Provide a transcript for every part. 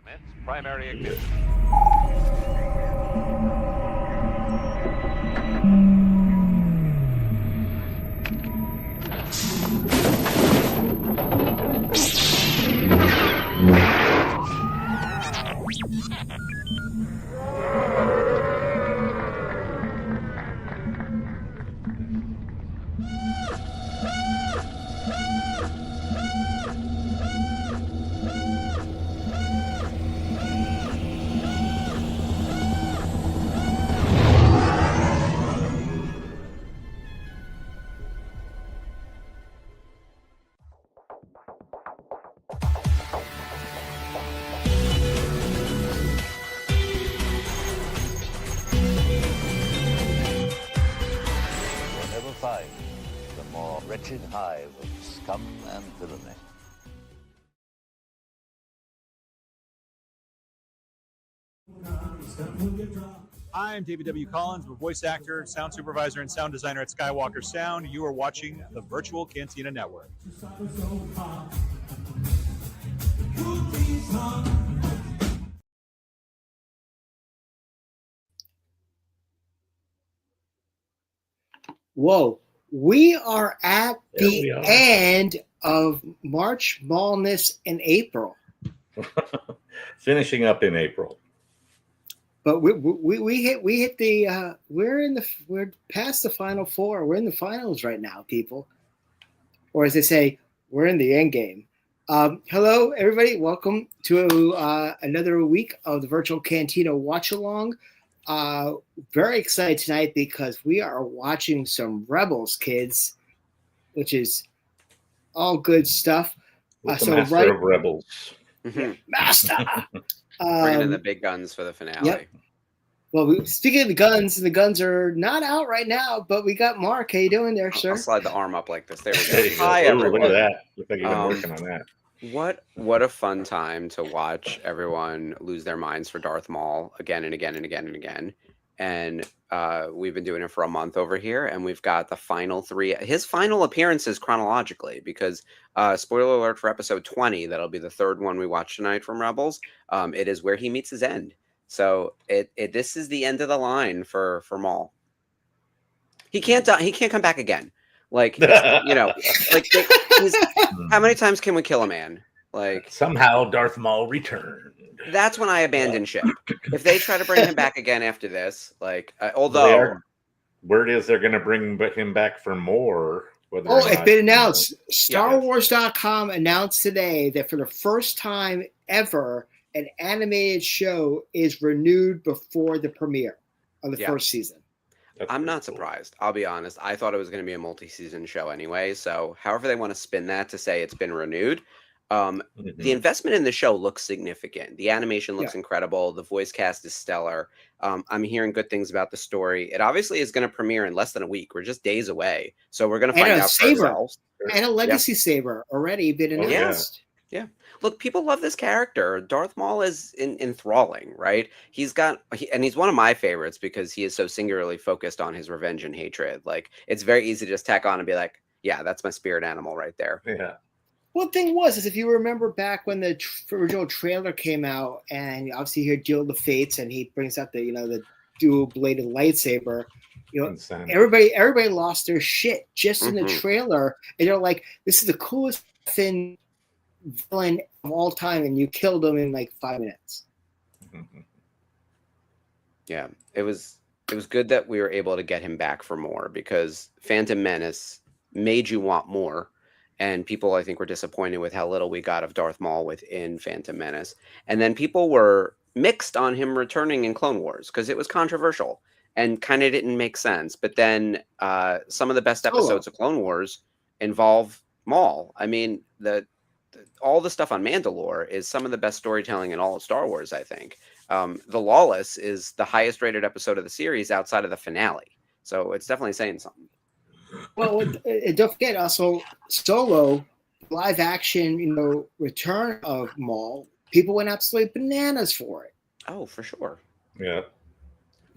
Commence primary ignition. Find the more wretched hive of scum and villainy. I'm David W. Collins, I'm a voice actor, sound supervisor, and sound designer at Skywalker Sound. You are watching the Virtual Cantina Network. Whoa, we are at the end of March Maulness in April. Finishing up in April. But we hit the we're past the final four. We're in the finals right now, people. Or as they say, we're in the end game. Hello, everybody. Welcome to another week of the Virtual Cantina Watch Along. Very excited tonight because we are watching some Rebels, kids, which is all good stuff. So Master of Rebels. Yeah, Master. Bringing in the big guns for the finale. Yep. Well, speaking of the guns are not out right now, but we got Mark. How you doing there, sir? I'll slide the arm up like this. There we go. There you Hi, go. everyone. Look at that. Looks like you've been working on that. What a fun time to watch everyone lose their minds for Darth Maul again and again and again and again. And we've been doing it for a month over here, and we've got the final three. His final appearances chronologically, because spoiler alert for episode 20, that'll be the third one we watch tonight from Rebels. It is where he meets his end. So this is the end of the line for Maul. He can't die. He can't come back again. Like how many times can we kill a man? Like somehow Darth Maul returned. That's when I abandon ship. If they try to bring him back again after this, although word is they're going to bring him back for more. It's been announced. StarWars.com announced today that for the first time ever, an animated show is renewed before the premiere of the first season. I'm not surprised. I'll be honest. I thought it was going to be a multi-season show anyway. So however they want to spin that to say it's been renewed. The investment in the show looks significant. The animation looks incredible. The voice cast is stellar. I'm hearing good things about the story. It obviously is going to premiere in less than a week. We're just days away. So we're going to find out for ourselves. And a legacy saber already been announced. Yeah. Look, people love this character. Darth Maul is enthralling, right? He's one of my favorites because he is so singularly focused on his revenge and hatred. Like, it's very easy to just tack on and be like, yeah, that's my spirit animal right there. Yeah. One thing was, if you remember back when the original trailer came out, and obviously you hear Duel of the Fates, and he brings up the dual-bladed lightsaber. Everybody lost their shit just in the trailer, and they're like, "This is the coolest villain of all time," and you killed him in like 5 minutes. Yeah, it was good that we were able to get him back for more, because Phantom Menace made you want more. And people, I think, were disappointed with how little we got of Darth Maul within Phantom Menace. And then people were mixed on him returning in Clone Wars because it was controversial and kind of didn't make sense. But then some of the best episodes of Clone Wars involve Maul. I mean, all the stuff on Mandalore is some of the best storytelling in all of Star Wars, I think. The Lawless is the highest rated episode of the series outside of the finale. So it's definitely saying something. Well, don't forget also Solo, live action, return of Maul. People went absolutely bananas for it. Oh, for sure. Yeah.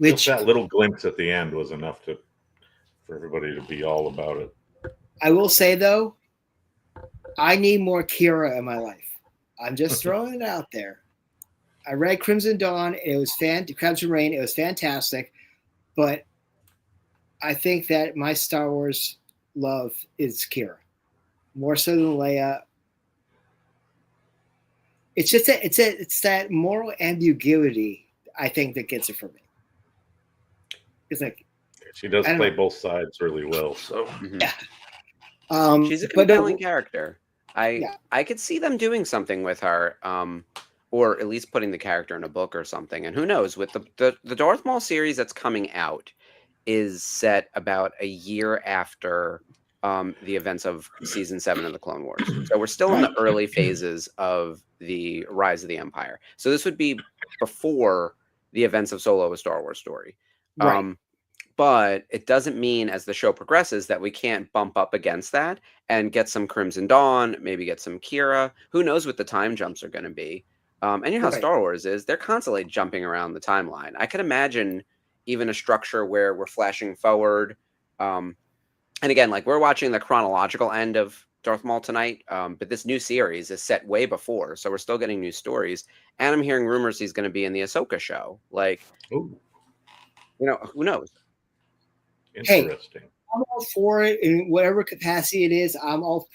Just that little glimpse at the end was enough for everybody to be all about it. I will say though, I need more Kira in my life. I'm just throwing it out there. I read Crimson Dawn. It was Crimson Reign. It was fantastic, but I think that my Star Wars love is Kira, more so than Leia. It's just it's that moral ambiguity, I think, that gets it for me. It's like she does play both sides really well. So yeah, she's a compelling character. I could see them doing something with her, or at least putting the character in a book or something. And who knows? With the Darth Maul series that's coming out is set about a year after the events of season 7 of the Clone Wars. So we're still in the early phases of the rise of the Empire. So this would be before the events of Solo: A Star Wars Story. Right. But it doesn't mean as the show progresses that we can't bump up against that and get some Crimson Dawn, maybe get some Kira. Who knows what the time jumps are going to be? And you know how Star Wars is. They're constantly jumping around the timeline. I could imagine even a structure where we're flashing forward. And again, like we're watching the chronological end of Darth Maul tonight, but this new series is set way before. So we're still getting new stories. And I'm hearing rumors he's going to be in the Ahsoka show. Like, ooh. You know, who knows? Interesting. Hey, I'm all for it in whatever capacity it is. I'm all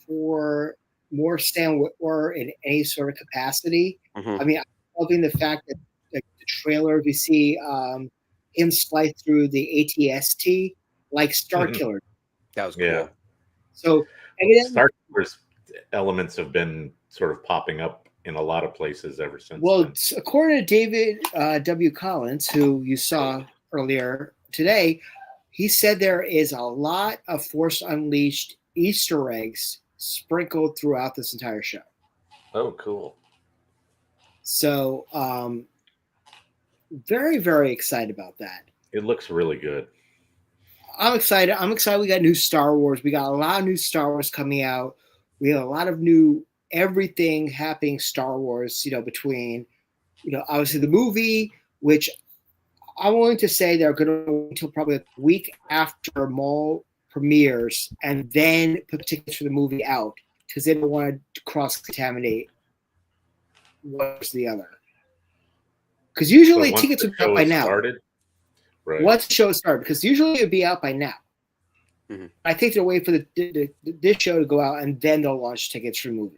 for more Stan Whitwer in any sort of capacity. I mean, I'm loving the fact that the trailer, we see him slice through the ATST like Starkiller. That was cool. Yeah. So evidently, Starkiller's elements have been sort of popping up in a lot of places ever since. Well, then. According to David W. Collins, who you saw earlier today, he said there is a lot of Force Unleashed Easter eggs sprinkled throughout this entire show. Oh, cool. So, very, very excited about that. It looks really good. I'm excited. We got new Star Wars. We got a lot of new Star Wars coming out. We have a lot of new everything happening Star Wars, between, obviously the movie, which I'm willing to say they're going to wait until probably a week after Maul premieres and then put tickets for the movie out because they don't want to cross-contaminate one versus the other. Because usually tickets would be out by now. Right. Once the show started, because usually it would be out by now. Mm-hmm. I think they're waiting for this show to go out and then they'll launch tickets for the movie.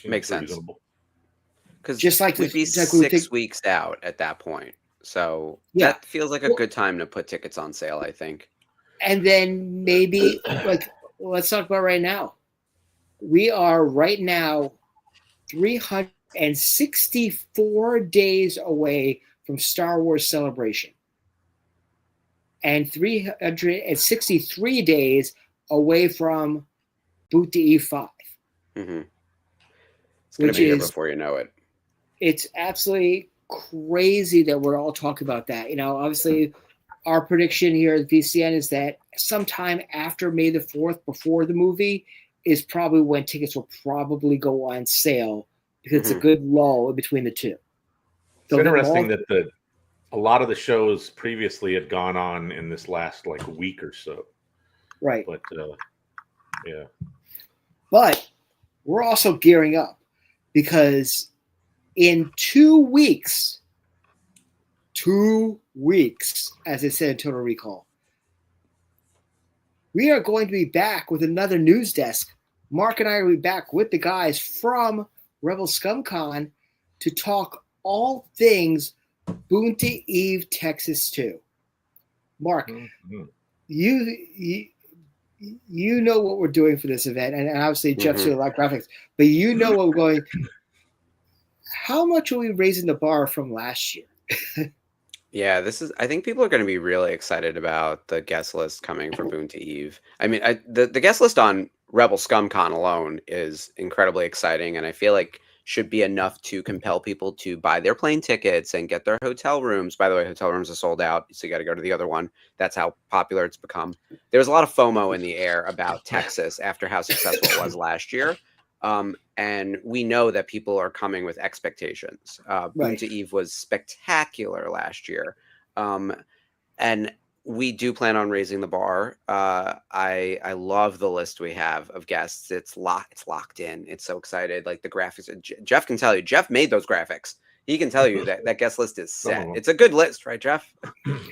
Makes sense. Because just like we'd be 6 weeks out at that point. So that feels like a good time to put tickets on sale, I think. And then maybe, let's talk about right now. We are right now 364 days away from Star Wars Celebration. And 363 days away from Boot to Eve 5. Mm-hmm. It's going to be here before you know it. It's absolutely crazy that we're all talking about that. Obviously, our prediction here at VCN is that sometime after May the 4th, before the movie, is probably when tickets will probably go on sale because it's a good lull in between the two. It's interesting that a lot of the shows previously had gone on in this last week or so. Right. But yeah. But we're also gearing up because in 2 weeks, as I said in Total Recall, we are going to be back with another news desk. Mark and I will be back with the guys from Rebel ScumCon to talk all things Boonta Eve Texas 2. Mark, you know what we're doing for this event, and obviously Jeff's doing a lot of graphics, but you know what we're going. How much are we raising the bar from last year? Yeah, I think people are going to be really excited about the guest list coming for Boonta Eve. I mean, the guest list on Rebel ScumCon alone is incredibly exciting, and I feel like should be enough to compel people to buy their plane tickets and get their hotel rooms. By the way, hotel rooms are sold out, so you got to go to the other one. That's how popular it's become. There was a lot of FOMO in the air about Texas after how successful it was last year. And we know that people are coming with expectations. Boonta Eve was spectacular last year. And we do plan on raising the bar. I love the list we have of guests. It's locked in. It's so excited. Like the graphics, Jeff can tell you. Jeff made those graphics. He can tell you that guest list is set. It's a good list, right, Jeff?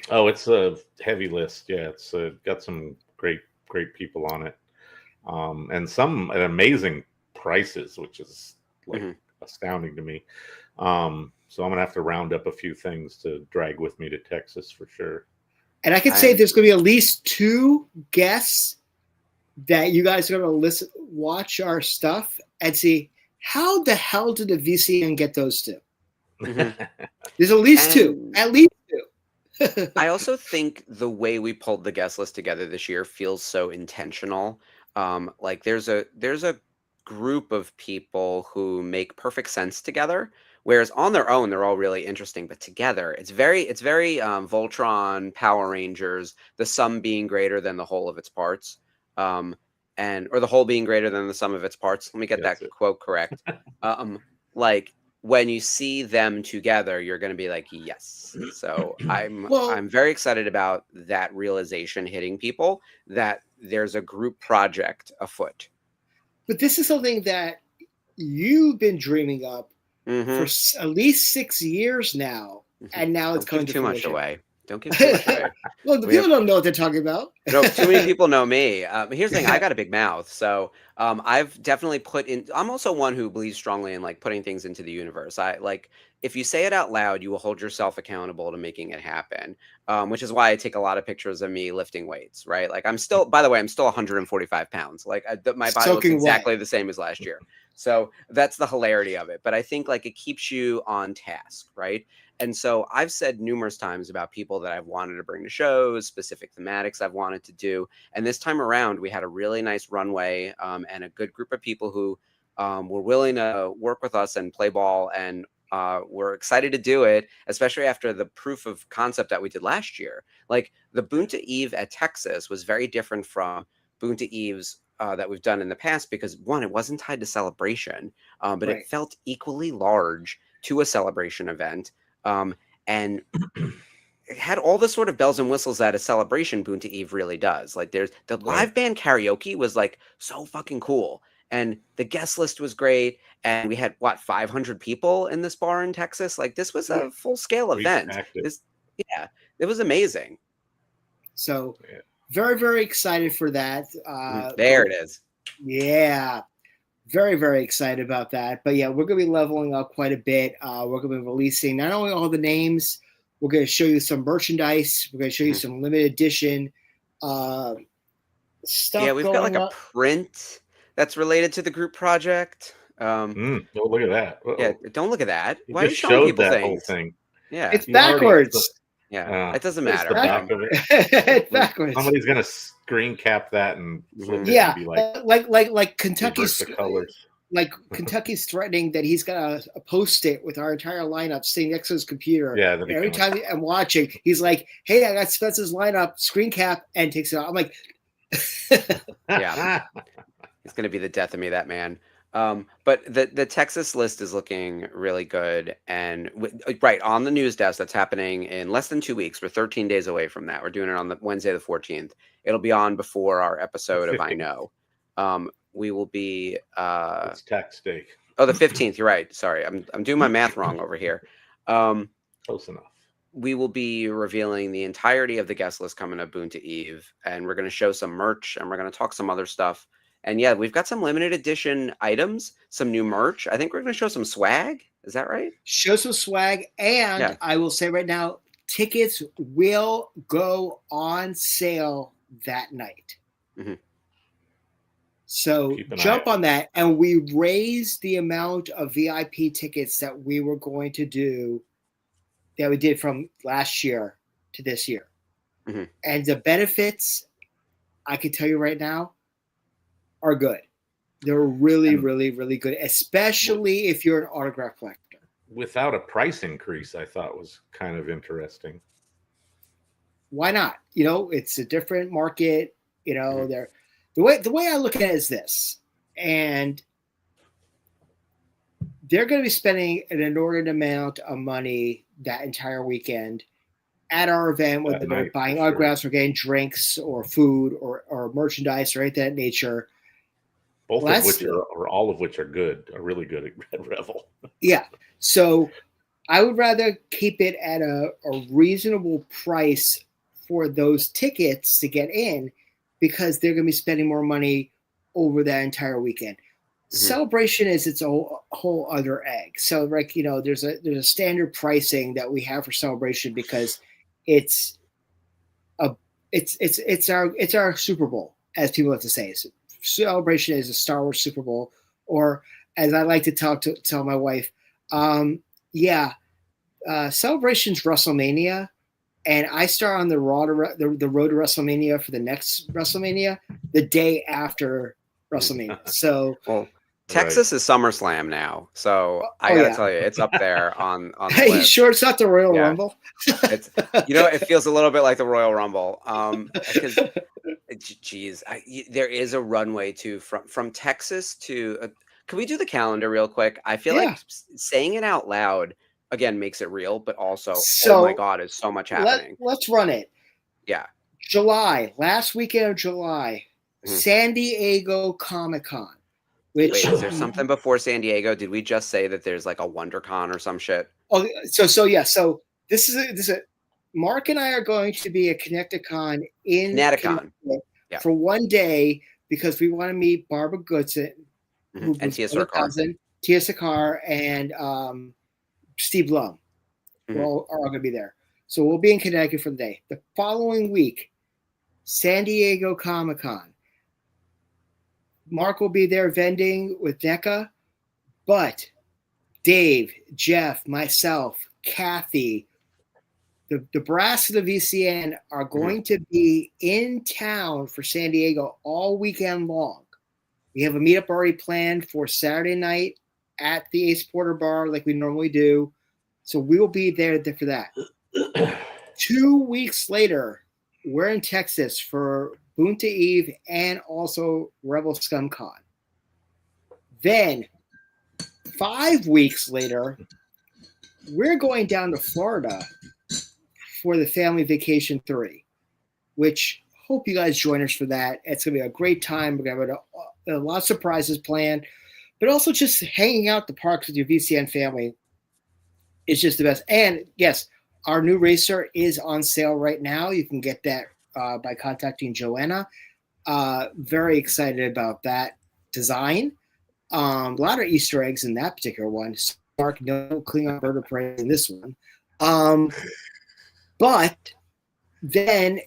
Oh, it's a heavy list. Yeah, it's got some great people on it, and some at amazing prices, which is like astounding to me. So I'm gonna have to round up a few things to drag with me to Texas for sure. And I can say there's going to be at least 2 guests that you guys are going to watch our stuff and see how the hell did the VCN get those 2? There's at least 2. At least 2. I also think the way we pulled the guest list together this year feels so intentional. Like there's a group of people who make perfect sense together. Whereas on their own, they're all really interesting, but together, it's very Voltron, Power Rangers, the sum being greater than the whole of its parts, or the whole being greater than the sum of its parts. Let me get that quote correct. Like when you see them together, you're going to be like, yes. So I'm very excited about that realization hitting people that there's a group project afoot. But this is something that you've been dreaming up for at least 6 years now, and now it's coming to fruition. Too much away. Don't give too much away. Well, the people don't know what they're talking about. No, too many people know me. Here's the thing: I got a big mouth, so I've definitely put in. I'm also one who believes strongly in like putting things into the universe. I like if you say it out loud, you will hold yourself accountable to making it happen. Which is why I take a lot of pictures of me lifting weights. Right? Like I'm still, by the way, I'm still 145 pounds. Like my body looks exactly the same as last year. So that's the hilarity of it. But I think like it keeps you on task, right? And so I've said numerous times about people that I've wanted to bring to shows, specific thematics I've wanted to do. And this time around, we had a really nice runway and a good group of people who were willing to work with us and play ball. And we're excited to do it, especially after the proof of concept that we did last year. Like the Boonta Eve at Texas was very different from Boonta Eves that we've done in the past because one, it wasn't tied to celebration, but it felt equally large to a celebration event. And it had all the sort of bells and whistles that a celebration Boonta Eve really does. Like there's the live band karaoke was like so fucking cool. And the guest list was great. And we had 500 people in this bar in Texas. Like this was a full scale event. It was amazing. So very, very excited for that. There it is. Yeah. Very, very excited about that. But yeah, we're going to be leveling up quite a bit. We're going to be releasing not only all the names, we're going to show you some merchandise. We're going to show you some limited edition stuff. Yeah, we've got like a print that's related to the group project. Don't look at that. Uh-oh. Yeah, don't look at that. Why are you showing people that whole thing? Yeah, it's backwards. It doesn't matter. It's backwards. Somebody's gonna screen cap that and flip it and be like Kentucky's the colors. Like Kentucky's threatening that he's gonna post it with our entire lineup sitting next to his computer. Yeah. Every time I'm watching, he's like, "Hey, I got Spencer's lineup." Screen cap and takes it out. I'm like, yeah, it's gonna be the death of me, that man. But the Texas list is looking really good, and right on the news desk that's happening in less than 2 weeks. We're 13 days away from that. We're doing it on the Wednesday the 14th. It'll be on before our episode of I Know. We will be it's tax day. Oh, the 15th. You're right. Sorry, I'm doing my math wrong over here. Close enough. We will be revealing the entirety of the guest list coming to Boonta Eve, and we're going to show some merch, and we're going to talk some other stuff. And yeah, we've got some limited edition items, some new merch. I think we're going to show some swag. Is that right? Show some swag. And I will say right now, tickets will go on sale that night. So jump on that. And we raised the amount of VIP tickets that we were going to do that we did from last year to this year. And the benefits, I can tell you right now, are good. They're really, really, really good, especially if you're an autograph collector. Without a price increase, I thought was kind of interesting. Why not? You know, it's a different market. You know, the way I look at it is this, and they're going to be spending an inordinate amount of money that entire weekend, at our event, whether That they're night, for buying sure. autographs or getting drinks or food or merchandise or anything of that nature. Both Well, of which are, or all of which are good, are really good at Red Revel. Yeah. So I would rather keep it at a reasonable price for those tickets to get in, because they're going to be spending more money over that entire weekend. Celebration is its whole other egg. So, like, there's a standard pricing that we have for Celebration, because it's our Super Bowl, as people like to say. So Celebration is a Star Wars Super Bowl, or as I like to tell my wife, Celebration's WrestleMania, and I start on the road to WrestleMania for the next WrestleMania the day after WrestleMania. So, well, Texas is SummerSlam now, so I gotta tell you, it's up there on the Hey, list. sure it's not the Royal Rumble? It's it feels a little bit like the Royal Rumble, because there is a runway from Texas to. Can we do the calendar real quick? I feel like saying it out loud again makes it real, but also, oh my God, is so much happening. Let's run it. Yeah, last weekend of July, San Diego Comic-Con. Wait, is there something before San Diego? Did we just say that there's like a WonderCon or some shit? Oh, so this is a Mark and I are going to be at Connecticon in Connecticut for one day, because we want to meet Barbara Goodson, and Tia Sarkar, and Steve Blum. We're all going to be there. So we'll be in Connecticut for the day. The following week, San Diego Comic-Con. Mark will be there vending with NECA, but Dave, Jeff, myself, Kathy, the brass of the VCN are going to be in town for San Diego all weekend long. We have a meetup already planned for Saturday night at the Ace Porter Bar, like we normally do. So we will be there for that. 2 weeks later, we're in Texas for Bunta Eve and also Rebel Scum Con. Then 5 weeks later, we're going down to Florida for the Family Vacation 3, which hope you guys join us for that. It's going to be a great time. We're going to have a lot of surprises planned, but also just hanging out at the parks with your VCN family is just the best. And yes, our new racer is on sale right now. You can get that by contacting Joanna. Very excited about that design. A lot of Easter eggs in that particular one. Mark, no Klingon bird of prey in this one. But then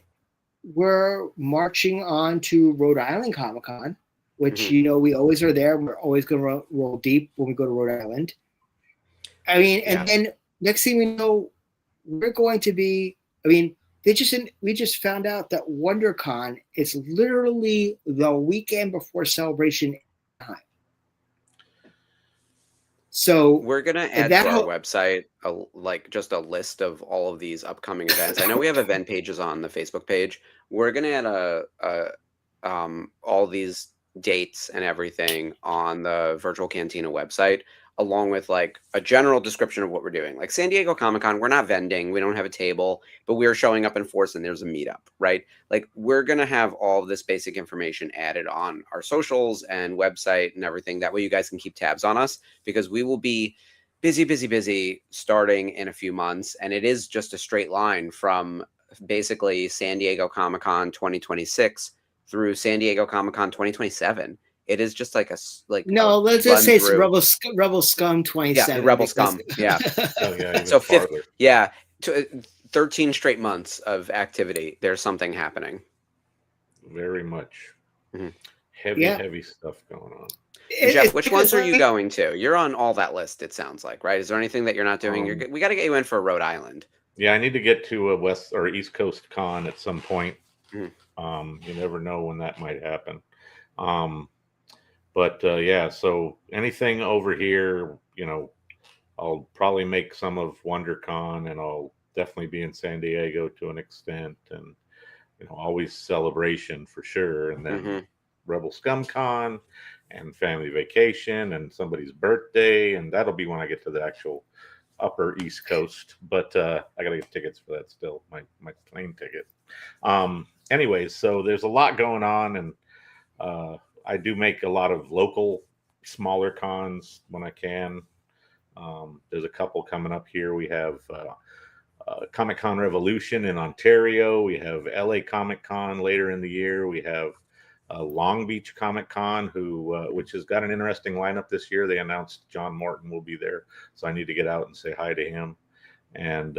we're marching on to Rhode Island Comic-Con, which, we always are there. We're always going to roll deep when we go to Rhode Island. I mean, and then next thing we know, we're going to be, we just found out that WonderCon is literally the weekend before Celebration time. So we're going to add to our website just a list of all of these upcoming events. I know we have event pages on the Facebook page. We're going to add all these dates and everything on the Virtual Cantina website, along with like a general description of what we're doing. Like San Diego Comic-Con, we're not vending, we don't have a table, but we're showing up in force and there's a meetup, right? Like we're going to have all of this basic information added on our socials and website and everything. That way you guys can keep tabs on us, because we will be busy starting in a few months. And it is just a straight line from basically San Diego Comic-Con 2026 through San Diego Comic-Con 2027. It is just like let's just say it's Rebel Scum 27. Yeah, Rebel Scum. Yeah. So 13 straight months of activity. There's something happening. Very much. Heavy stuff going on. Jeff, which ones are you going to? You're on all that list, it sounds like, right? Is there anything that you're not doing? We got to get you in for Rhode Island. Yeah, I need to get to a West or East Coast con at some point. You never know when that might happen. But so anything over here, I'll probably make some of WonderCon, and I'll definitely be in San Diego to an extent, and always Celebration for sure, and then Rebel Scum Con and Family Vacation and somebody's birthday, and that'll be when I get to the actual upper East Coast, but I got to get tickets for that still. My plane ticket. Anyways, so there's a lot going on, and I do make a lot of local, smaller cons when I can. There's a couple coming up here. We have Comic Con Revolution in Ontario. We have LA Comic Con later in the year. We have Long Beach Comic Con, which has got an interesting lineup this year. They announced John Morton will be there, so I need to get out and say hi to him. And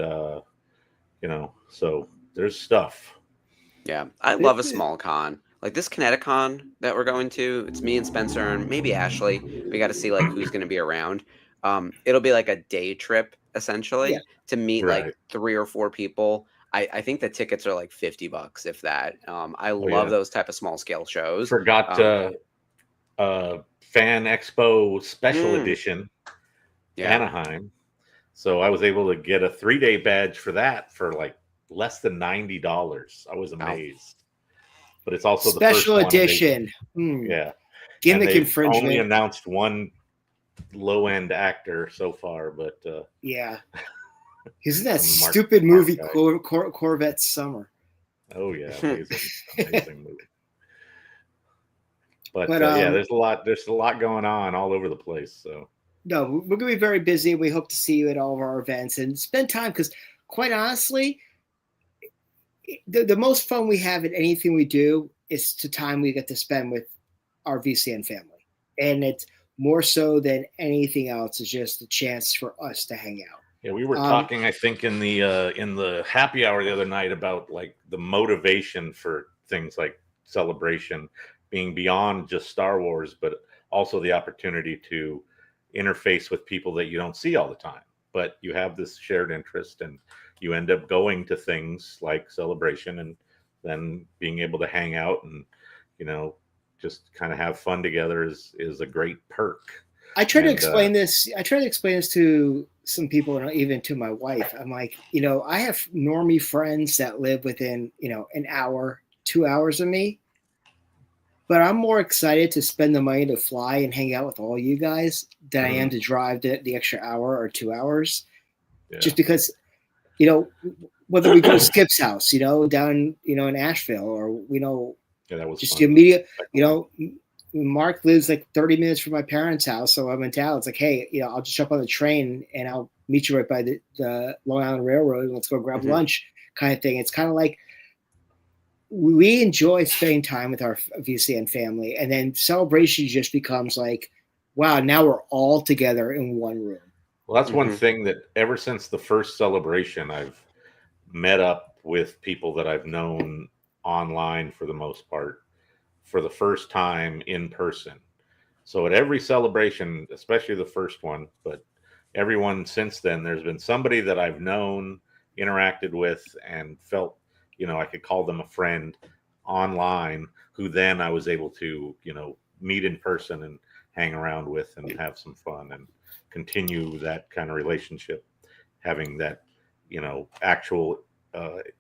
so there's stuff. Yeah, I love a small con. Like this KENNOOOOBBIIIII that we're going to. It's me and Spencer and maybe Ashley. We got to see like who's going to be around. It'll be like a day trip essentially to meet like 3 or 4 people. I think the tickets are like $50 if that. I love those type of small scale shows. Forgot Fan Expo Special Edition Anaheim. So I was able to get a 3-day badge for that for like less than $90. I was amazed. But it's also the special first edition. Yeah. Gimmick and infringement. Only announced one low-end actor so far, but yeah. Isn't that Mark stupid movie Corvette Summer? Oh yeah, amazing movie. But yeah, there's a lot going on all over the place. So no, we're gonna be very busy. We hope to see you at all of our events and spend time because, quite honestly, the most fun we have at anything we do is the time we get to spend with our VCN family, and it's more so than anything else. Is just a chance for us to hang out. Yeah, we were talking, I think, in the happy hour the other night about like the motivation for things like Celebration being beyond just Star Wars, but also the opportunity to interface with people that you don't see all the time. But you have this shared interest, and you end up going to things like Celebration, and then being able to hang out and just kind of have fun together is a great perk. I try to explain this. I try to explain this to some people, and even to my wife. I'm like, I have normie friends that live within, an hour, 2 hours of me. But I'm more excited to spend the money to fly and hang out with all you guys than I am to drive the extra hour or 2 hours. Yeah. Just because, whether we go to Skip's house, down, in Asheville, or that was just fun. immediate, Mark lives like 30 minutes from my parents' house, so I'm in town. It's like, hey, I'll just jump on the train and I'll meet you right by the Long Island Railroad, and let's go grab lunch, kind of thing. It's kind of like we enjoy spending time with our VCN family, and then Celebration just becomes like, wow, now we're all together in one room. Well, that's one thing that ever since the first Celebration, I've met up with people that I've known online for the most part, for the first time in person. So at every Celebration, especially the first one, but everyone since then, there's been somebody that I've known, interacted with, and felt, I could call them a friend online, who then I was able to, meet in person and hang around with and have some fun and continue that kind of relationship, having that, actual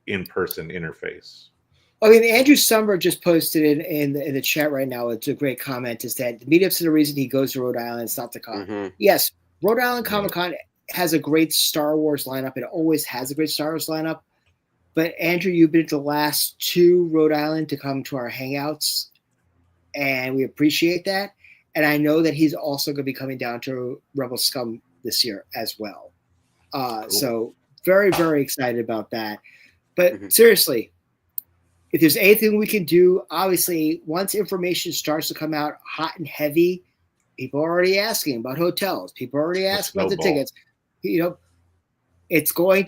in-person interface. I mean, Andrew Summer just posted in the chat right now. It's a great comment. Is that the meetups are the reason he goes to Rhode Island? It's not the con. Yes, Rhode Island Comic Con has a great Star Wars lineup. It always has a great Star Wars lineup. But Andrew, you've been to the last 2 Rhode Island to come to our hangouts, and we appreciate that. And I know that he's also going to be coming down to Rebel Scum this year as well. Cool. So very, very excited about that. But seriously, if there's anything we can do, obviously, once information starts to come out hot and heavy, people are already asking about hotels. People are already asking about the tickets. It's going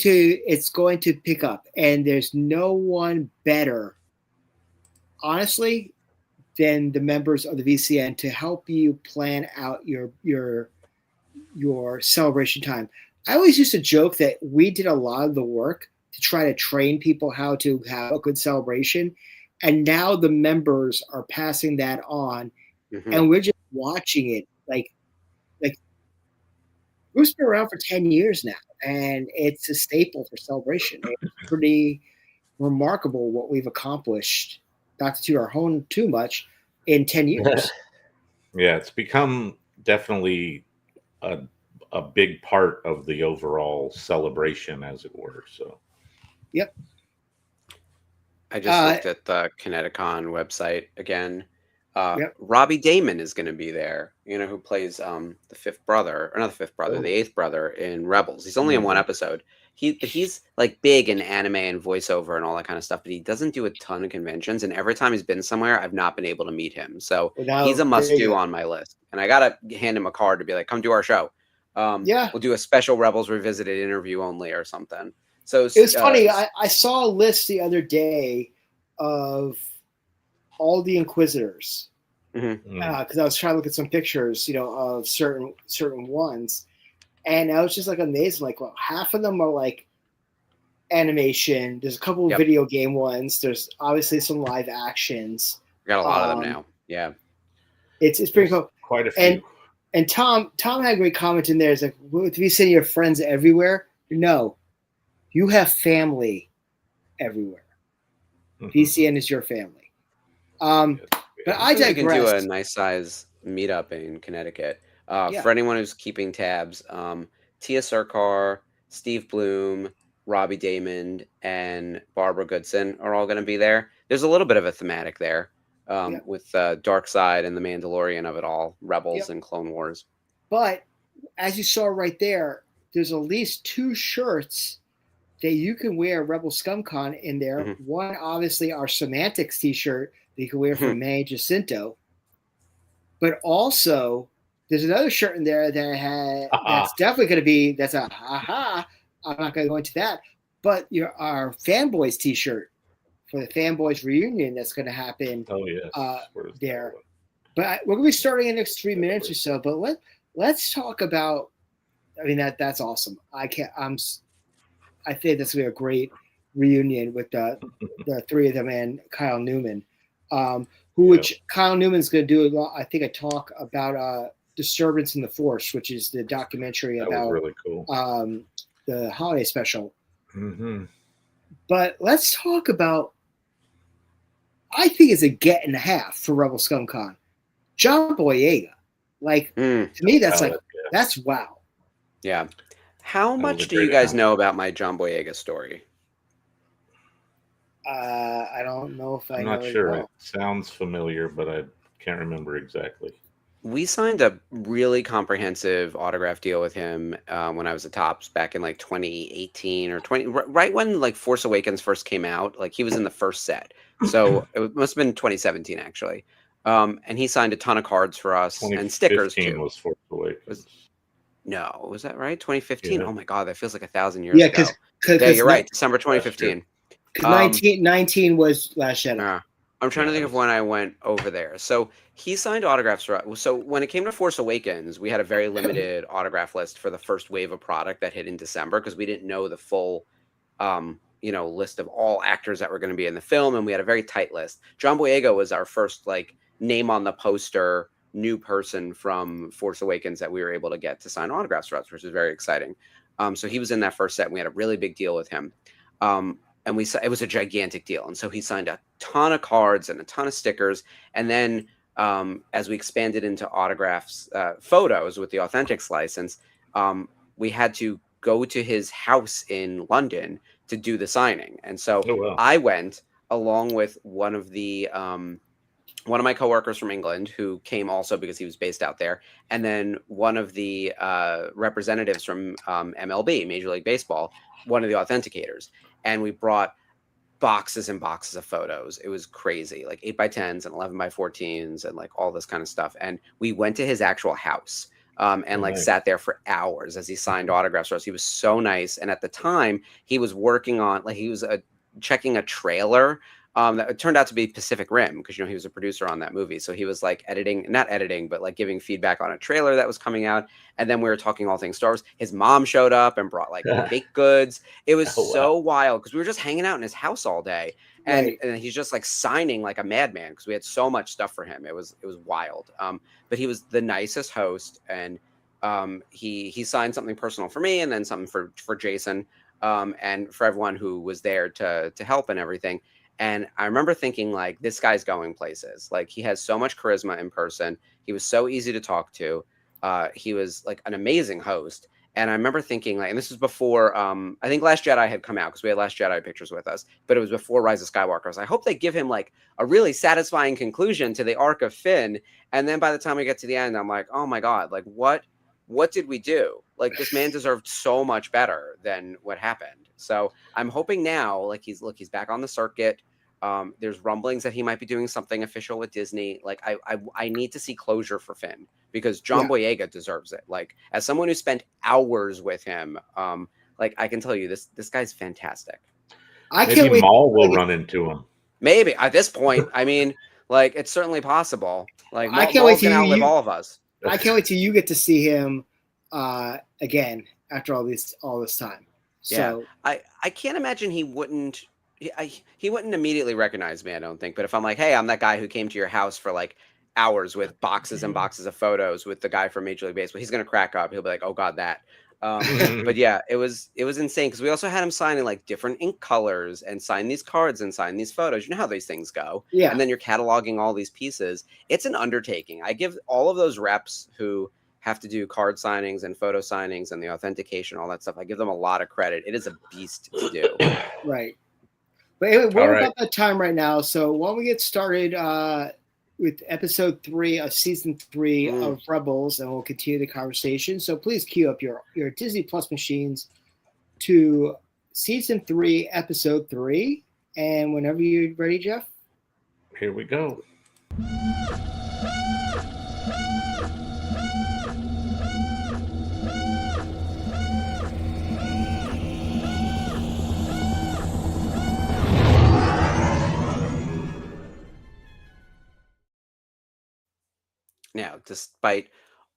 to pick up, and there's no one better, honestly, than the members of the VCN to help you plan out your celebration time. I always used to joke that we did a lot of the work to try to train people how to have a good celebration. And now the members are passing that on, and we're just watching it. Like Bruce been around for 10 years now, and it's a staple for Celebration. It's pretty remarkable what we've accomplished, not to toot our horn too much, in 10 years. Yeah, it's become definitely a a big part of the overall celebration, as it were. So, Yep. I just looked at the Kineticon website again. Yep. Robbie Damon is going to be there. You know, who plays the fifth brother, or not the fifth brother, Oh. the eighth brother in Rebels. He's only in one episode. He's like big in anime and voiceover and all that kind of stuff, but he doesn't do a ton of conventions. And every time he's been somewhere, I've not been able to meet him. So he's a must-do on my list. And I gotta hand him a card to be like, come do our show. Yeah, we'll do a special Rebels Revisited interview only or something. So it was funny. I saw a list the other day of all the Inquisitors because I was trying to look at some pictures, you know, of certain ones, and I was just like amazed. Like, well, half of them are like animation. There's a couple of video game ones. There's obviously some live actions. We got a lot of them now. Yeah, it's pretty cool. Quite a few. And Tom had a great comment in there. It's like, well, to be sending your friends everywhere. No, you have family everywhere. VCN is your family. But I digress. You can do a nice size meetup in Connecticut. For anyone who's keeping tabs, Tia Serkar, Steve Bloom, Robbie Damon, and Barbara Goodson are all going to be there. There's a little bit of a thematic there with Dark Side and the Mandalorian of it all, Rebels and Clone Wars. But as you saw right there, there's at least 2 shirts that you can wear Rebel ScumCon in there. One, obviously, our Semantics t-shirt that you can wear from Manny Jacinto. But also, there's another shirt in there that that's definitely going to be, that's a ha-ha. I'm not going to go into that. But our Fanboys t-shirt for the Fanboys reunion that's going to happen there. But we're going to be starting in the next 3 minutes or so. But let's talk about, I mean, that's awesome. I think that's going to be a great reunion with the 3 of them and Kyle Newman, which Kyle Newman's going to do, I think, a talk about Disturbance in the Force, which is the documentary about really cool. The holiday special. But let's talk about, I think it's a get and a half for Rebel ScumCon. John Boyega. Like, to me, that's that's wow. Yeah. How much do you guys know about my John Boyega story? I don't know if I know. I'm not sure. It sounds familiar, but I can't remember exactly. We signed a really comprehensive autograph deal with him when I was at Topps back in like 2018 or right when like Force Awakens first came out. Like he was in the first set, so it must have been 2017 actually. And he signed a ton of cards for us and stickers too. Was Force Awakens. No, was that right? 2015? Yeah. Oh my God, that feels like 1,000 years ago. Yeah, you're right. December 2015. 19 was Last Jedi. I'm trying to think of when I went over there. So he signed autographs for us. So when it came to Force Awakens, we had a very limited autograph list for the first wave of product that hit in December because we didn't know the full, list of all actors that were going to be in the film, and we had a very tight list. John Boyega was our first like name on the poster new person from Force Awakens that we were able to get to sign autographs for us, which is very exciting. So he was in that first set, and we had a really big deal with him. And it was a gigantic deal. And so he signed a ton of cards and a ton of stickers. And then as we expanded into autographs, photos with the Authentics license, we had to go to his house in London to do the signing. And so I went along with one of my coworkers from England who came also because he was based out there. And then one of the representatives from MLB, Major League Baseball, one of the authenticators. And we brought boxes and boxes of photos. It was crazy, like 8x10s and 11x14s and like all this kind of stuff. And we went to his actual house and sat there for hours as he signed autographs for us. He was so nice. And at the time he was working on, he was checking a trailer that turned out to be Pacific Rim because, he was a producer on that movie. So he was not editing, but giving feedback on a trailer that was coming out. And then we were talking all things Star Wars. His mom showed up and brought baked goods. It was so wild because we were just hanging out in his house all day. And he's just signing like a madman because we had so much stuff for him. It was wild. But he was the nicest host. And he signed something personal for me and then something for Jason and for everyone who was there to help and everything. And I remember thinking, this guy's going places. He has so much charisma in person. He was so easy to talk to. He was like an amazing host. And I remember thinking, like, and this was before, I think Last Jedi had come out because we had Last Jedi pictures with us, but it was before Rise of Skywalker. I was like, I hope they give him like a really satisfying conclusion to the arc of Finn. And then by the time we get to the end, I'm like, oh my God, like what did we do? Like this man deserved so much better than what happened. So I'm hoping now, like he's back on the circuit. There's rumblings that he might be doing something official with Disney. Like I need to see closure for Finn because John Boyega deserves it. Like as someone who spent hours with him, like I can tell you this guy's fantastic. Maybe Maul will run into him. Maybe at this point, I mean, like it's certainly possible. Like I can't wait to outlive all of us. I can't wait till you get to see him again after all this time. So yeah, I can't imagine he wouldn't. He wouldn't immediately recognize me, I don't think. But if I'm like, hey, I'm that guy who came to your house for like hours with boxes and boxes of photos with the guy from Major League Baseball, he's gonna crack up. He'll be like, oh God, that. But yeah, it was insane because we also had him signing like different ink colors and sign these cards and sign these photos. You know how these things go. Yeah. And then you're cataloging all these pieces. It's an undertaking. I give all of those reps who have to do card signings and photo signings and the authentication, all that stuff. I give them a lot of credit. It is a beast to do. Right. But anyway, we're about that time right now. So why don't we get started with episode 3 of season 3 of Rebels, and we'll continue the conversation. So please queue up your Disney Plus machines to season 3, episode 3. And whenever you're ready, Jeff. Here we go. Now, despite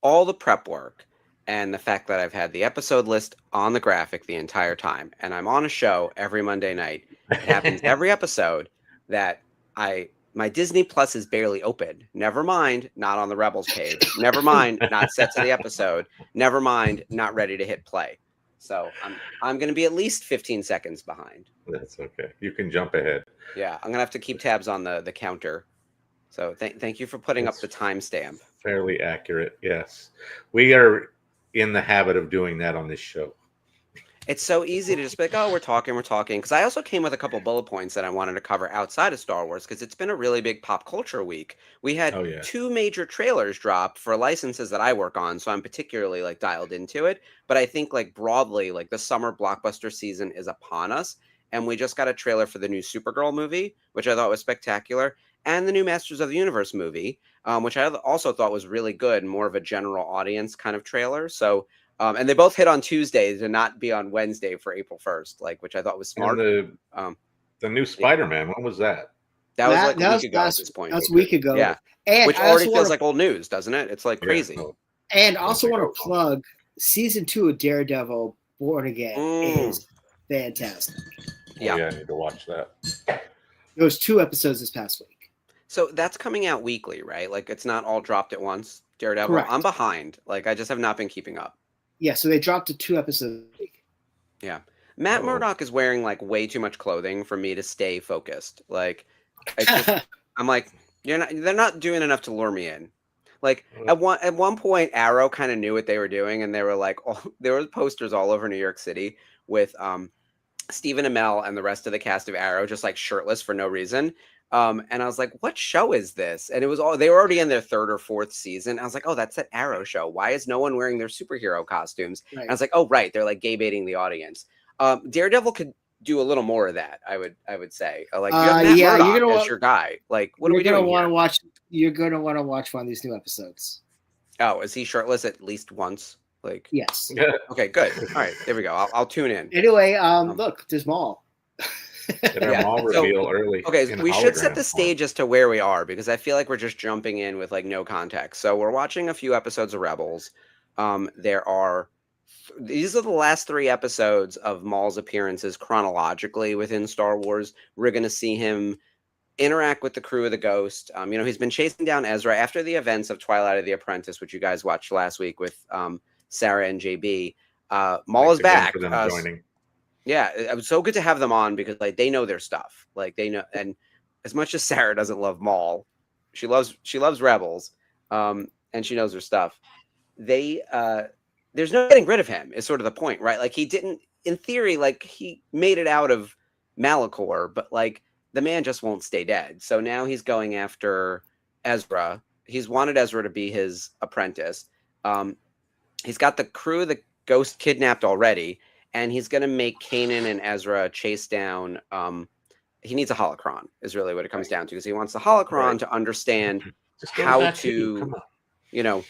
all the prep work and the fact that I've had the episode list on the graphic the entire time, and I'm on a show every Monday night, it happens every episode that my Disney Plus is barely open. Never mind, not on the Rebels page. Never mind, not set to the episode. Never mind, not ready to hit play. So I'm going to be at least 15 seconds behind. That's okay. You can jump ahead. Yeah, I'm going to have to keep tabs on the counter. So thank you for putting up the timestamp. Fairly accurate, yes. We are in the habit of doing that on this show. It's so easy to just be like, oh, we're talking. Because I also came with a couple bullet points that I wanted to cover outside of Star Wars because it's been a really big pop culture week. We had 2 major trailers drop for licenses that I work on, so I'm particularly like dialed into it. But I think like broadly, like the summer blockbuster season is upon us, and we just got a trailer for the new Supergirl movie, which I thought was spectacular, and the new Masters of the Universe movie, which I also thought was really good, more of a general audience kind of trailer. So, and they both hit on Tuesday to not be on Wednesday for April 1st, like, which I thought was smart. And the new Spider-Man, when was that? That was like a week ago at this point. That's a week ago. Yeah. And which already feels like old news, doesn't it? It's like crazy. And I also want to plug season 2 of Daredevil Born Again is fantastic. Yeah, I need to watch that. There was 2 episodes this past week. So that's coming out weekly, right? Like it's not all dropped at once. Daredevil. Correct. I'm behind. Like I just have not been keeping up. Yeah, so they dropped to 2 episodes a week. Yeah. Matt Murdock is wearing like way too much clothing for me to stay focused. Like I'm like, they're not doing enough to lure me in. Like at one point Arrow kind of knew what they were doing, and they were like, there were posters all over New York City with Stephen Amell and the rest of the cast of Arrow just like shirtless for no reason. And I was like, what show is this? And it was they were already in their 3rd or 4th season. I was like, oh, that's that Arrow show. Why is no one wearing their superhero costumes? Right. And I was like, oh, right. They're like gay baiting the audience. Daredevil could do a little more of that. I would say like, you have Matt Murdock as your guy. Like, what are we doing here? You're going to want to watch one of these new episodes. Oh, is he shirtless at least once? Like, yes. Okay, good. All right, there we go. I'll tune in. Anyway, look, there's Maul. Maul reveal early. Okay, we should set the stage as to where we are because I feel like we're just jumping in with like no context. So we're watching a few episodes of Rebels. These are the last 3 episodes of Maul's appearances chronologically within Star Wars. We're going to see him interact with the crew of the Ghost. He's been chasing down Ezra after the events of Twilight of the Apprentice, which you guys watched last week with Sarah and JB. Maul is back. Yeah, it was so good to have them on because like they know their stuff. Like they know, and as much as Sarah doesn't love Maul, she loves Rebels, and she knows her stuff. there's no getting rid of him is sort of the point, right? Like he didn't, in theory, like he made it out of Malachor, but like the man just won't stay dead. So now he's going after Ezra. He's wanted Ezra to be his apprentice. He's got the crew of the Ghost kidnapped already, and he's going to make Kanan and Ezra chase down. He needs a holocron, is really what it comes down to, because he wants the holocron to understand how to, you know,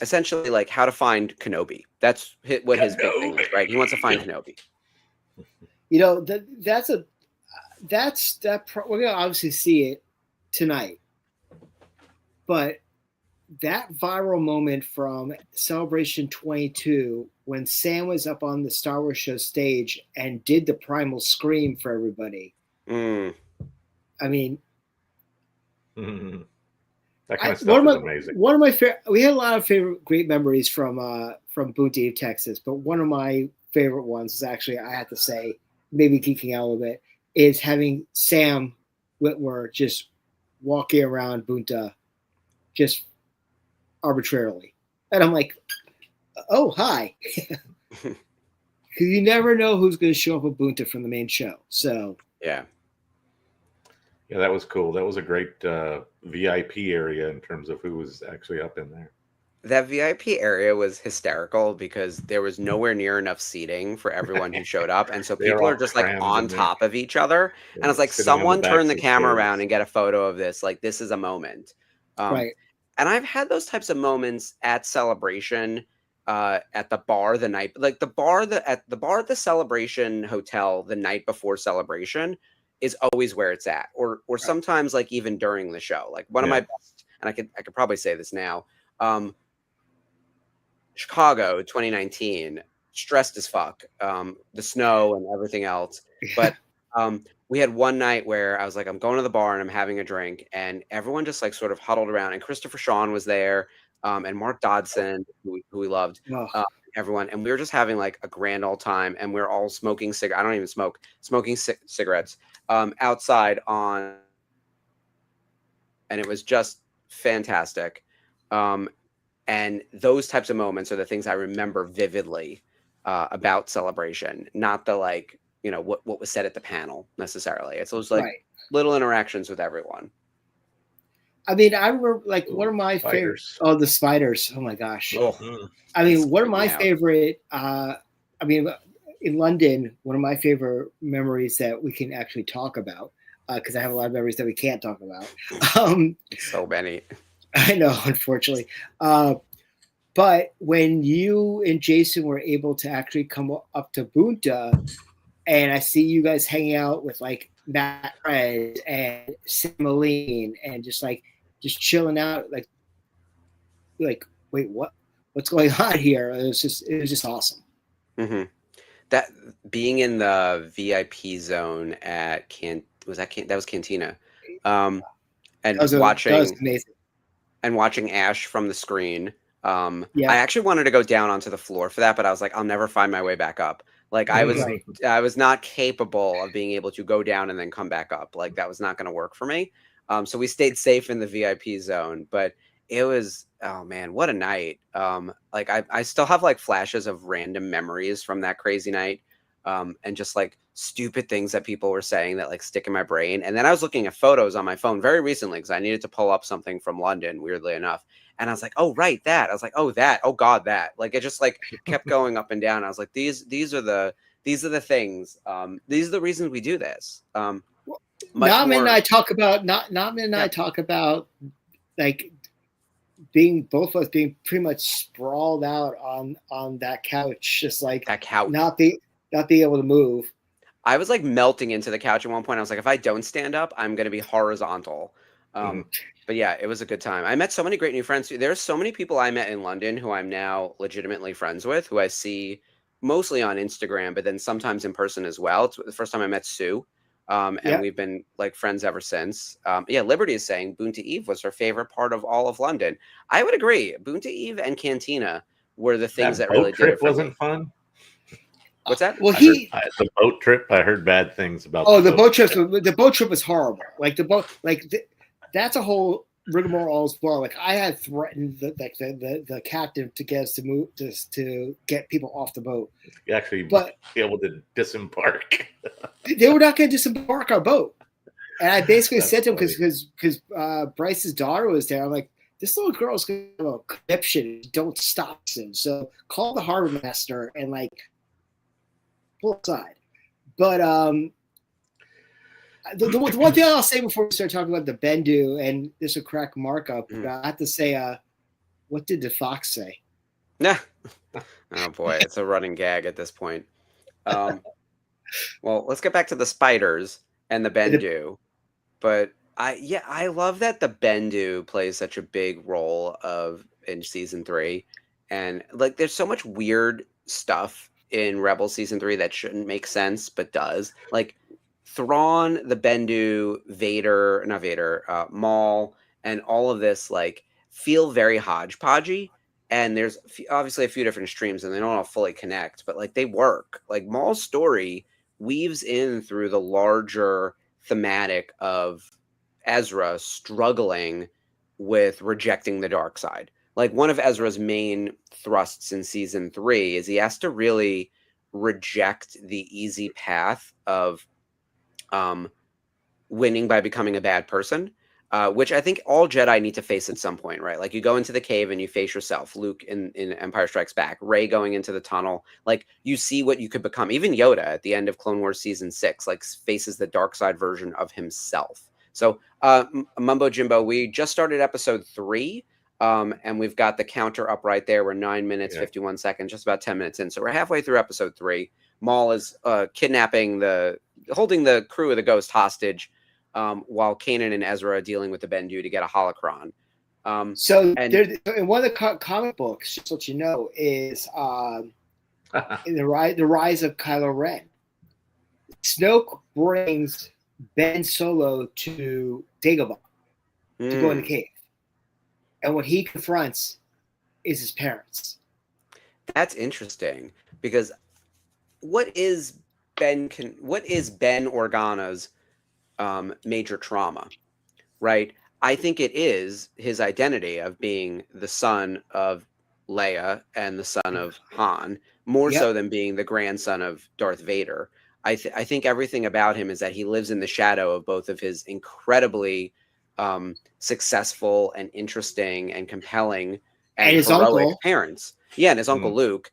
essentially like how to find Kenobi. That's what his big thing is, right? He wants to find Kenobi. You know, we're gonna obviously see it tonight, but that viral moment from Celebration 22 when Sam was up on the Star Wars show stage and did the primal scream for everybody. I mean, that kind of stuff is amazing. One of my we had a lot of great memories from Boonty, Texas, but one of my favorite ones is actually, I have to say, maybe geeking out a little bit, is having Sam Witwer just walking around Boonta just arbitrarily. And I'm like, oh, hi. Because you never know who's going to show up at Boonta from the main show. So, yeah. Yeah, that was cool. That was a great VIP area in terms of who was actually up in there. That VIP area was hysterical because there was nowhere near enough seating for everyone who showed up. And so people are just like on top of each other. And it's like, someone turn the camera around and get a photo of this. Like, this is a moment. Right. And I've had those types of moments at Celebration, at the bar the night, like the bar at the Celebration Hotel the night before Celebration is always where it's at. Or sometimes like even during the show. Like one of my best, and I could probably say this now, Chicago 2019, stressed as fuck, the snow and everything else. But we had one night where I was like, I'm going to the bar and I'm having a drink, and everyone just like sort of huddled around, and Christopher Sean was there, and Mark Dodson, who we loved, everyone, and we were just having like a grand old time, and we are all smoking I don't even smoke, smoking cigarettes outside on, and it was just fantastic. And those types of moments are the things I remember vividly about Celebration, not the like, you know, what was said at the panel necessarily. It's those like little interactions with everyone. I mean, I remember like one of my favorite. Oh, the spiders! Oh my gosh! I mean, one of my favorite. I mean, in London, one of my favorite memories that we can actually talk about, because I have a lot of memories that we can't talk about. So many. I know, unfortunately. But when you and Jason were able to actually come up to Boonta, and I see you guys hanging out with like Matt Perez and Sam Aline and just chilling out, like wait, what's going on here? It was just awesome. Mm-hmm. That being in the VIP zone at that was Cantina, and watching Ash from the screen. I actually wanted to go down onto the floor for that, but I was like, I'll never find my way back up. Like I was not capable of being able to go down and then come back up. Like that was not going to work for me. So we stayed safe in the VIP zone, but it was, oh man, what a night. Like I still have like flashes of random memories from that crazy night. And just like stupid things that people were saying that like stick in my brain. And then I was looking at photos on my phone very recently because I needed to pull up something from London, weirdly enough. And I was like, oh, right, that. I was like, oh, that. Oh, God, that. Like, it just like kept going up and down. I was like, these are the things. These are the reasons we do this. Naaman and I talk about I talk about like both of us being pretty much sprawled out on that couch, just like that couch, not being able to move. I was like melting into the couch at one point. I was like, if I don't stand up, I'm going to be horizontal. But yeah, it was a good time. I met so many great new friends. There's so many people I met in London who I'm now legitimately friends with, who I see mostly on Instagram, but then sometimes in person as well. It's the first time I met Sue. And we've been like friends ever since. Liberty is saying Boonta Eve was her favorite part of all of London. I would agree. Boonta Eve and Cantina were the things that really did it for wasn't me. Fun. What's that? Well, the boat trip. I heard bad things about. Oh, the boat trip. The boat trip was horrible. Like the boat, that's a whole rigmarole as well. Like I had threatened the captain to get us to move to get people off the boat. You actually But be able to disembark. they were not going to disembark our boat. And I basically That's said to him funny. because Bryce's daughter was there. I'm like, this little girl's going to have a conniption. Don't stop soon. So call the harbor master and like pull aside. But the one thing I'll say before we start talking about the Bendu, and this will crack Mark up, but I have to say, what did the fox say? Nah. Oh boy, it's a running gag at this point. Well, let's get back to the spiders and the Bendu. But I love that the Bendu plays such a big role in season 3, and like there's so much weird stuff in Rebel season 3 that shouldn't make sense but does. Like Thrawn, the Bendu, Maul, and all of this like feel very hodgepodgey. And there's obviously a few different streams, and they don't all fully connect, but like they work. Like Maul's story weaves in through the larger thematic of Ezra struggling with rejecting the dark side. Like one of Ezra's main thrusts in season 3 is he has to really reject the easy path of winning by becoming a bad person, which I think all Jedi need to face at some point, right? Like you go into the cave and you face yourself. Luke in Empire Strikes Back, Rey going into the tunnel, like you see what you could become. Even Yoda at the end of Clone Wars season 6, like faces the dark side version of himself. So Mumbo Jimbo, we just started episode 3. And we've got the counter up right there. We're 9 minutes, 51 seconds, just about 10 minutes in. So we're halfway through episode 3. Maul is holding the crew of the Ghost hostage, while Kanan and Ezra are dealing with the Bendu to get a holocron. In one of the comic books, just to let you know, is the rise of Kylo Ren. Snoke brings Ben Solo to Dagobah to go in the cave. And what he confronts is his parents. That's interesting because what is Ben Organa's major trauma, right? I think it is his identity of being the son of Leia and the son of Han, more so than being the grandson of Darth Vader. I think everything about him is that he lives in the shadow of both of his incredibly successful and interesting and compelling and his heroic uncle. parents. Yeah, and his uncle Luke.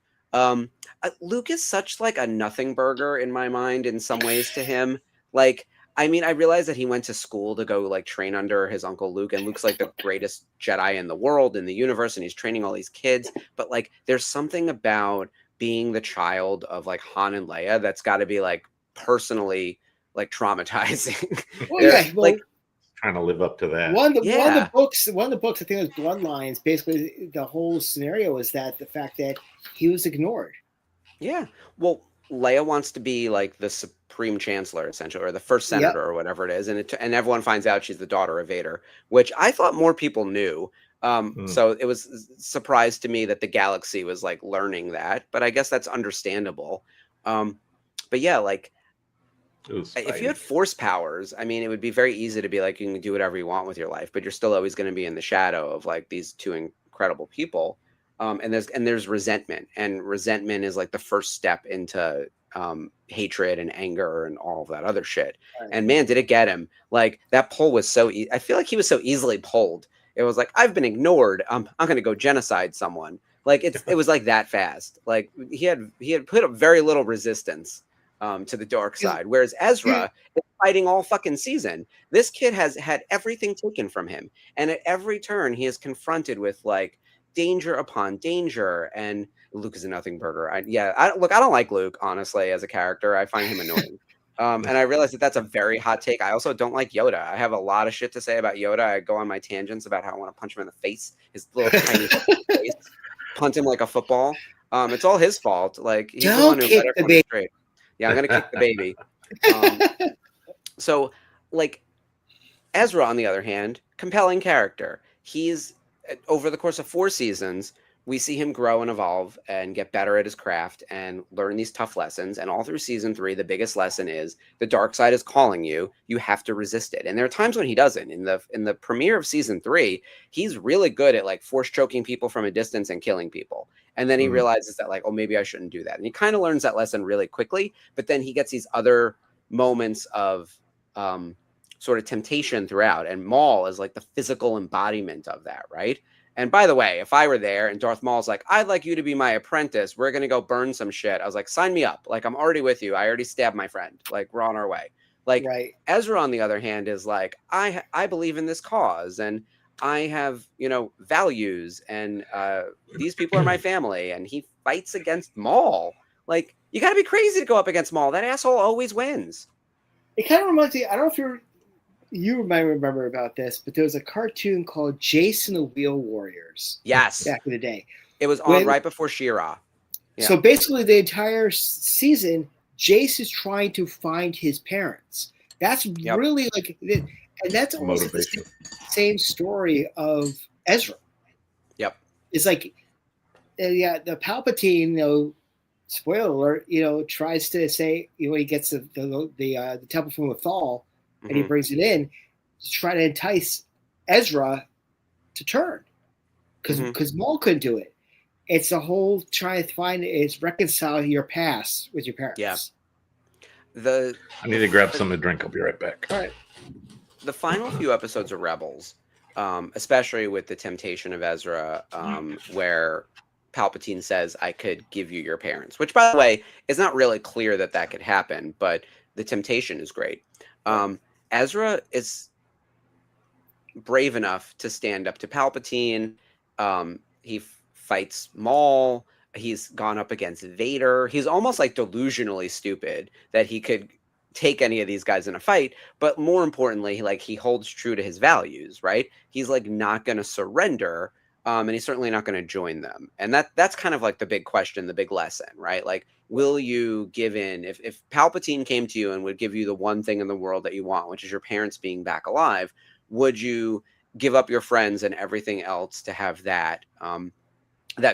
Luke is such like a nothing burger in my mind in some ways to him. Like, I mean, I realize that he went to school to go like train under his uncle Luke, and Luke's like the greatest Jedi in the world, in the universe, and he's training all these kids. But like, there's something about being the child of like Han and Leia that's got to be like personally like traumatizing. Well, trying to live up to that. One of the books, I think it was Bloodlines. Basically, the whole scenario is that the fact that he was ignored. Yeah. Well, Leia wants to be like the supreme chancellor, essentially, or the first senator, or whatever it is, and everyone finds out she's the daughter of Vader, which I thought more people knew. So it was a surprise to me that the galaxy was like learning that, but I guess that's understandable. But yeah, like, if you had force powers, I mean, it would be very easy to be like, you can do whatever you want with your life, but you're still always going to be in the shadow of like these two incredible people. And there's resentment, and resentment is like the first step into hatred and anger and all of that other shit. Right. And man, did it get him. Like that pull was so I feel like he was so easily pulled. It was like, I've been ignored. I'm going to go genocide someone. Like it was like that fast. Like he had put up very little resistance to the dark side, whereas Ezra is fighting all fucking season. This kid has had everything taken from him, and at every turn he is confronted with like danger upon danger. And Luke is a nothing burger. I don't like Luke, honestly, as a character. I find him annoying. And I realize that that's a very hot take. I also don't like Yoda. I have a lot of shit to say about Yoda. I go on my tangents about how I want to punch him in the face, his little tiny face, punt him like a football. It's all his fault. Like he's the one who let everyone straight. Yeah, I'm gonna kick the baby. So, like, Ezra, on the other hand, compelling character. He's over the course of 4 seasons we see him grow and evolve and get better at his craft and learn these tough lessons. And all through season 3, the biggest lesson is the dark side is calling you. You have to resist it. And there are times when he doesn't. In the premiere of season 3, he's really good at like force choking people from a distance and killing people. And then he realizes that like, oh, maybe I shouldn't do that. And he kind of learns that lesson really quickly. But then he gets these other moments of sort of temptation throughout. And Maul is like the physical embodiment of that, right? And by the way, if I were there and Darth Maul's like, I'd like you to be my apprentice. We're going to go burn some shit. I was like, sign me up. Like, I'm already with you. I already stabbed my friend. Like, we're on our way. Like, Right. Ezra, on the other hand, is like, I believe in this cause and I have, values and these people are my family. And he fights against Maul. Like, you got to be crazy to go up against Maul. That asshole always wins. It kind of reminds me, I don't know if you might remember about this, but there was a cartoon called Jason the Wheel Warriors. Yes. Back in the day. It was on right before She-Ra. Yeah. So basically the entire season, Jace is trying to find his parents. That's really like, and that's almost the same story of Ezra. Yep. It's like, the Palpatine, spoiler alert, tries to say, he gets the temple from Lothal, and he brings it in to try to entice Ezra to turn, because Maul couldn't do it. It's a whole trying to reconcile your past with your parents. Yeah. I need to grab something to drink. I'll be right back. All right. The final few episodes of Rebels, especially with the temptation of Ezra, where Palpatine says, I could give you your parents, which, by the way, is not really clear that could happen, but the temptation is great. Ezra is brave enough to stand up to Palpatine. He fights Maul. He's gone up against Vader. He's almost like delusionally stupid that he could take any of these guys in a fight. But more importantly, like, he holds true to his values, right? He's like not going to surrender. And he's certainly not going to join them. And that's kind of like the big question, the big lesson, right? Like, will you give in? If Palpatine came to you and would give you the one thing in the world that you want, which is your parents being back alive, would you give up your friends and everything else to have that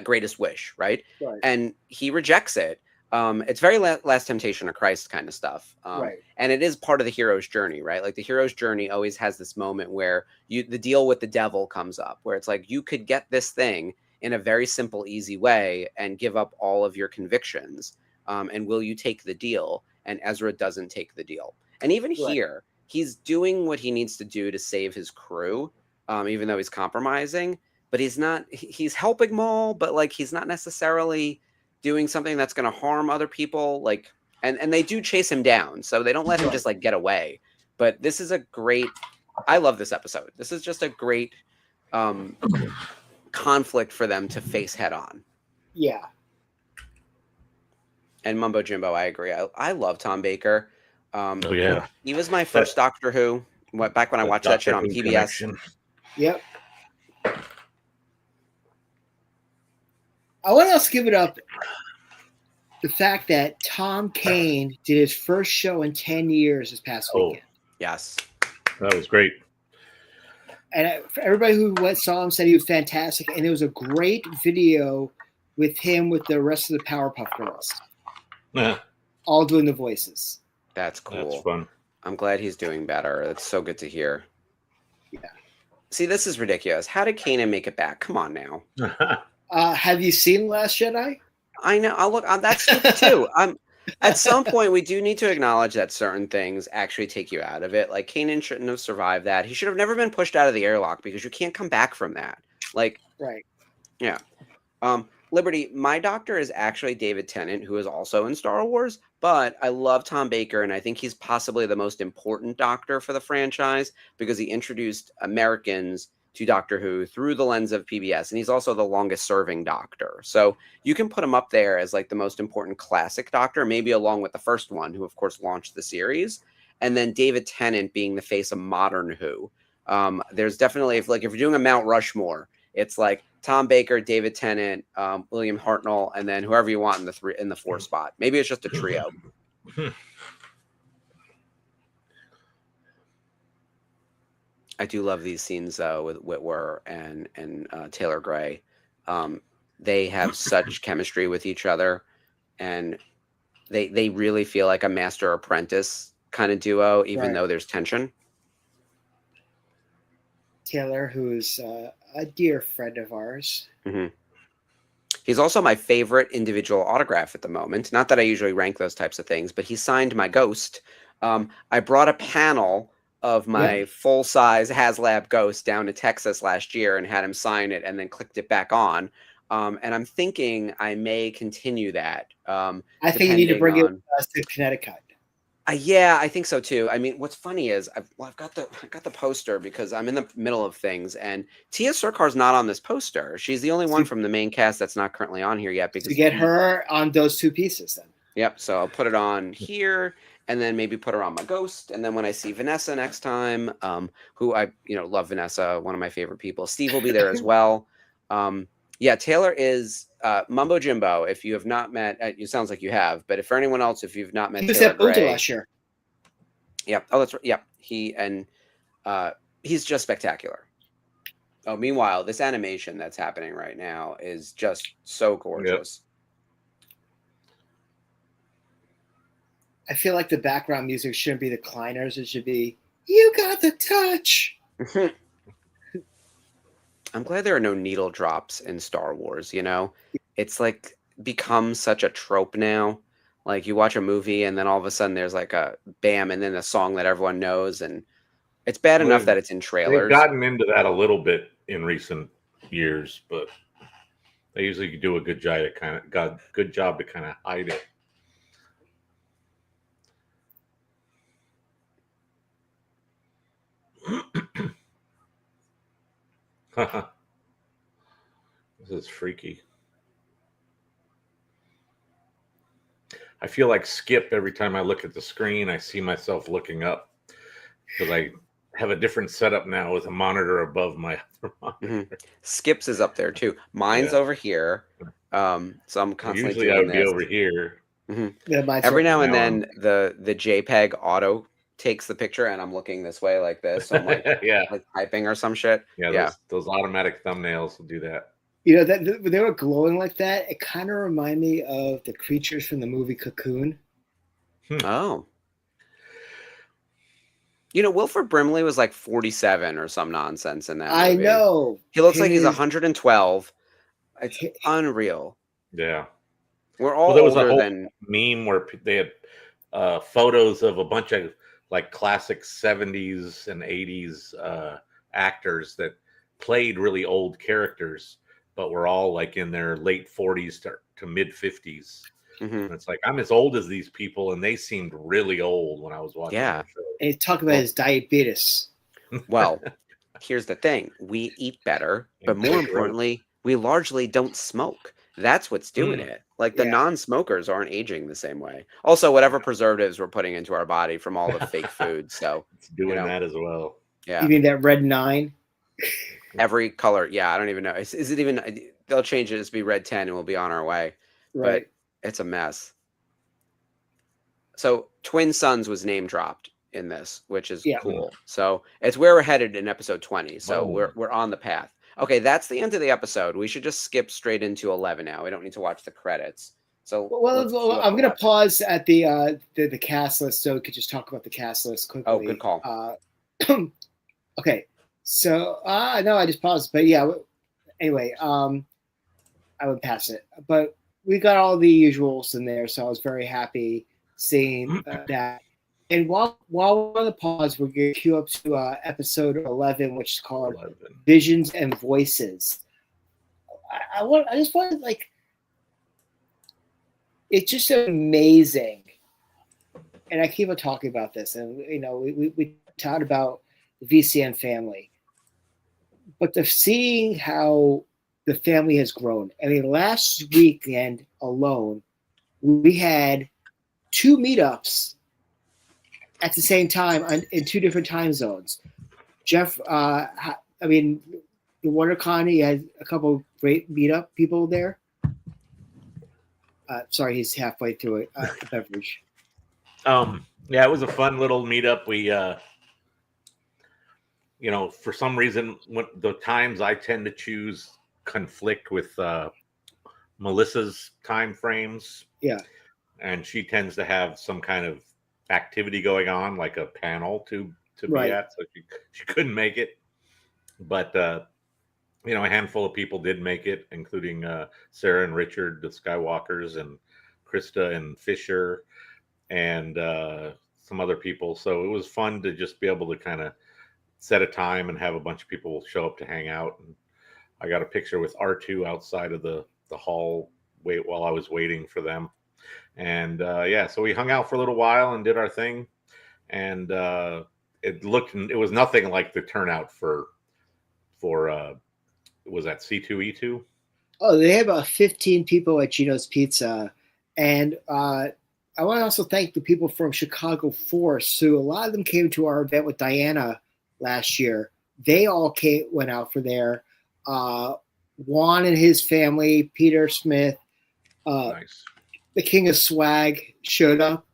greatest wish, right? And he rejects it. It's very Last Temptation of Christ kind of stuff. And it is part of the hero's journey, right? Like, the hero's journey always has this moment where the deal with the devil comes up, where it's like, you could get this thing in a very simple, easy way and give up all of your convictions. And will you take the deal? And Ezra doesn't take the deal. And even here, he's doing what he needs to do to save his crew, even though he's compromising. But he's helping Maul, but like, he's not necessarily doing something that's going to harm other people. Like, and they do chase him down, so they don't let him just like get away. But this is I love this episode. This is just a great conflict for them to face head on. Yeah. And Mumbo Jimbo, I agree. I love Tom Baker. He was my first Doctor Who. Back when I watched that shit on PBS. Connection. Yep. I want to also give it up the fact that Tom Kane did his first show in 10 years this past weekend. Yes. That was great. And everybody who saw him said he was fantastic. And it was a great video with him with the rest of the Powerpuff Girls. Yeah. All doing the voices. That's cool. That's fun. I'm glad he's doing better. That's so good to hear. Yeah. See, this is ridiculous. How did Kanan make it back? Come on now. Have you seen Last Jedi? I know. That's stupid too. At some point, we do need to acknowledge that certain things actually take you out of it. Like, Kanan shouldn't have survived that. He should have never been pushed out of the airlock, because you can't come back from that. Like, right. Yeah. Liberty, my doctor is actually David Tennant, who is also in Star Wars, but I love Tom Baker, and I think he's possibly the most important doctor for the franchise, because he introduced Americans to Doctor Who through the lens of PBS, and he's also the longest serving doctor. So you can put him up there as like the most important classic doctor, maybe along with the first one, who of course launched the series, and then David Tennant being the face of modern Who. There's definitely, if you're doing a Mount Rushmore, it's like Tom Baker, David Tennant, William Hartnell, and then whoever you want in the 4 spot. Maybe it's just a trio. I do love these scenes though with Witwer and Taylor Gray. they have such chemistry with each other, and they really feel like a master apprentice kind of duo, even though there's tension. Taylor, who's a dear friend of ours. Mm-hmm. He's also my favorite individual autograph at the moment. Not that I usually rank those types of things, but he signed my Ghost. I brought a panel of my full-size HasLab Ghost down to Texas last year and had him sign it and then clicked it back on. And I'm thinking I may continue that. I think you need to bring it with us to Connecticut. Yeah, I think so too. I mean, what's funny is I've got the poster because I'm in the middle of things, and Tia Surkar's not on this poster. She's the only one from the main cast that's not currently on here yet. Because to get her on those two pieces, then. Yep. So I'll put it on here, and then maybe put her on my Ghost, and then when I see Vanessa next time, who I love Vanessa, one of my favorite people. Steve will be there as well. Yeah, Taylor is Mumbo Jimbo. If you have not met, it sounds like you have, but if for anyone else, if you've not met Taylor Gray, last year. Yep. Oh, that's right. Yep. He's just spectacular. Oh, meanwhile, this animation that's happening right now is just so gorgeous. Yep. I feel like the background music shouldn't be the Kleiners. It should be, "You got the touch." I'm glad there are no needle drops in Star Wars, It's like become such a trope now. Like you watch a movie and then all of a sudden there's like a bam and then a song that everyone knows, and it's bad enough that it's in trailers. They've gotten into that a little bit in recent years, but they usually do a good job to kind of hide it. This is freaky. I feel like Skip every time I look at the screen. I see myself looking up because I have a different setup now with a monitor above my other monitor. Skip's is up there too. Mine's over here. So I'm constantly usually doing I would this. be over here. Yeah, every now and then the JPEG auto takes the picture and I'm looking this way like this. So I'm like, like typing or some shit. Yeah. Those automatic thumbnails will do that. That they were glowing like that. It kind of reminded me of the creatures from the movie Cocoon. Oh. Wilford Brimley was like 47 or some nonsense in that movie. I know. He looks like he's 112. It's unreal. Yeah. We're all there was older a whole than meme where they had photos of a bunch of like classic 70s and 80s actors that played really old characters, but were all like in their late 40s to mid 50s. And it's like, I'm as old as these people, and they seemed really old when I was watching the show. And he's talking about his diabetes. Well, here's the thing. We eat better, but more importantly, we largely don't smoke. That's what's doing it. Like the non-smokers aren't aging the same way. Also, whatever preservatives we're putting into our body from all the fake food. So it's doing that as well. Yeah. You mean that red 9? Every color. Yeah, I don't even know. Is it even? They'll change it to be red 10, and we'll be on our way. Right. But it's a mess. So Twin Sons was name dropped in this, which is cool. So it's where we're headed in episode 20. So we're on the path. Okay, that's the end of the episode. We should just skip straight into 11 now. We don't need to watch the credits. So I'm going to pause at the cast list so we could just talk about the cast list quickly. Oh, good call. Okay, so no, I just paused, but yeah. Anyway, I would pass it, but we got all the usuals in there, so I was very happy seeing that. And while we're on the pause, we're going to queue up to episode 11, which is called Visions and Voices. I just wanted, like, it's just amazing. And I keep on talking about this, and we talked about the VCN family, but seeing how the family has grown. I mean, last weekend alone, we had 2 meetups at the same time in 2 different time zones. Jeff, the WonderCon, he had a couple great meetup people there. Sorry, he's halfway through a beverage. Yeah, it was a fun little meetup. We, for some reason, when the times I tend to choose conflict with Melissa's time frames, Yeah. and she tends to have some kind of activity going on, like a panel to be Right. at, so she couldn't make it. But a handful of people did make it, including Sarah and Richard, the Skywalkers, and Krista and Fisher, and some other people. So it was fun to just be able to kind of set a time and have a bunch of people show up to hang out. And I got a picture with R2 outside of the hall while I was waiting for them. And so we hung out for a little while and did our thing. And it was nothing like the turnout for was that C2E2? Oh, they have about 15 people at Gino's Pizza. And I want to also thank the people from Chicago Force, who a lot of them came to our event with Diana last year. They all went out for there. Juan and his family, Peter Smith, Nice. the King of Swag showed up,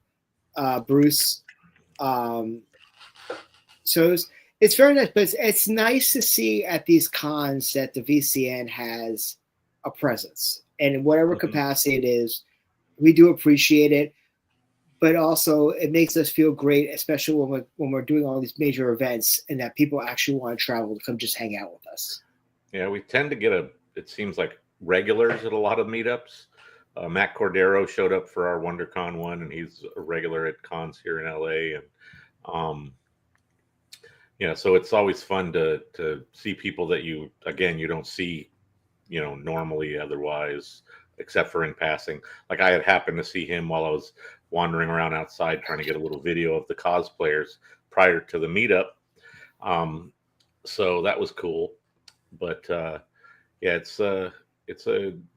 Bruce. So it's very nice, but it's nice to see at these cons that the VCN has a presence, and in whatever capacity it is, we do appreciate it. But also, it makes us feel great, especially when we're doing all these major events, and that people actually want to travel to come just hang out with us. Yeah, we tend to get it seems like regulars at a lot of meetups. Matt Cordero showed up for our WonderCon one, and he's a regular at cons here in LA. And so it's always fun to see people that you don't see, normally otherwise, except for in passing. Like I had happened to see him while I was wandering around outside trying to get a little video of the cosplayers prior to the meetup. So that was cool. But it's a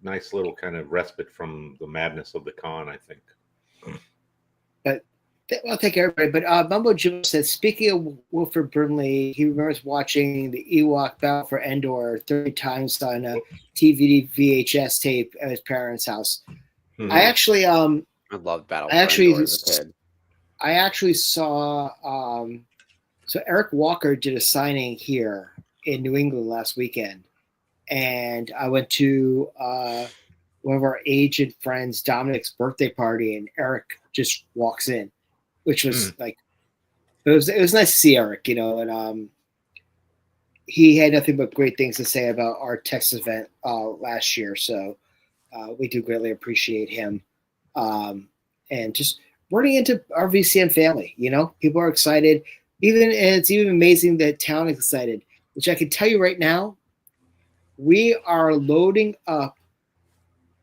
nice little kind of respite from the madness of the con, I think. I'll take everybody. But Mumbo Jim says, speaking of Wilford Brimley, he remembers watching the Ewok Battle for Endor 30 times on a TV VHS tape at his parents' house. Hmm. I actually I loved Battle for Endor as a kid. I actually saw so Eric Walker did a signing here in New England last weekend, and I went to one of our aged friends, Dominic's birthday party, and Eric just walks in, which was it was nice to see Eric, and he had nothing but great things to say about our Texas event last year, so we do greatly appreciate him, and just running into our VCN family. People are excited, and it's even amazing that town is excited, which I can tell you right now, we are loading up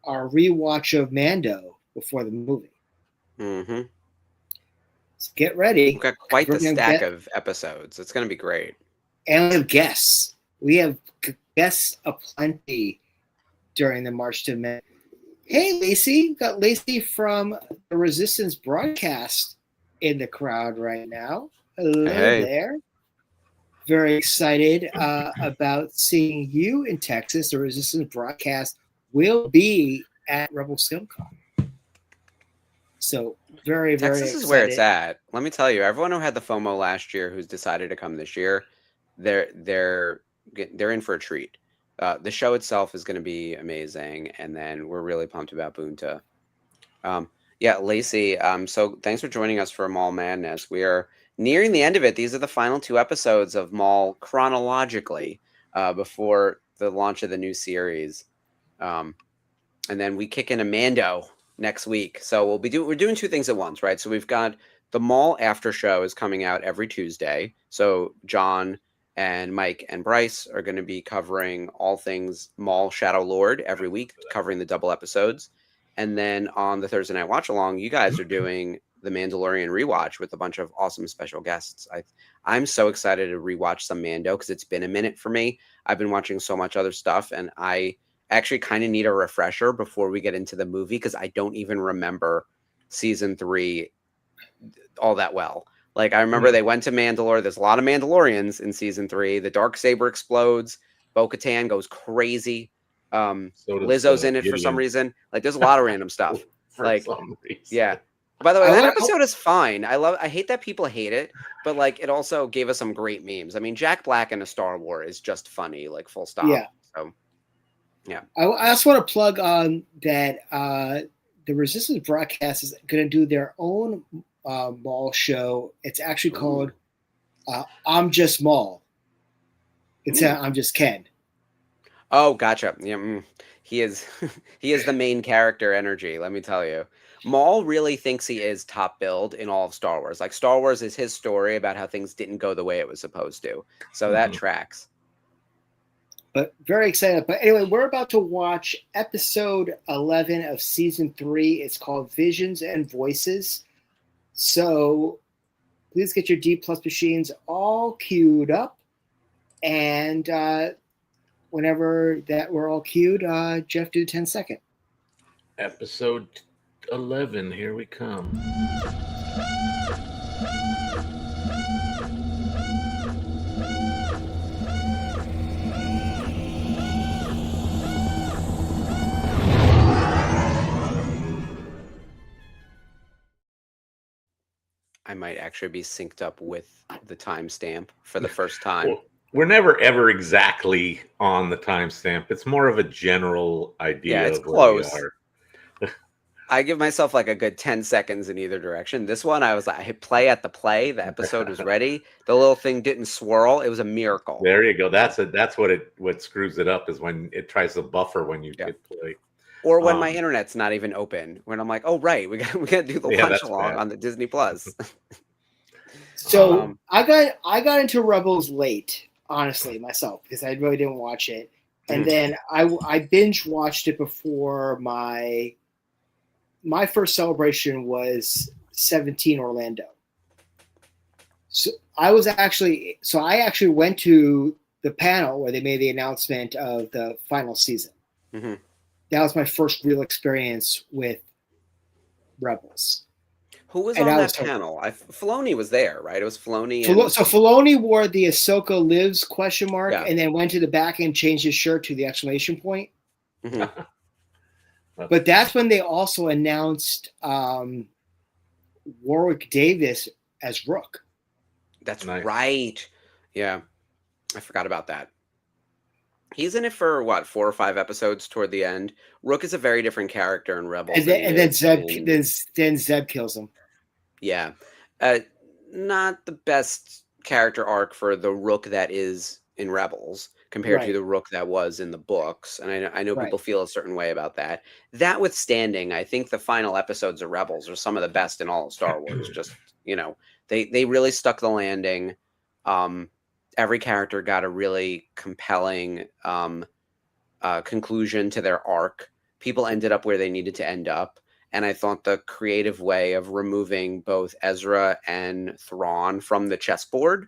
our rewatch of Mando before the movie. Mm-hmm. So get ready. We've got quite the stack of episodes. It's going to be great. And we have guests. We have guests aplenty during the March to May. Hey, Lacey. We've got Lacey from the Resistance broadcast in the crowd right now. Hello there. Very excited about seeing you in Texas. The Resistance broadcast will be at Rebel SkimCon. So very, very Texas excited. Is where it's at. Let me tell you, everyone who had the FOMO last year who's decided to come this year, they're in for a treat. The show itself is going to be amazing, and then we're really pumped about Boonta. Lacey, so thanks for joining us for Maul Madness. We are nearing the end of it. These are the final 2 episodes of Maul chronologically before the launch of the new series. And then we kick in a Mando next week. So we're doing 2 things at once, right? So we've got the Maul after show is coming out every Tuesday. So John and Mike and Bryce are going to be covering all things Maul Shadow Lord every week, covering the double episodes. And then on the Thursday night watch along, you guys are doing the Mandalorian rewatch with a bunch of awesome special guests. I'm so excited to rewatch some Mando because it's been a minute for me. I've been watching so much other stuff, and I actually kind of need a refresher before we get into the movie because I don't even remember season 3 all that well. Like, I remember they went to Mandalore. There's a lot of Mandalorians in season 3. The Darksaber explodes. Bo-Katan goes crazy. Lizzo's in it for some reason. Like, there's a lot of random stuff. Like, yeah. By the way, that episode is fine. I hate that people hate it, but like, it also gave us some great memes. I mean, Jack Black in a Star Wars is just funny, like full stop. Yeah. So Yeah. I also want to plug on that the Resistance broadcast is going to do their own Maul show. It's actually called I'm Just Maul. It's I'm Just Ken. Oh, gotcha. Yeah, he is he is the main character energy, let me tell you. Maul really thinks he is top billed in all of Star Wars. Like Star Wars is his story about how things didn't go the way it was supposed to. So that tracks. But very excited. But anyway, we're about to watch episode 11 of season 3. It's called Visions and Voices. So please get your D plus machines all queued up. And whenever that we're all queued, Jeff, do 10 second. Episode 11, here we come. I might actually be synced up with the timestamp for the first time. Well, we're never ever exactly on the timestamp. It's more of a general idea. Yeah, it's of where we close. are. I give myself like a good 10 seconds in either direction. This one, I was like, I hit play at the play. The episode was ready. The little thing didn't swirl. It was a miracle. There you go. That's what screws it up is when it tries to buffer when you hit play. Or when my internet's not even open. When I'm like, oh right, we got to do the watch along on the Disney Plus. So I got into Rebels late, honestly, myself, because I really didn't watch it. And then I binge watched it before my first celebration was 17 Orlando. So I actually went to the panel where they made the announcement of the final season. Mm-hmm. That was my first real experience with Rebels. Who was on that panel? Filoni was there, right? It was Filoni. So Filoni wore the Ahsoka Lives ? And then went to the back and changed his shirt to the exclamation point. Mm-hmm. But that's when they also announced Warwick Davis as Rook. That's right. Yeah, I forgot about that. He's in it for 4 or 5 episodes toward the end. Rook is a very different character in Rebels. And then Zeb kills him. Yeah. Not the best character arc for the Rook that is in Rebels compared to the Rook that was in the books. And I know people feel a certain way about that. That withstanding, I think the final episodes of Rebels are some of the best in all of Star Wars. Just, they really stuck the landing. Every character got a really compelling conclusion to their arc. People ended up where they needed to end up. And I thought the creative way of removing both Ezra and Thrawn from the chessboard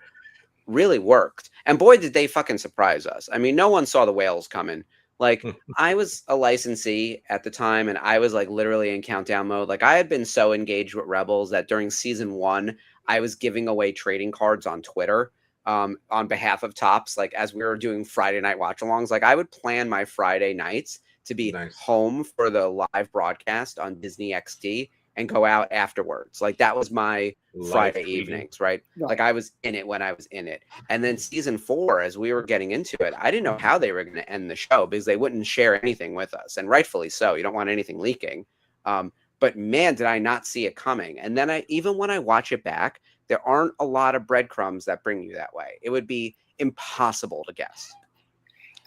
really worked. And boy, did they fucking surprise us. I mean, no one saw the whales coming. Like, I was a licensee at the time, and I was like literally in countdown mode. Like, I had been so engaged with Rebels that during season 1, I was giving away trading cards on Twitter on behalf of Tops. Like, as we were doing Friday night watch-alongs, like I would plan my Friday nights to be home for the live broadcast on Disney XD and go out afterwards. Like, that was my Friday evenings, right? Like, I was in it when I was in it. And then season 4, as we were getting into it, I didn't know how they were going to end the show because they wouldn't share anything with us. And rightfully so. You don't want anything leaking. But man, did I not see it coming. And then even when I watch it back, there aren't a lot of breadcrumbs that bring you that way. It would be impossible to guess.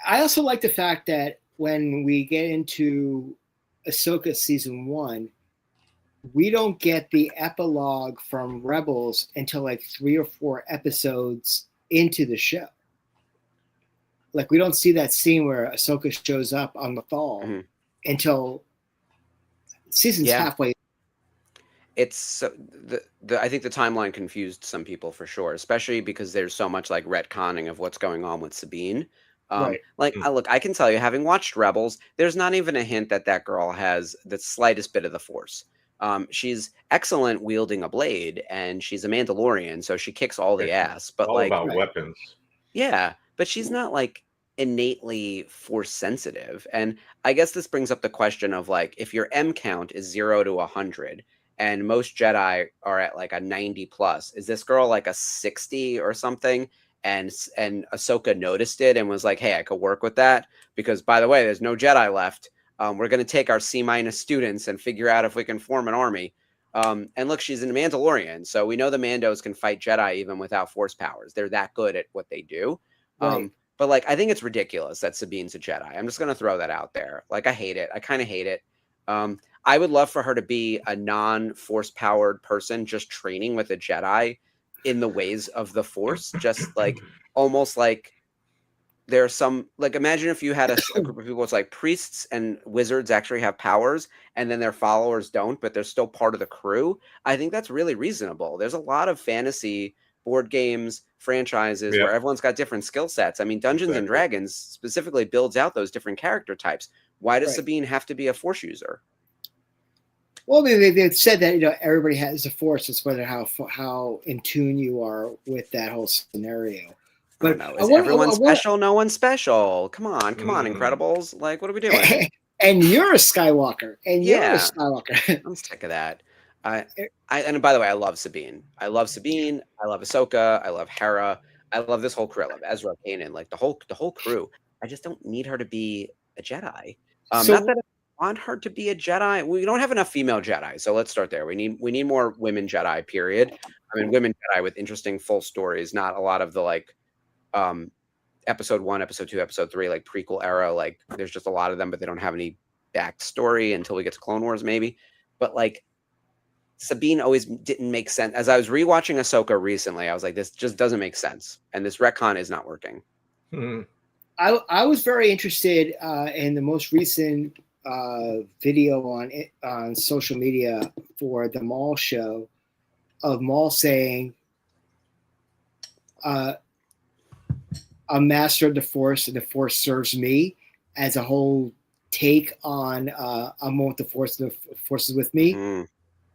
I also like the fact that when we get into Ahsoka season 1, we don't get the epilogue from Rebels until like 3 or 4 episodes into the show. Like, we don't see that scene where Ahsoka shows up on Lothal until season's halfway. It's I think the timeline confused some people for sure, especially because there's so much like retconning of what's going on with Sabine. Look, I can tell you, having watched Rebels, there's not even a hint that girl has the slightest bit of the Force. She's excellent wielding a blade, and she's a Mandalorian, so she kicks all the ass. But all about weapons. Yeah, but she's not like innately Force sensitive. And I guess this brings up the question of like, if your M count is 0 to 100, and most Jedi are at like a 90 plus, is this girl like a 60 or something? and Ahsoka noticed it and was like, hey, I could work with that because, by the way, there's no Jedi left. We're going to take our C- students and figure out if we can form an army. And look, she's in Mandalorian, so we know the Mandos can fight Jedi even without Force powers. They're that good at what they do. Right. But like, I think it's ridiculous that Sabine's a Jedi. I'm just going to throw that out there. Like, I hate it. I kind of hate it. I would love for her to be a non-Force powered person just training with a Jedi in the ways of the Force, just like almost like there's some, like, imagine if you had a group of people, it's like priests and wizards actually have powers and then their followers don't, but they're still part of the crew. I think that's really reasonable. There's a lot of fantasy board games, franchises where everyone's got different skill sets. I mean, Dungeons and Dragons specifically builds out those different character types. Why does Sabine have to be a Force user? Well, they've said that, everybody has a Force. It's whether how in tune you are with that whole scenario. But is everyone special? No one's special. Come on, Incredibles. Like, what are we doing? And you're a Skywalker. And you're a Skywalker. I'm sick of that. And by the way, I love Sabine. I love Ahsoka. I love Hera. I love this whole crew. I love Ezra, Kanan, like the whole crew. I just don't need her to be a Jedi. Not that I want her to be a Jedi. We don't have enough female Jedi, so let's start there. We need more women Jedi. Period. I mean, women Jedi with interesting full stories, not a lot of the like episode 1, episode 2, episode 3, like prequel era. Like, there's just a lot of them, but they don't have any backstory until we get to Clone Wars, maybe. But like, Sabine always didn't make sense. As I was rewatching Ahsoka recently, I was like, this just doesn't make sense, and this retcon is not working. I was very interested in the most recent video on social media for the Maul show of Maul saying, "I'm master of the Force, and the Force serves me," as a whole take on "I'm with the Force, and the Force is with me."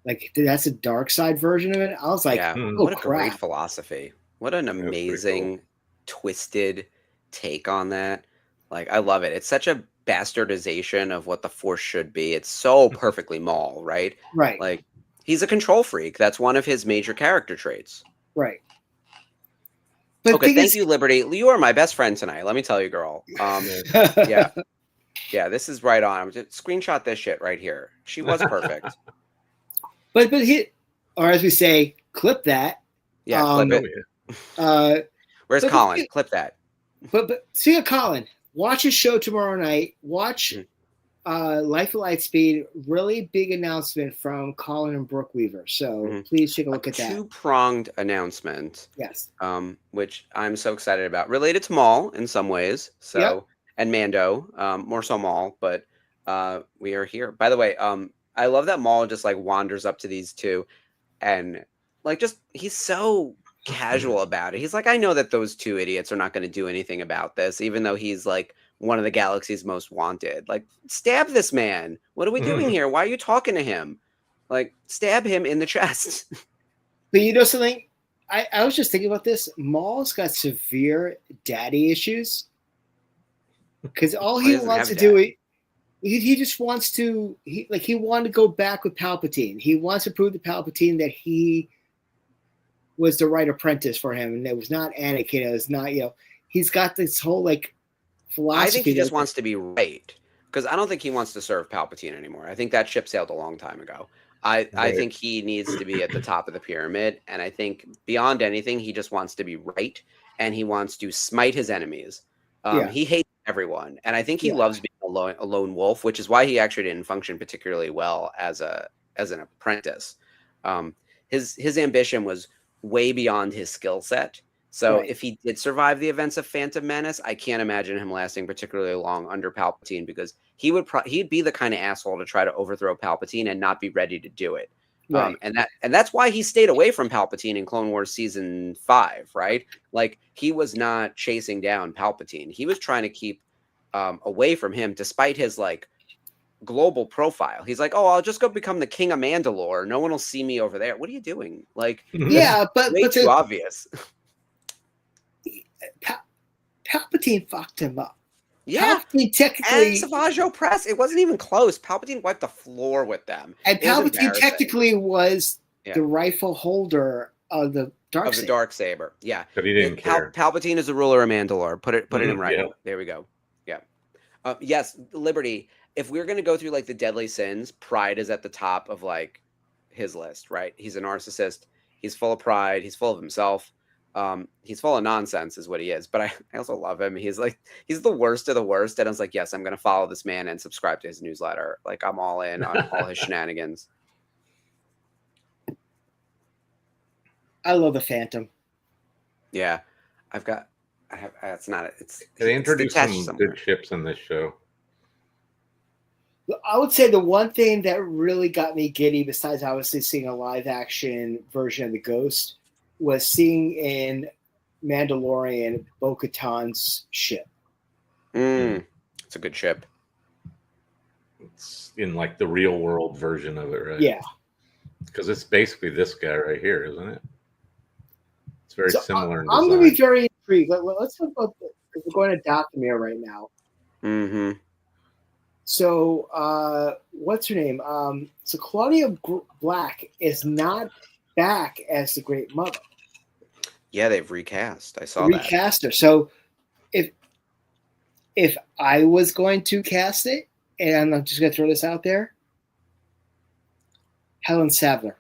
Like, that's a dark side version of it. I was like, what a great philosophy. What an amazing, twisted take on that. Like, I love it. It's such a bastardization of what the Force should be. It's so perfectly Maul, right? Right. Like, he's a control freak. That's one of his major character traits. Right. But okay, thank you, Liberty. You are my best friend tonight. Let me tell you, girl. Yeah, this is right on. Just screenshot this shit right here. She was perfect. But or as we say, clip that. Yeah, clip it. Where's Colin? Clip that. But see Colin, watch his show tomorrow night. Watch Life of Lightspeed. Really big announcement from Colin and Brooke Weaver. So please take a look at that. Two-pronged announcement. Yes. Which I'm so excited about. Related to Maul in some ways. So and Mando, more so Maul, but we are here. By the way, I love that Maul just like wanders up to these two and like just he's so casual about it. He's like, I know that those two idiots are not going to do anything about this, even though he's like one of the galaxy's most wanted. Like, stab this man. What are we doing here? Why are you talking to him? Like, stab him in the chest. But you know something? I was just thinking about this. Maul's got severe daddy issues because all he wants to do. He just wants to. He wanted to go back with Palpatine. He wants to prove to Palpatine that he was the right apprentice for him, and it was not Anakin. It was not, he's got this whole like philosophy. I think he just wants to be right, because I don't think he wants to serve Palpatine anymore. I think that ship sailed a long time ago. I think he needs to be at the top of the pyramid, and I think beyond anything, he just wants to be right, and he wants to smite his enemies. He hates everyone, and I think he loves being a lone wolf, which is why he actually didn't function particularly well as an apprentice. His ambition was way beyond his skill set. So if he did survive the events of Phantom Menace, I can't imagine him lasting particularly long under Palpatine, because he'd be the kind of asshole to try to overthrow Palpatine and not be ready to do it. Right. And that's why he stayed away from Palpatine in Clone Wars season 5, right? Like, he was not chasing down Palpatine. He was trying to keep away from him, despite his like global profile. He's like, oh, I'll just go become the king of Mandalore. No one will see me over there. What are you doing? Like, but too obvious. Palpatine fucked him up. Yeah, Palpatine technically, and Savage Opress. It wasn't even close. Palpatine wiped the floor with them. And Palpatine technically was the rightful holder the dark of the dark saber. Yeah, But he didn't care. Palpatine is the ruler of Mandalore. Put it in writing. Yeah. There we go. Yeah. Yes, Liberty. If we're gonna go through like the deadly sins, pride is at the top of like his list, right? He's a narcissist. He's full of pride. He's full of himself. He's full of nonsense, is what he is. But I also love him. He's the worst of the worst. And I was like, yes, I'm gonna follow this man and subscribe to his newsletter. Like I'm all in on all his shenanigans. I love the Phantom. Yeah, it's not. They introduced some somewhere. good ships in this show. I would say the one thing that really got me giddy, besides obviously seeing a live action version of the Ghost, was seeing in Mandalorian Bo-Katan's ship. It's a good ship. It's in like the real world version of it, right? Yeah. Because it's basically this guy right here, isn't it? It's very similar in I'm design. going to be very intrigued. Let's talk about because we're going to Dathomir right now. Mm-hmm. So, what's her name? So Claudia Black is not back as the Great Mother. Yeah, they've recast. I saw Recast her. So, if I was going to cast it, and I'm just going to throw this out there, Helen Sadler.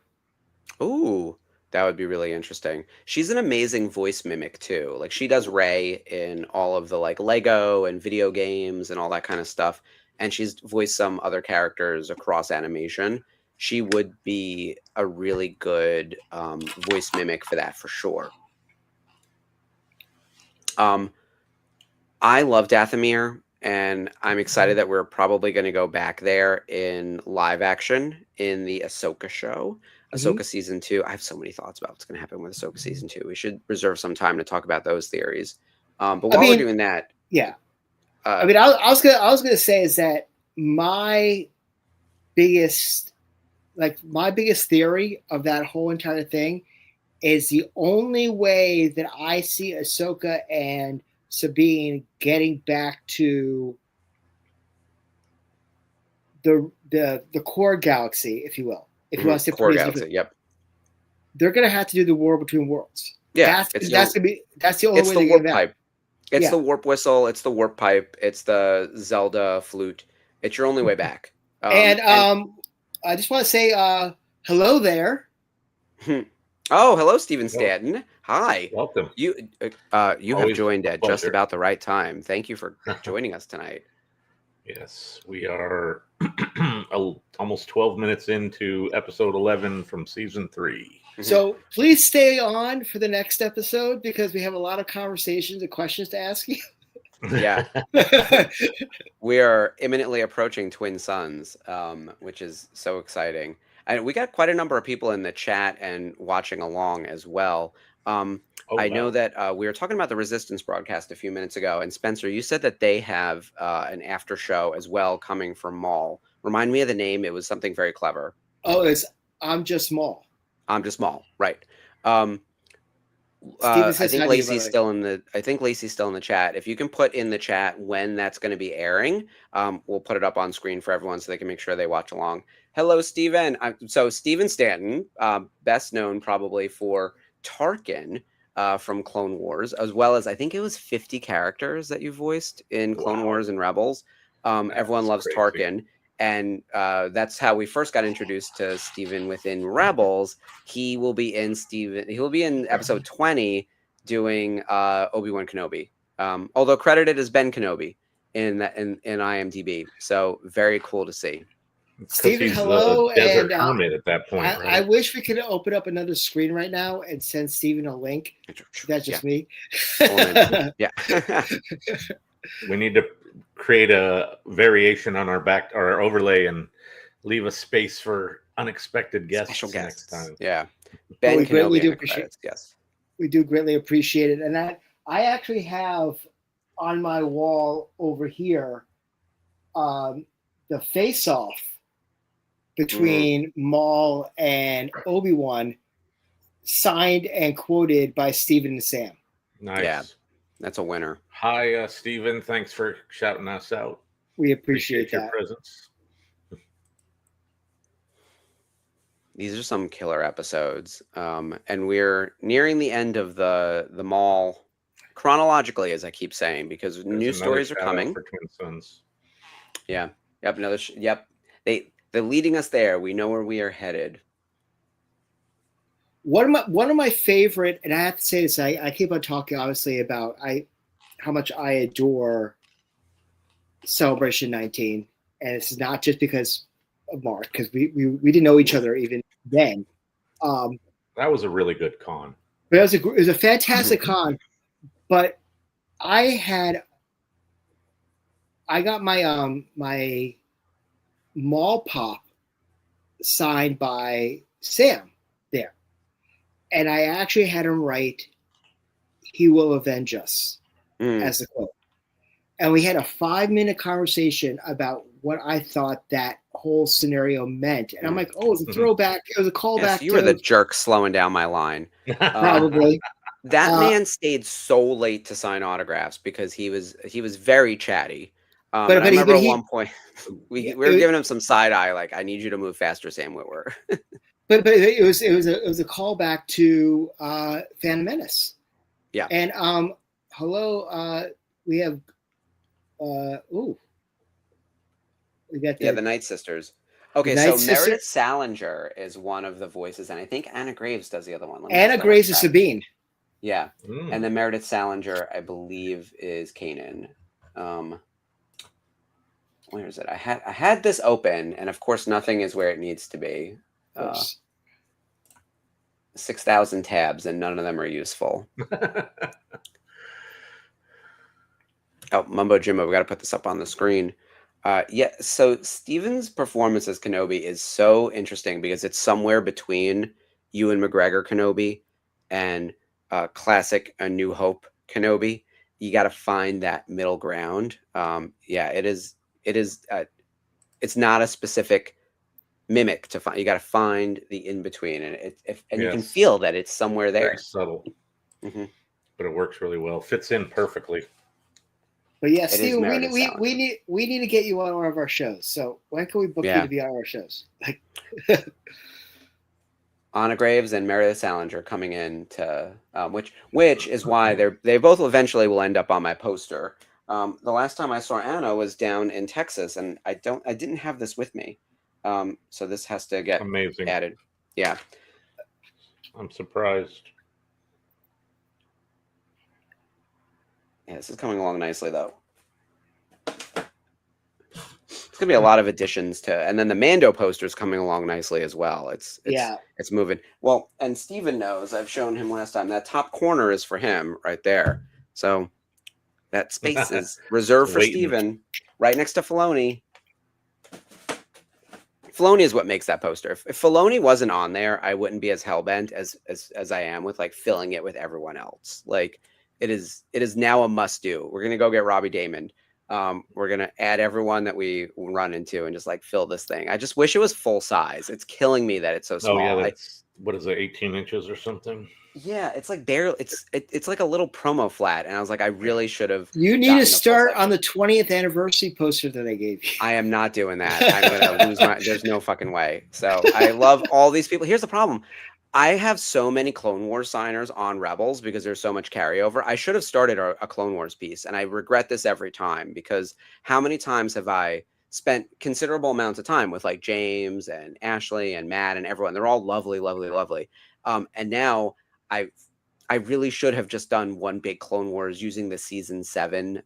Ooh, that would be really interesting. She's an amazing voice mimic too. Like she does Rey in all of the like Lego and video games and all that kind of stuff. And she's voiced some other characters across animation. She would be a really good voice mimic for that for sure. I love Dathomir, and I'm excited that we're probably going to go back there in live action in the Ahsoka show. Ahsoka season 2. I have so many thoughts about what's going to happen with Ahsoka season 2. We should reserve some time to talk about those theories. But while we're doing that, yeah. I was gonna say is that my biggest theory of that whole entire thing is the only way that I see Ahsoka and Sabine getting back to the core galaxy, if you will. If you want to say core galaxy, yep. They're gonna have to do the war between worlds. Yeah, that's the only way to get back. Pipe. It's the warp whistle. It's the warp pipe. It's the Zelda flute. It's your only way back. I just want to say hello there. Oh, hello, Steven Stanton. Hi. Welcome. You have joined at just about the right time. Thank you for joining us tonight. Yes, we are almost 12 minutes into episode 11 from season 3. So please stay on for the next episode because we have a lot of conversations and questions to ask you. Yeah. We are imminently approaching Twin Suns, which is so exciting. And we got quite a number of people in the chat and watching along as well. I know that we were talking about the Resistance broadcast a few minutes ago. And Spencer, you said that they have an after show as well coming from Maul. Remind me of the name. It was something very clever. Oh, it's I'm Just Maul. I'm Just Maul, right? I think Lacey's still in the chat. If you can put in the chat when that's going to be airing, we'll put it up on screen for everyone so they can make sure they watch along. Hello, Steven. So Steven Stanton, best known probably for Tarkin from Clone Wars, as well as I think it was 50 characters that you voiced in Clone Wars and Rebels. Everyone loves crazy. Tarkin. And that's how we first got introduced to Steven within Rebels. He will be in episode 20 doing Obi-Wan Kenobi. Although credited as Ben Kenobi in IMDb. So very cool to see. Steven, hello. Desert Hermit at that point. Right? I wish we could open up another screen right now and send Steven a link. That's just me. Yeah. We need to create a variation on our overlay and leave a space for unexpected guests. Special guests next time. Yeah. Ben Kenobi. We do appreciate it. Yes. We do greatly appreciate it. And I actually have on my wall over here the face-off between Maul and Obi-Wan signed and quoted by Steven and Sam. Nice. Yeah. That's a winner. Hi, Steven. Thanks for shouting us out. We appreciate your that. presence. These are some killer episodes. And we're nearing the end of the Maul chronologically, as I keep saying, because There's new another stories are shout out coming. for Twin Sons. Yeah. Yep. Yep. They're leading us there. We know where we are headed. One of my favorite, and I have to say this, I keep on talking obviously about how much I adore Celebration 19, and it's not just because of Mark, because we didn't know each other even then. That was a really good con. But it was a fantastic con. But I got my my Maul pop signed by Sam there, and I actually had him write "He Will Avenge Us" as the quote. And we had a 5-minute conversation about what I thought that whole scenario meant. And I'm like, oh, it's a throwback. It was a callback. Yeah, so you were the jerk slowing down my line. Probably. That man stayed so late to sign autographs because he was very chatty. But I remember at one point we were giving him some side eye, like, I need you to move faster, Sam Witwer. but it was a callback to Phantom Menace. Yeah. And hello, we have we got the Night Sisters. Okay, so Meredith Salinger is one of the voices, and I think Anna Graves does the other one. Anna Graves is Sabine. Yeah. And then Meredith Salinger, I believe, is Kanan. Where is it? I had this open, and of course nothing is where it needs to be. 6,000 tabs, and none of them are useful. Oh, Mumbo Jimbo, we got to put this up on the screen. Yeah, so Steven's performance as Kenobi is so interesting because it's somewhere between Ewan McGregor Kenobi and classic A New Hope Kenobi. You got to find that middle ground. Yeah, it is. It's not a specific mimic to find. You got to find the in between, and you can feel that it's somewhere there. Very subtle, but it works really well. Fits in perfectly. But yeah, Steve, we need to get you on one of our shows. So when can we book you to be on our shows? Like Anna Graves and Meredith Salinger coming in to which is why they both eventually will end up on my poster. The last time I saw Anna was down in Texas, and I didn't have this with me. So this has to get added. Yeah. I'm surprised. Yeah, this is coming along nicely, though. It's gonna be a lot of additions to, and then the Mando poster is coming along nicely as well. It's moving well. And Steven knows, I've shown him last time, that top corner is for him right there. So that space is reserved for Steven, right next to Filoni. Filoni is what makes that poster. If Filoni wasn't on there, I wouldn't be as hellbent as I am with like filling it with everyone else. Like it is now a must do. We're gonna go get Robbie Damon. We're gonna add everyone that we run into and just like fill this thing. I just wish it was full size. It's killing me that it's so small. Oh yeah, what is it, 18 inches or something? Yeah, it's like barely. It's like a little promo flat, and I was like, I really should have. You need to start on the 20th anniversary poster that I gave you. I am not doing that. I'm gonna lose my. There's no fucking way. So I love all these people. Here's the problem. I have so many Clone Wars signers on Rebels because there's so much carryover. I should have started a Clone Wars piece, and I regret this every time because how many times have I spent considerable amounts of time with like James and Ashley and Matt and everyone? They're all lovely, lovely, lovely. And now I really should have just done one big Clone Wars using the season 7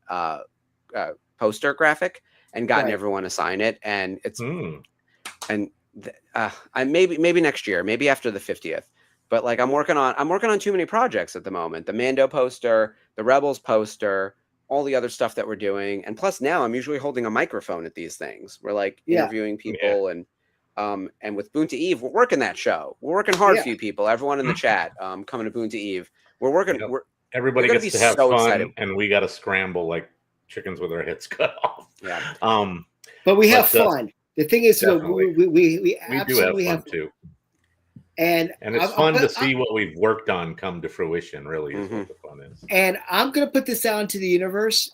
poster graphic and gotten everyone to sign it. And it's I maybe next year, maybe after the 50th. But like I'm working on too many projects at the moment. The Mando poster, the Rebels poster, all the other stuff that we're doing, and plus now I'm usually holding a microphone at these things. We're like interviewing people and with Boon to Eve, we're working that show. We're working hard for you people. Everyone in the chat, coming to Boon to Eve. We're working. Everybody gets to have fun, and we got to scramble like chickens with our heads cut off. Yeah. But we have fun. The thing is, we absolutely do have fun too. And it's fun to see what we've worked on come to fruition. Really, is what the fun is. And I'm gonna put this out into the universe,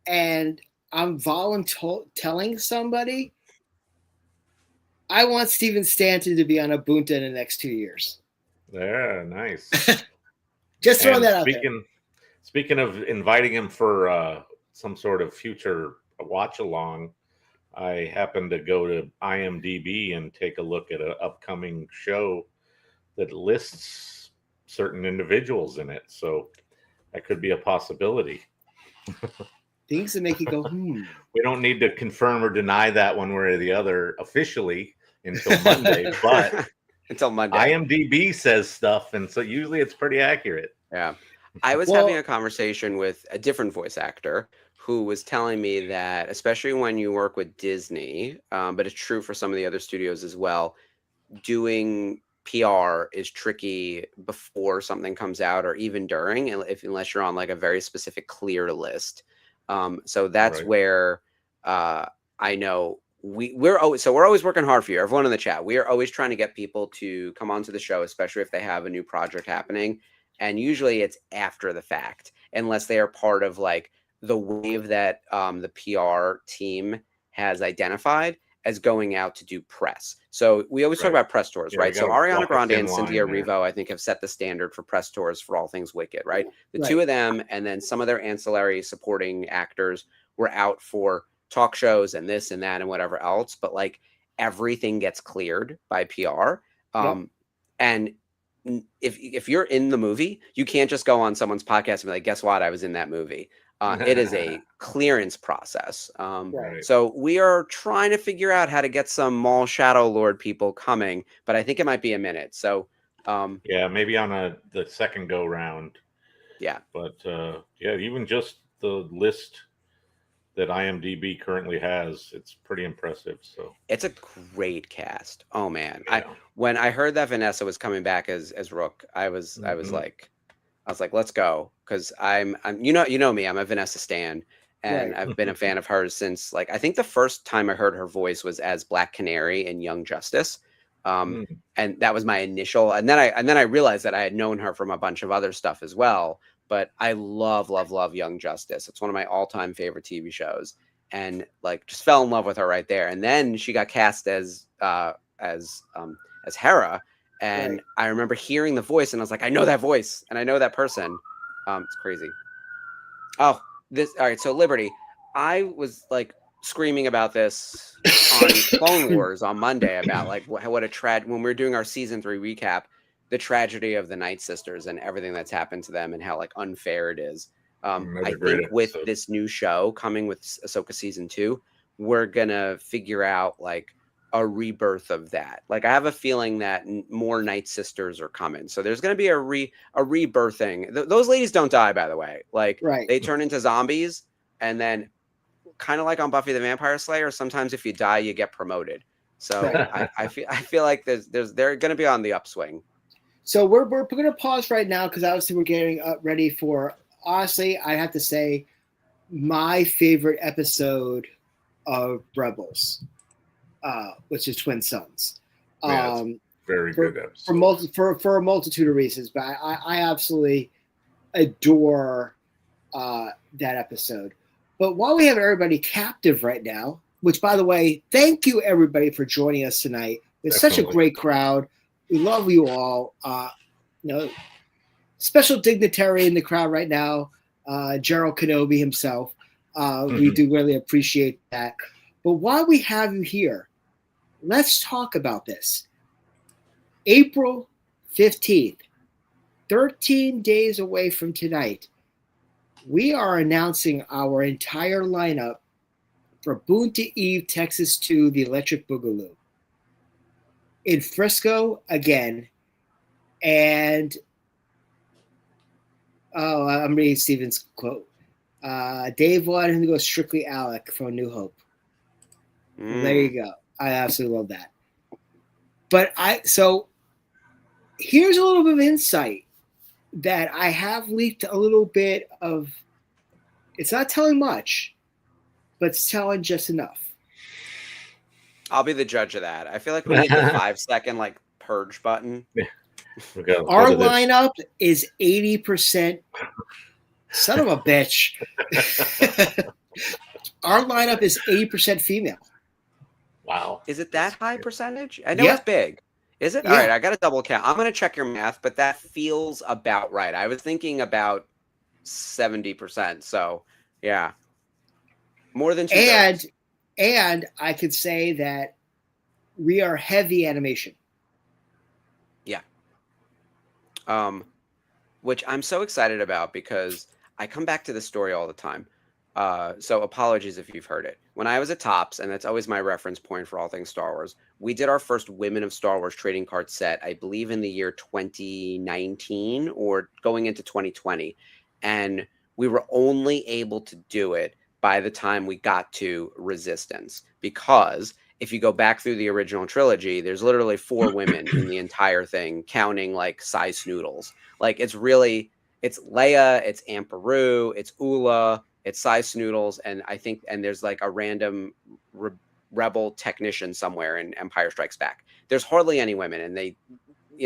and I'm telling somebody. I want Steven Stanton to be on Ubuntu in the next 2 years. Yeah, nice. Just throwing that out there. Speaking of inviting him for some sort of future watch along, I happened to go to IMDb and take a look at an upcoming show that lists certain individuals in it. So that could be a possibility. Things that make you go, We don't need to confirm or deny that one way or the other officially until Monday, but until Monday, IMDb says stuff, and so usually it's pretty accurate. Yeah. I was having a conversation with a different voice actor who was telling me that, especially when you work with Disney, but it's true for some of the other studios as well, doing PR is tricky before something comes out or even during, unless you're on like a very specific clear list. So that's where I know we're always working hard for you. Everyone in the chat, we are always trying to get people to come onto the show, especially if they have a new project happening. And usually it's after the fact, unless they are part of like the wave that the PR team has identified as going out to do press. So we always talk about press tours, right? So Ariana Grande and Cynthia Erivo, I think, have set the standard for press tours for all things Wicked, right? The two of them and then some of their ancillary supporting actors were out for talk shows and this and that and whatever else. But like everything gets cleared by PR. And if you're in the movie, you can't just go on someone's podcast and be like, guess what? I was in that movie. It is a clearance process. So we are trying to figure out how to get some Maul Shadow Lord people coming, but I think it might be a minute. So yeah, maybe on the second go round. Yeah. But yeah, even just the list that IMDb currently has, it's pretty impressive. So it's a great cast. Oh man. When I heard that Vanessa was coming back as Rook, I was like, let's go. Cause I'm you know me, I'm a Vanessa stan, and I've been a fan of hers since like, I think the first time I heard her voice was as Black Canary in Young Justice. And that was my initial, and then I realized that I had known her from a bunch of other stuff as well. But I love Young Justice. It's one of my all-time favorite TV shows, and like just fell in love with her right there. And then she got cast as Hera, and I remember hearing the voice, and I was like, I know that voice, and I know that person. It's crazy. Oh, all right. So Liberty, I was like screaming about this on Clone Wars on Monday about like what a when we were doing our season 3 recap. The tragedy of the Night Sisters and everything that's happened to them and how like unfair it is. I think with this new show coming with Ahsoka season 2, we're gonna figure out like a rebirth of that. Like I have a feeling that more Night Sisters are coming, so there's gonna be a rebirthing. Those ladies don't die, by the way. Like they turn into zombies, and then kind of like on Buffy the Vampire Slayer, sometimes if you die, you get promoted. So I feel like they're gonna be on the upswing. So we're going to pause right now because obviously we're getting ready for, honestly, I have to say, my favorite episode of Rebels, which is Twin Sons. Very good episode. For a multitude of reasons, but I absolutely adore that episode. But while we have everybody captive right now, which, by the way, thank you, everybody, for joining us tonight. It's such a great crowd. We love you all. Special dignitary in the crowd right now, Gerald Kenobi himself. We do really appreciate that. But while we have you here, let's talk about this. April 15th, 13 days away from tonight, we are announcing our entire lineup for Boonta Eve Texas 2, The Electric Boogaloo. In Frisco again, and I'm reading Steven's quote. Dave wanted him to go strictly Alec from New Hope. There you go. I absolutely love that. But so here's a little bit of insight that I have leaked a little bit of. It's not telling much, but it's telling just enough. I'll be the judge of that. I feel like we need the 5-second like purge button. Our lineup is 80%. Son of a bitch. Our lineup is 80% female. Wow. Is it that high percentage? I know Yeah. it's big. Is it? Yeah. All right, I got to double count. I'm going to check your math, but that feels about right. I was thinking about 70%. So, yeah. More than two-thirds. And I could say that we are heavy animation. Yeah. Which I'm so excited about because I come back to this story all the time. So apologies if you've heard it. When I was at Topps, and that's always my reference point for all things Star Wars, we did our first Women of Star Wars trading card set, I believe in the year 2019 or going into 2020. And we were only able to do it by the time we got to Resistance, because if you go back through the original trilogy, there's literally 4 women in the entire thing, counting like size Snoodles. Like it's Leia, it's Aunt Beru, it's Ula, it's size Snoodles, and I think there's like a random rebel technician somewhere in Empire Strikes Back. There's hardly any women, and they,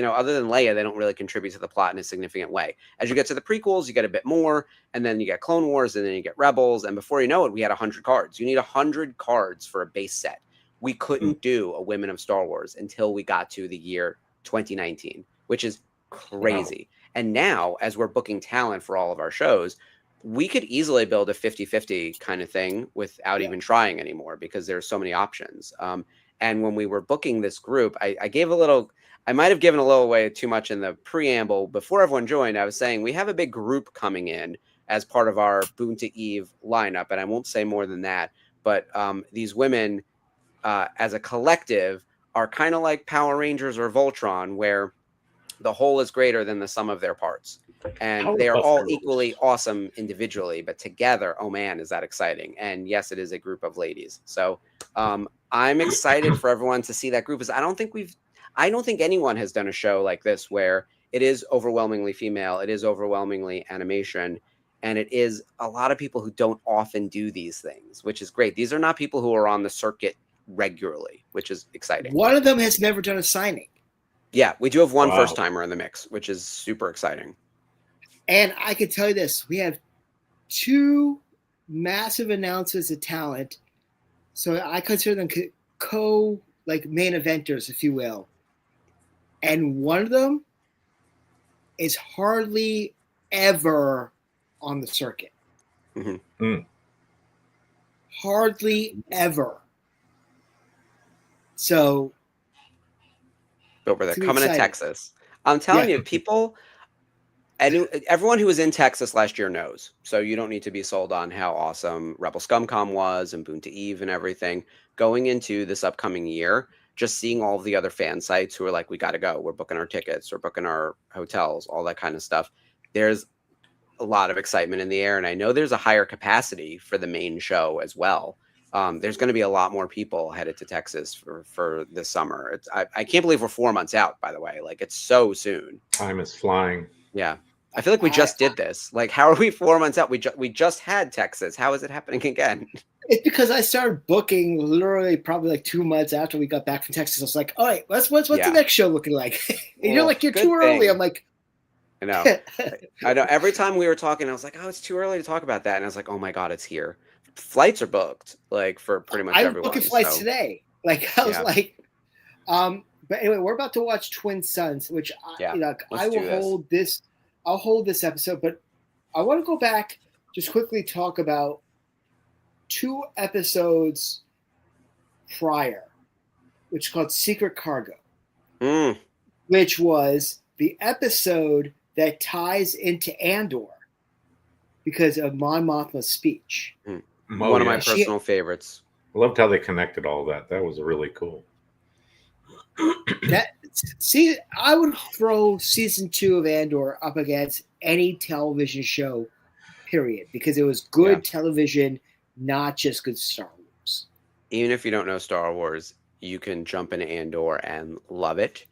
other than Leia, they don't really contribute to the plot in a significant way. As you get to the prequels, you get a bit more, and then you get Clone Wars, and then you get Rebels, and before you know it, we had 100 cards. You need 100 cards for a base set. We couldn't do a Women of Star Wars until we got to the year 2019, which is crazy. Wow. And now, as we're booking talent for all of our shows, we could easily build a 50-50 kind of thing without even trying anymore, because there's so many options. And when we were booking this group, I might have given a little away too much in the preamble. Before everyone joined, I was saying we have a big group coming in as part of our Boon to Eve lineup, and I won't say more than that. But these women, as a collective, are kind of like Power Rangers or Voltron, where the whole is greater than the sum of their parts. And they are all equally awesome individually, but together, oh man, is that exciting. And yes, it is a group of ladies. So I'm excited for everyone to see that group. I don't think anyone has done a show like this where it is overwhelmingly female, it is overwhelmingly animation, and it is a lot of people who don't often do these things, which is great. These are not people who are on the circuit regularly, which is exciting. One of them has never done a signing. Yeah, we do have one first timer in the mix, which is super exciting. And I can tell you this, we have 2 massive announcements of talent. So I consider them main eventers, if you will. And one of them is hardly ever on the circuit. Mm-hmm. Mm. Hardly ever. So, but they're coming to Texas. I'm telling you, people, everyone who was in Texas last year knows. So you don't need to be sold on how awesome Rebel ScumCon was and Boon to Eve and everything. Going into this upcoming year, just seeing all of the other fan sites who are like, we got to go. We're booking our tickets. We're booking our hotels, all that kind of stuff. There's a lot of excitement in the air. And I know there's a higher capacity for the main show as well. There's going to be a lot more people headed to Texas for this summer. I can't believe we're 4 months out, by the way. Like, it's so soon. Time is flying. Yeah. I feel like we just did this. Like, how are we 4 months out? We just had Texas. How is it happening again? It's because I started booking literally probably like 2 months after we got back from Texas. I was like, all right, what's the next show looking like? And you're like, you're too early. I'm like, I know. I know. Every time we were talking, I was like, oh, it's too early to talk about that. And I was like, oh my God, it's here. Flights are booked, like, for pretty much everyone. I'm booking flights today. Like, I was like, but anyway, we're about to watch Twin Sons, which I will hold this. I'll hold this episode, but I want to go back, just quickly talk about 2 episodes prior, which is called Secret Cargo, which was the episode that ties into Andor because of Mon Mothma's speech. One of my personal favorites. I loved how they connected all that. That was really cool. I would throw season 2 of Andor up against any television show, period, because it was good television, not just good Star Wars. Even if you don't know Star Wars, you can jump into Andor and love it.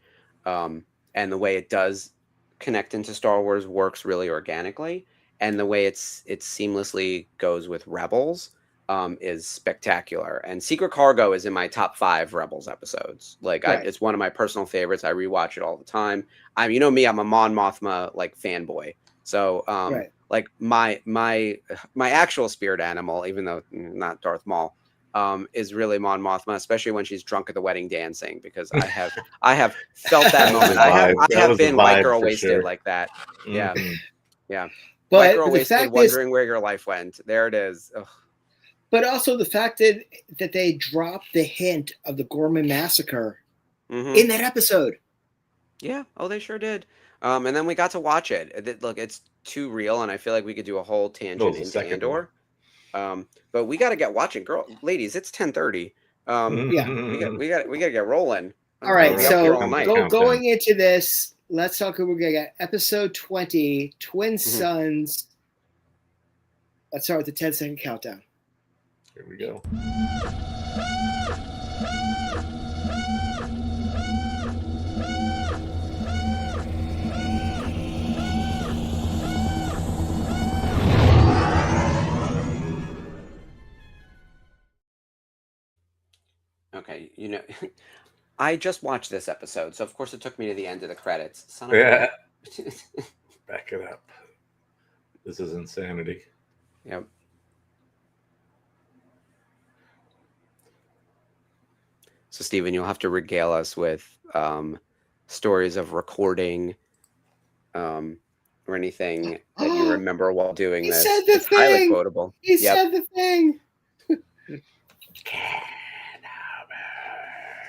And the way it does connect into Star Wars works really organically. And the way it seamlessly goes with Rebels is spectacular. And Secret Cargo is in my top 5 Rebels episodes. Like, it's one of my personal favorites. I rewatch it all the time. You know me, I'm a Mon Mothma fanboy. So like my actual spirit animal, even though not Darth Maul, is really Mon Mothma, especially when she's drunk at the wedding dancing, because I have felt that moment. I have been white girl wasted like that. Yeah. Mhm. Yeah. But White girl the wasted, fact is, wondering where your life went. There it is. Ugh. but also the fact that they dropped the hint of the Gorman massacre in that episode. Yeah. Oh, they sure did. And then we got to watch it. Look, it's too real, and I feel like we could do a whole tangent into Andor. But we got to get watching, ladies. It's 10:30. Yeah. we got to get rolling. All right, We'll be up here all so night. going into this, let's talk. We're gonna get episode 20, Twin Sons. Let's start with the 10-second countdown. Here we go. Okay, I just watched this episode, so of course it took me to the end of the credits. Yeah. Back it up. This is insanity. Yep. So, Stephen, you'll have to regale us with stories of recording or anything that you remember while doing this. Said the it's thing. Highly quotable. He said the thing.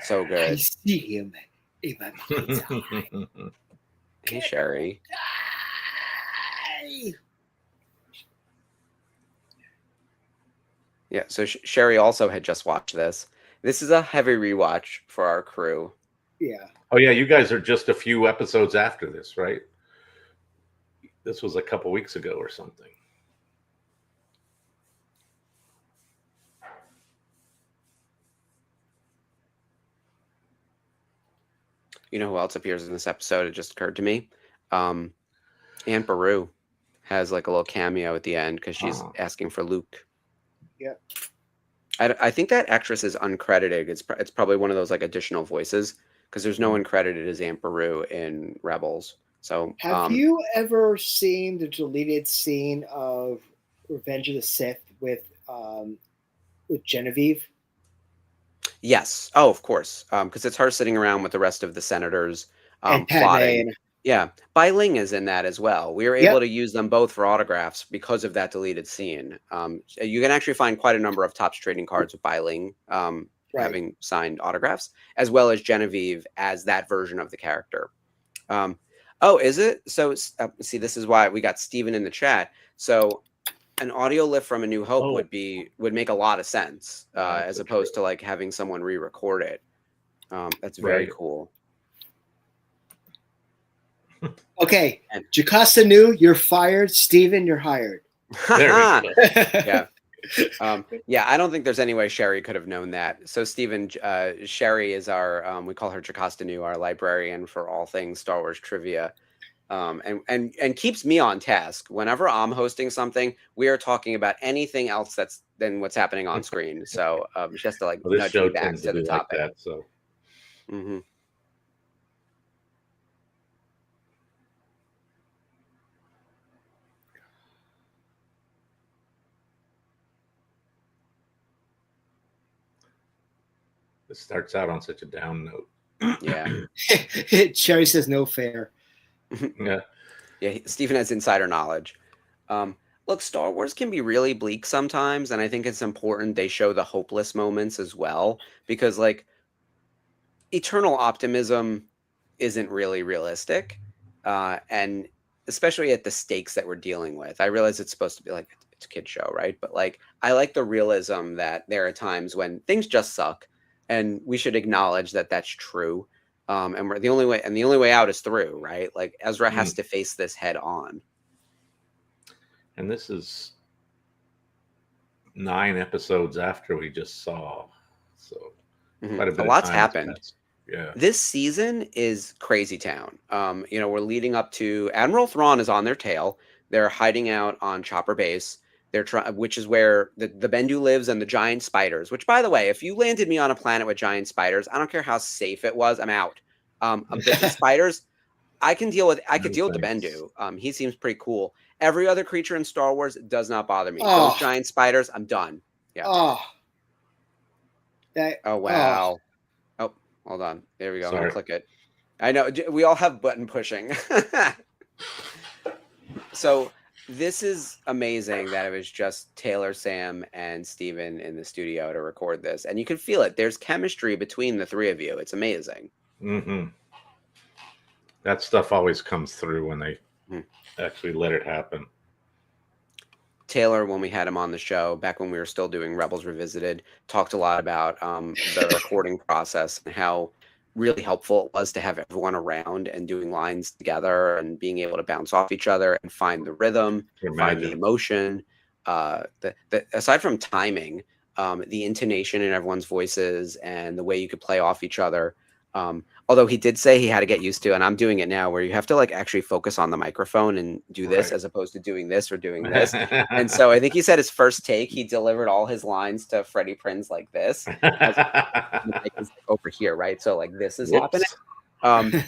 So I good. see him in my mind's eye. Hey, Sherry. Yeah, so Sherry also had just watched this. This is a heavy rewatch for our crew. Yeah. Oh yeah, you guys are just a few episodes after this, right? This was a couple weeks ago or something. You know who else appears in this episode? It just occurred to me. Aunt Beru has like a little cameo at the end because she's asking for Luke. Yeah. I think that actress is uncredited. It's probably one of those like additional voices because there's no one credited as Aunt Beru in Rebels. So have you ever seen the deleted scene of Revenge of the Sith with Genevieve? Yes. Oh, of course. Because it's her sitting around with the rest of the senators And plotting. Padme. Yeah. Bai Ling is in that as well. We were able to use them both for autographs because of that deleted scene. You can actually find quite a number of Topps trading cards with Bai Ling having signed autographs, as well as Genevieve as that version of the character. Oh, is it? So see, this is why we got Steven in the chat. So an audio lift from A New Hope would make a lot of sense as opposed to like having someone re-record it. That's very cool. Okay, Jocasta Nu, you're fired. Steven, you're hired. Yeah. Yeah, I don't think there's any way Sherry could have known that. So, Steven, Sherry is our, we call her Jocasta Nu, our librarian for all things Star Wars trivia. And keeps me on task. Whenever I'm hosting something, we are talking about anything else than what's happening on screen. So she has to like nudge me back to the topic. Like that, so. Mm-hmm. It starts out on such a down note. Yeah. Sherry says no fair. Yeah. Yeah, Stephen has insider knowledge. Look, Star Wars can be really bleak sometimes, and I think it's important they show the hopeless moments as well, because like eternal optimism isn't really realistic, and especially at the stakes that we're dealing with. I realize it's supposed to be like it's a kid show, right? But like I like the realism that there are times when things just suck, and we should acknowledge that that's true. And we're the only way out is through, right? Like Ezra has to face this head on. And this is 9 episodes after we just saw, so quite a bit. A lot's happened. Yeah, this season is crazy town. We're leading up to Admiral Thrawn is on their tail. They're hiding out on Chopper Base. They're which is where the Bendu lives and the giant spiders. Which, by the way, if you landed me on a planet with giant spiders, I don't care how safe it was, I'm out. The spiders, I could deal with the Bendu. He seems pretty cool. Every other creature in Star Wars does not bother me. Those giant spiders, I'm done. Yeah. That Oh wow. Oh, hold on. There we go. I'm Sorry. gonna click it. I know we all have button pushing. So this is amazing that it was just Taylor, Sam, and Steven in the studio to record this. And you can feel it. There's chemistry between the three of you. It's amazing. Mm-hmm. That stuff always comes through when they actually let it happen. Taylor, when we had him on the show, back when we were still doing Rebels Revisited, talked a lot about the recording process and how really helpful it was to have everyone around and doing lines together and being able to bounce off each other and find the rhythm, find the emotion. Aside from timing, the intonation in everyone's voices and the way you could play off each other. Although he did say he had to get used to, and I'm doing it now, where you have to like actually focus on the microphone and do this as opposed to doing this or doing this. And so I think he said his first take, he delivered all his lines to Freddie Prinze like this. Over here, right? So like this is happening. That's some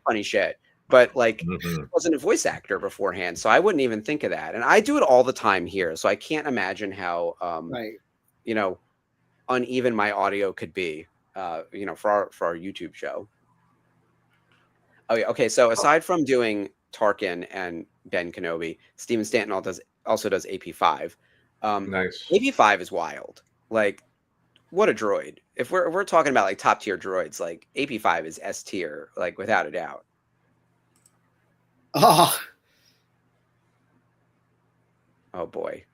funny shit. But like I wasn't a voice actor beforehand, so I wouldn't even think of that. And I do it all the time here, so I can't imagine how you know, uneven my audio could be. You know, for our YouTube show. Oh yeah, okay. So aside from doing Tarkin and Ben Kenobi, Steven Stanton also does AP5. Nice. AP5 is wild. Like, what a droid! If we're talking about like top tier droids, like AP5 is S tier, like without a doubt. Oh boy.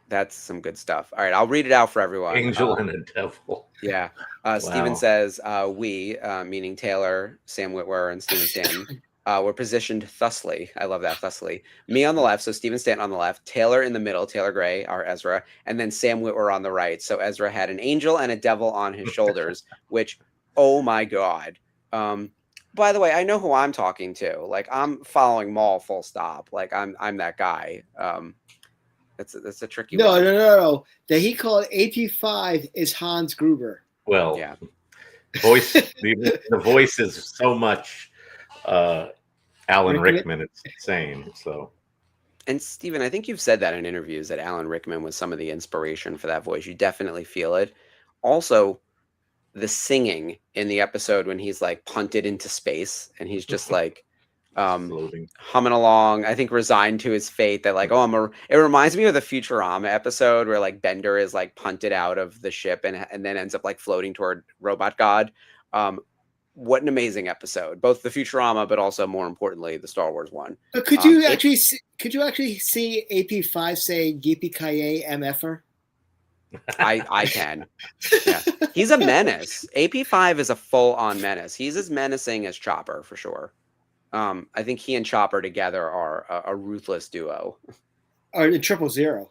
That's some good stuff. All right, I'll read it out for everyone. Angel and a devil. Yeah. Steven says, we, meaning Taylor, Sam Witwer, and Steven Stanton, were positioned thusly. I love that, thusly. Me on the left, so Steven Stanton on the left, Taylor in the middle, Taylor Gray, our Ezra, and then Sam Witwer on the right. So Ezra had an angel and a devil on his shoulders, which, oh my God. By the way, I know who I'm talking to. Like, I'm following Maul full stop. Like, I'm that guy. That's a tricky one. No. That he called AP5 is Hans Gruber. Well, yeah. The voice is so much Alan Rickman. It's insane. So, and Steven, I think you've said that in interviews that Alan Rickman was some of the inspiration for that voice. You definitely feel it. Also, the singing in the episode when he's like punted into space and he's just like humming along, I think resigned to his fate that like, it reminds me of the Futurama episode where like Bender is like punted out of the ship and then ends up like floating toward Robot God. What an amazing episode, both the Futurama, but also more importantly, the Star Wars one. Could you actually see AP5 say Yippee-ki-yay MFer? I can. Yeah. He's a menace. AP5 is a full-on menace. He's as menacing as Chopper for sure. I think he and Chopper together are a ruthless duo. Or the 000.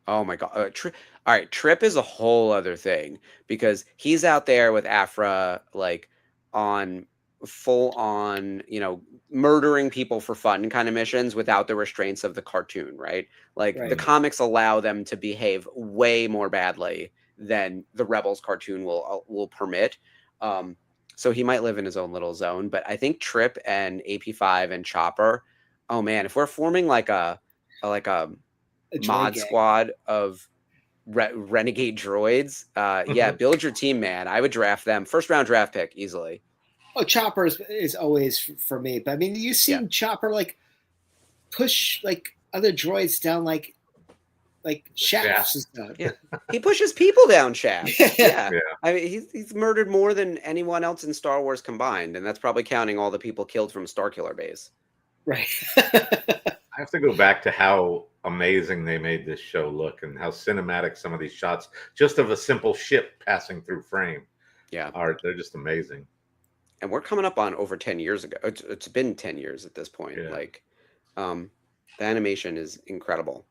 Oh my God. All right. Trip is a whole other thing because he's out there with Afra, like on full on, murdering people for fun kind of missions without the restraints of the cartoon, right? Like the comics allow them to behave way more badly than the Rebels cartoon will permit. So he might live in his own little zone, but I think Trip and AP5 and Chopper, oh man, if we're forming like a mod squad of renegade droids, yeah, build your team, man. I would draft them. First round draft pick easily. Oh, Chopper is always for me, but I mean, you see Chopper like push like other droids down like shafts and stuff. Yeah, he pushes people down shafts. Yeah. I mean, he's murdered more than anyone else in Star Wars combined, and that's probably counting all the people killed from Starkiller Base. Right. I have to go back to how amazing they made this show look and how cinematic some of these shots, just of a simple ship passing through frame, they're just amazing. And we're coming up on over 10 years ago. It's been 10 years at this point. Yeah. Like, the animation is incredible.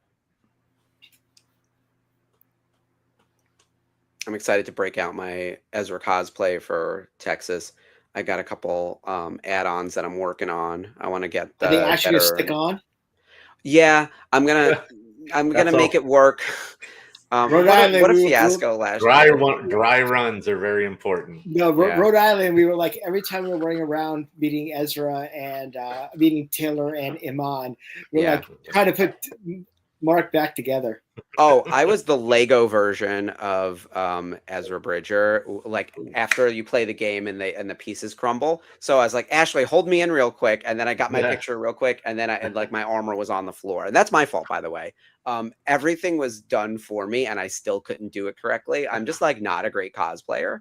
I'm excited to break out my Ezra cosplay for Texas. I got a couple add-ons that I'm working on. I want to get the. Are they actually gonna stick on? Yeah, I'm gonna make it work. Rhode Island, what a fiasco last year. Dry runs are very important. No, Rhode Island, we were like every time we were running around meeting Ezra and meeting Taylor and Iman, we were like trying to put Mark back together. Oh, I was the Lego version of Ezra Bridger. Like after you play the game and the pieces crumble. So I was like, Ashley, hold me in real quick, and then I got my Yeah. picture real quick, and then like my armor was on the floor, and that's my fault, by the way. Everything was done for me, and I still couldn't do it correctly. I'm just like not a great cosplayer.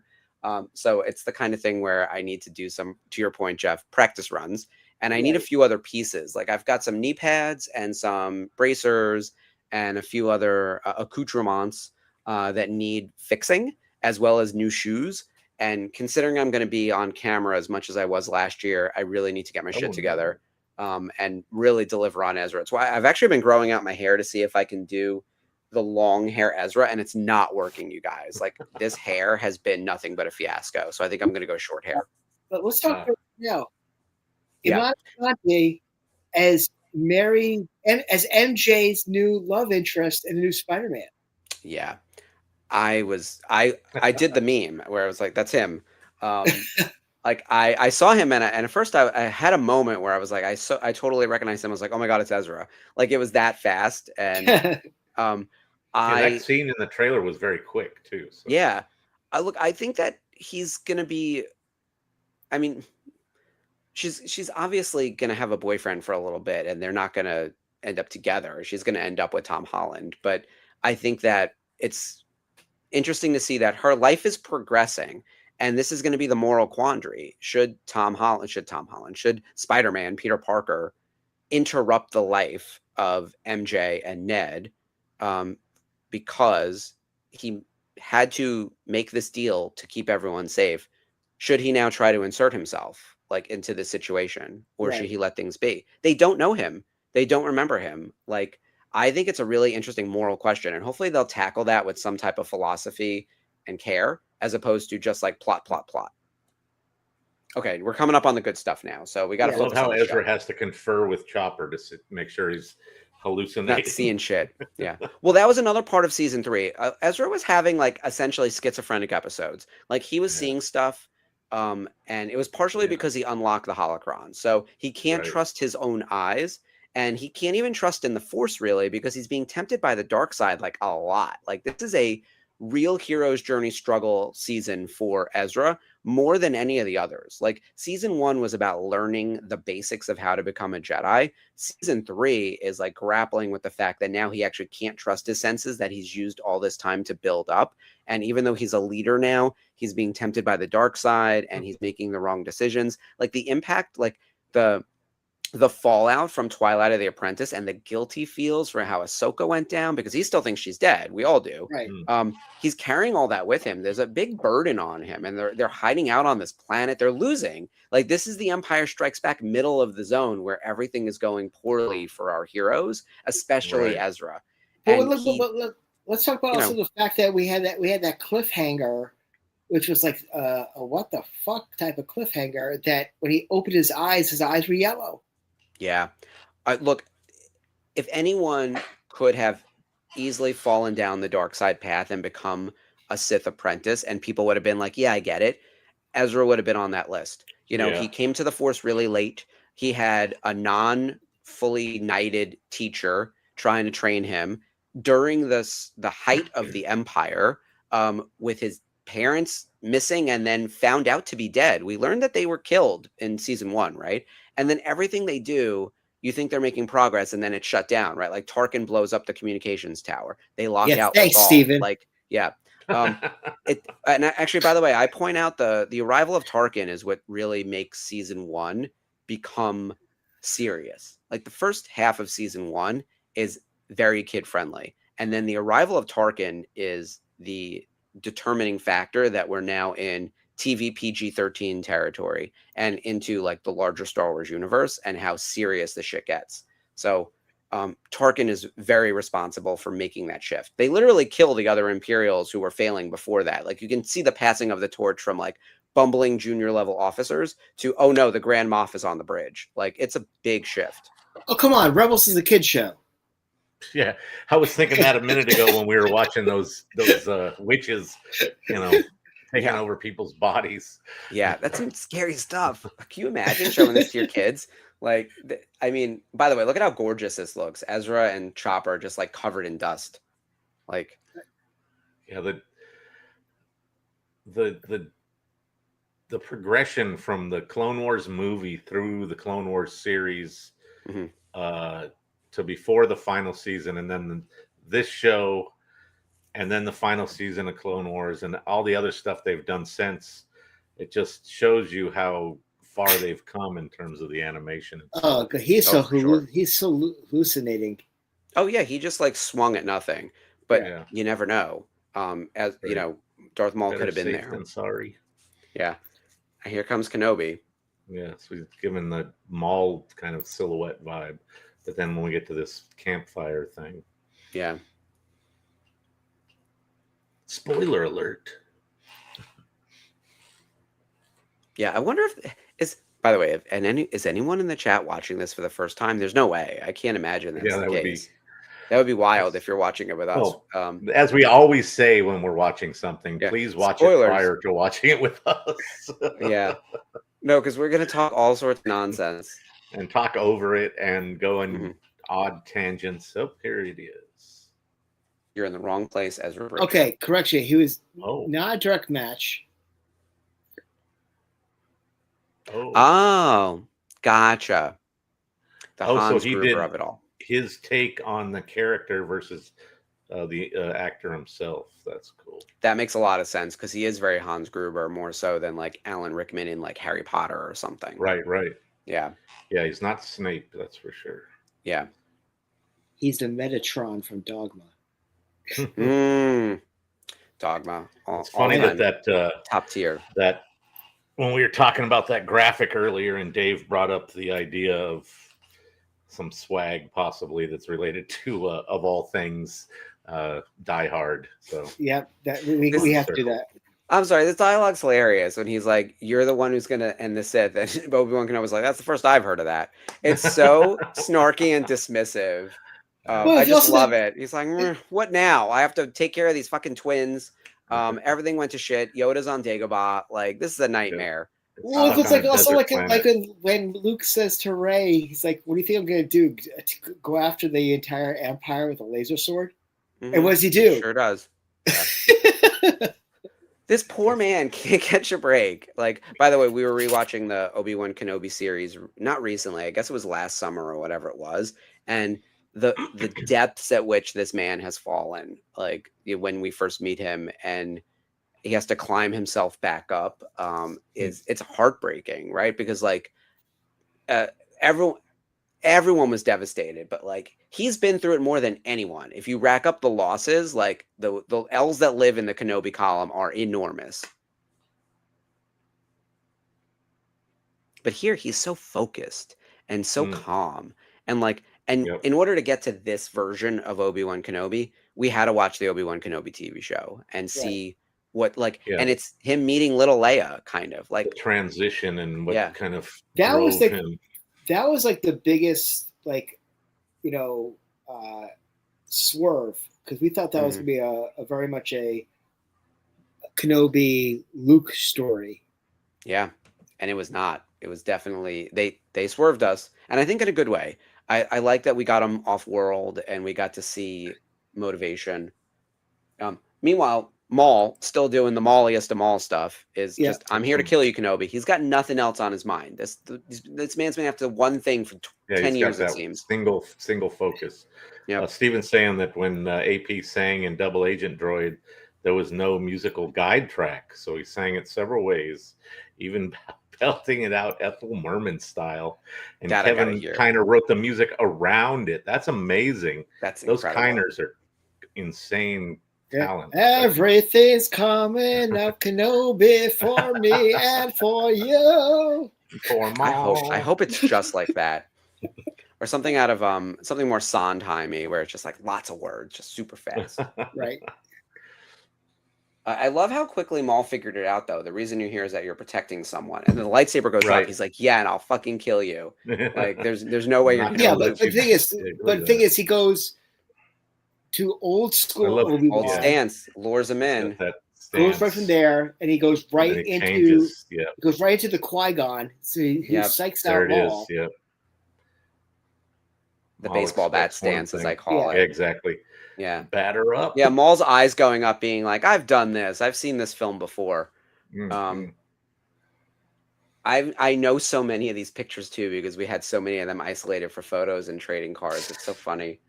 So it's the kind of thing where I need to do some, to your point, Jeff, practice runs, and I need a few other pieces. Like I've got some knee pads and some bracers and a few other accoutrements that need fixing, as well as new shoes. And considering I'm going to be on camera as much as I was last year, I really need to get my shit together and really deliver on Ezra. It's why I've actually been growing out my hair to see if I can do the long hair Ezra, and it's not working, you guys. Like this hair has been nothing but a fiasco. So I think I'm going to go short hair. But let's talk about now. Yeah. Iman Vellani as Mary and as MJ's new love interest in the new Spider-Man. Yeah. I did the meme where I was like, that's him. Like I saw him and at first I had a moment where I was like, I totally recognized him. I was like, oh my God, it's Ezra. Like it was that fast. And that scene in the trailer was very quick too. So. Yeah. I think that he's gonna be, I mean, she's obviously gonna have a boyfriend for a little bit and they're not gonna end up together. She's gonna end up with Tom Holland. But I think that it's interesting to see that her life is progressing, and this is going to be the moral quandary. Should Spider-Man, Peter Parker, interrupt the life of MJ and Ned because he had to make this deal to keep everyone safe? Should he now try to insert himself like into this situation, or should he let things be? They don't know him. They don't remember him. Like, I think it's a really interesting moral question, and hopefully they'll tackle that with some type of philosophy and care, as opposed to just like plot. Okay, we're coming up on the good stuff now, so we got to focus on how the Ezra show. has to confer with Chopper to make sure he's hallucinating, not seeing shit. Yeah. Well, that was another part of season 3. Ezra was having like essentially schizophrenic episodes. Like he was seeing stuff, and it was partially because he unlocked the holocron, so he can't trust his own eyes. And he can't even trust in the Force, really, because he's being tempted by the dark side like a lot. Like this is a real hero's journey struggle season for Ezra, more than any of the others. Like season 1 was about learning the basics of how to become a Jedi. Season 3 is like grappling with the fact that now he actually can't trust his senses that he's used all this time to build up. And even though he's a leader now, he's being tempted by the dark side and he's making the wrong decisions. Like the impact, like the fallout from Twilight of the Apprentice and the guilt he feels for how Ahsoka went down, because he still thinks she's dead. We all do. Right. He's carrying all that with him. There's a big burden on him, and they're hiding out on this planet. They're losing. Like this is the Empire Strikes Back middle of the zone where everything is going poorly for our heroes, especially Ezra. But let's talk about also the fact that we had that cliffhanger, which was like a what the fuck type of cliffhanger, that when he opened his eyes were yellow. Yeah. Look, if anyone could have easily fallen down the dark side path and become a Sith apprentice, and people would have been like, yeah, I get it, Ezra would have been on that list. You know, he came to the Force really late. He had a non-fully knighted teacher trying to train him during the height of the Empire, with his parents missing and then found out to be dead. We learned that they were killed in season 1, right? And then everything they do, you think they're making progress, and then it's shut down, right? Like Tarkin blows up the communications tower. They lock out. Thanks, Steven. Like, yeah. And actually, by the way, I point out the arrival of Tarkin is what really makes season 1 become serious. Like the first half of season 1 is very kid friendly, and then the arrival of Tarkin is the determining factor that we're now in TV PG-13 territory and into like the larger Star Wars universe and how serious the shit gets. So Tarkin is very responsible for making that shift. They literally kill the other Imperials who were failing before that. Like you can see the passing of the torch from like bumbling junior level officers to, oh no, the Grand Moff is on the bridge. Like it's a big shift. Oh, come on. Rebels is a kid show. Yeah, I was thinking that a minute ago when we were watching those witches, taking over people's bodies. Yeah, that's some scary stuff. Can you imagine showing this to your kids? Like, I mean, by the way, look at how gorgeous this looks. Ezra and Chopper just like covered in dust. Like, yeah, the progression from the Clone Wars movie through the Clone Wars series mhm. To before the final season, and then this show, and then the final season of Clone Wars, and all the other stuff they've done since, it just shows you how far they've come in terms of the animation. Oh, he's Oh, for sure. he's so hallucinating. Oh yeah, he just like swung at nothing, but Yeah. you never know. As you Right. know, Darth Maul Better could have been safe there. than sorry. Yeah, and here comes Kenobi. Yeah, so he's given the Maul kind of silhouette vibe, but then when we get to this campfire thing, Yeah, spoiler alert. yeah. I wonder if is. By the way, is anyone in the chat watching this for the first time? There's no way. I can't imagine that's Yeah, the that would be. case. That would be wild if you're watching it with us. Well, as we always say when we're watching something, Yeah, please watch spoilers. it prior to watching it with us. Yeah. No, because we're going to talk all sorts of nonsense. And talk over it and go in Mhm. odd tangents. Oh, here it is. You're in the wrong place, Ezra Bridger. Okay, correction. He was Oh. not a direct match. Oh, gotcha. The Oh, so Hans he Gruber did of it all. his take on the character versus the actor himself. That's cool. That makes a lot of sense because he is very Hans Gruber, more so than like Alan Rickman in like Harry Potter or something. Right, right. Yeah. Yeah, he's not Snape, that's for sure. Yeah. He's the Metatron from Dogma. Dogma. It's funny that top tier. That when we were talking about that graphic earlier, and Dave brought up the idea of some swag possibly that's related to of all things Die Hard. So yep, that we have to do that. I'm sorry, this dialogue's hilarious when he's like, "You're the one who's gonna end the Sith," and Obi-Wan Kenobi's like, "That's the first I've heard of that." It's so snarky and dismissive. I just love it. He's like, "What now? I have to take care of these fucking twins. Everything went to shit. Yoda's on Dagobah. Like, this is a nightmare." Well, it's like also like when Luke says to Rey, he's like, "What do you think I'm going to do? Go after the entire Empire with a laser sword?" Mm-hmm. And what does he do? He sure does. Yeah. This poor man can't catch a break. Like, by the way, we were rewatching the Obi-Wan Kenobi series, not recently. I guess it was last summer or whatever it was. And the depths at which this man has fallen, like when we first meet him and he has to climb himself back up, it's heartbreaking, right? Because like everyone was devastated, but like he's been through it more than anyone. If you rack up the losses, like the L's that live in the Kenobi column are enormous. But here he's so focused and so calm. And like, in order to get to this version of Obi-Wan Kenobi, we had to watch the Obi-Wan Kenobi TV show and see what and it's him meeting little Leia, kind of like the transition and what kind of that was him. That was like the biggest swerve, because we thought that was gonna be a very much a Kenobi Luke story. Yeah, and it was not. It was definitely they swerved us, and I think in a good way. I like that we got him off world and we got to see motivation. Meanwhile, Maul, still doing the Mauliest of Maul stuff, is just, I'm here to kill you, Kenobi. He's got nothing else on his mind. This man's been after one thing for 10 years, it seems. Single focus. Yeah. Steven's saying that when AP sang in Double Agent Droid, there was no musical guide track, so he sang it several ways, even belting it out Ethel Merman style. And that Kevin kind of wrote the music around it. That's amazing. That's those incredible. Kiners are insane talent. Everything's coming up, Kenobi, for me and for you. For I hope it's just like that. Or something out of something more Sondheim-y, where it's just like lots of words, just super fast. Right. I love how quickly Maul figured it out, though. The reason you're here is that you're protecting someone, and then the lightsaber goes off. He's like, "Yeah, and I'll fucking kill you." Like, there's no way you're gonna yeah. But the thing is, he goes to old school old stance, lures him in, goes right from there, and he goes right into goes right into the Qui-Gon. So he psychs out Maul. the Maul baseball bat expects one stance, as thing. I call Yeah, it. exactly. Yeah. Batter up. Yeah, Maul's eyes going up, being like, "I've done this. I've seen this film before." Mhm. I know so many of these pictures too because we had so many of them isolated for photos and trading cards. It's so funny.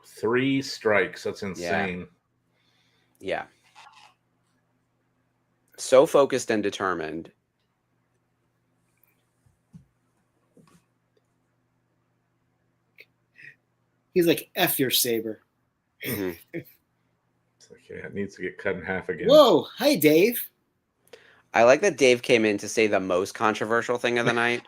3 strikes. That's insane. Yeah. So focused and determined. He's like, F your saber. Mhm. It's like, yeah, it needs to get cut in half again. Whoa. Hi, Dave. I like that Dave came in to say the most controversial thing of the night.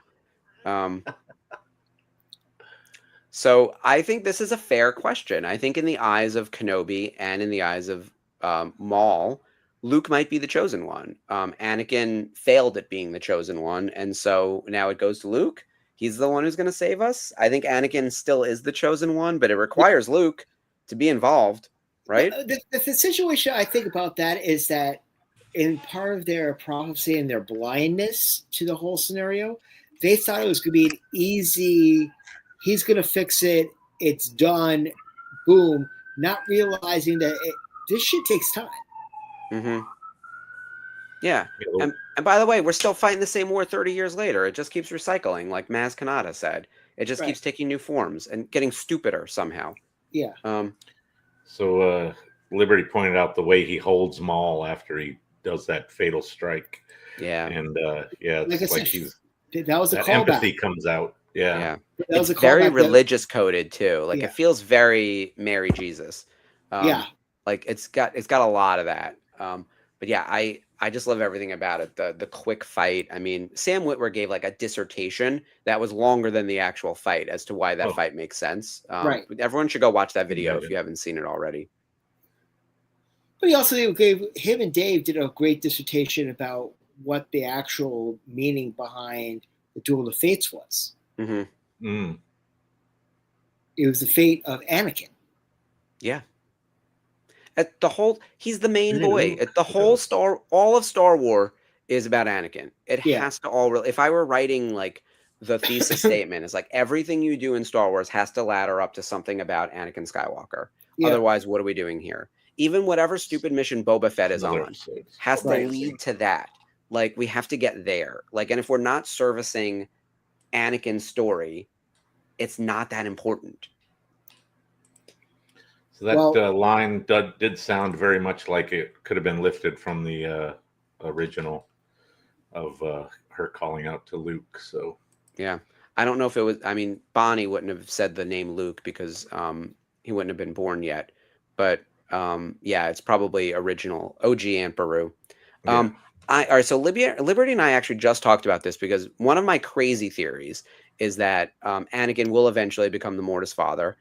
So I think this is a fair question. I think in the eyes of Kenobi and in the eyes of Maul, Luke might be the chosen one. Anakin failed at being the chosen one, and so now it goes to Luke. He's the one who's going to save us. I think Anakin still is the chosen one, but it requires Luke to be involved, right? The situation I think about that is that in part of their prophecy and their blindness to the whole scenario, they thought it was going to be an easy, he's going to fix it, it's done, boom, not realizing that this shit takes time. Mm-hmm. Yeah. And by the way, we're still fighting the same war 30 years later. It just keeps recycling, like Maz Kanata said. It just keeps taking new forms and getting stupider somehow. Yeah. So Liberty pointed out the way he holds Maul after he does that fatal strike. Yeah. And it's like he's that was a that callback. empathy comes out. Yeah. That was it's a very callback religious coded too. Like Yeah. it feels very Mary Jesus. Like it's got a lot of that. But yeah, I just love everything about it. The quick fight. I mean, Sam Witwer gave like a dissertation that was longer than the actual fight as to why that fight makes sense. Right. Everyone should go watch that video if you haven't seen it already. But he also gave him and Dave did a great dissertation about what the actual meaning behind the Duel of Fates was. Mm-hmm. Mm. It was the fate of Anakin. Yeah. He's the main boy. All of Star Wars is about Anakin. It has to all. If I were writing like the thesis statement, it's like everything you do in Star Wars has to ladder up to something about Anakin Skywalker. Yeah. Otherwise, what are we doing here? Even whatever stupid mission Boba Fett is on has to lead to that. Like we have to get there. Like, and if we're not servicing Anakin's story, it's not that important. So that line did sound very much like it could have been lifted from the original of her calling out to Luke. So yeah, I don't know if it was. I mean, Bonnie wouldn't have said the name Luke because he wouldn't have been born yet. But yeah, it's probably original OG Aunt Beru. All right, so Liberty and I actually just talked about this because one of my crazy theories is that Anakin will eventually become the Mortis father.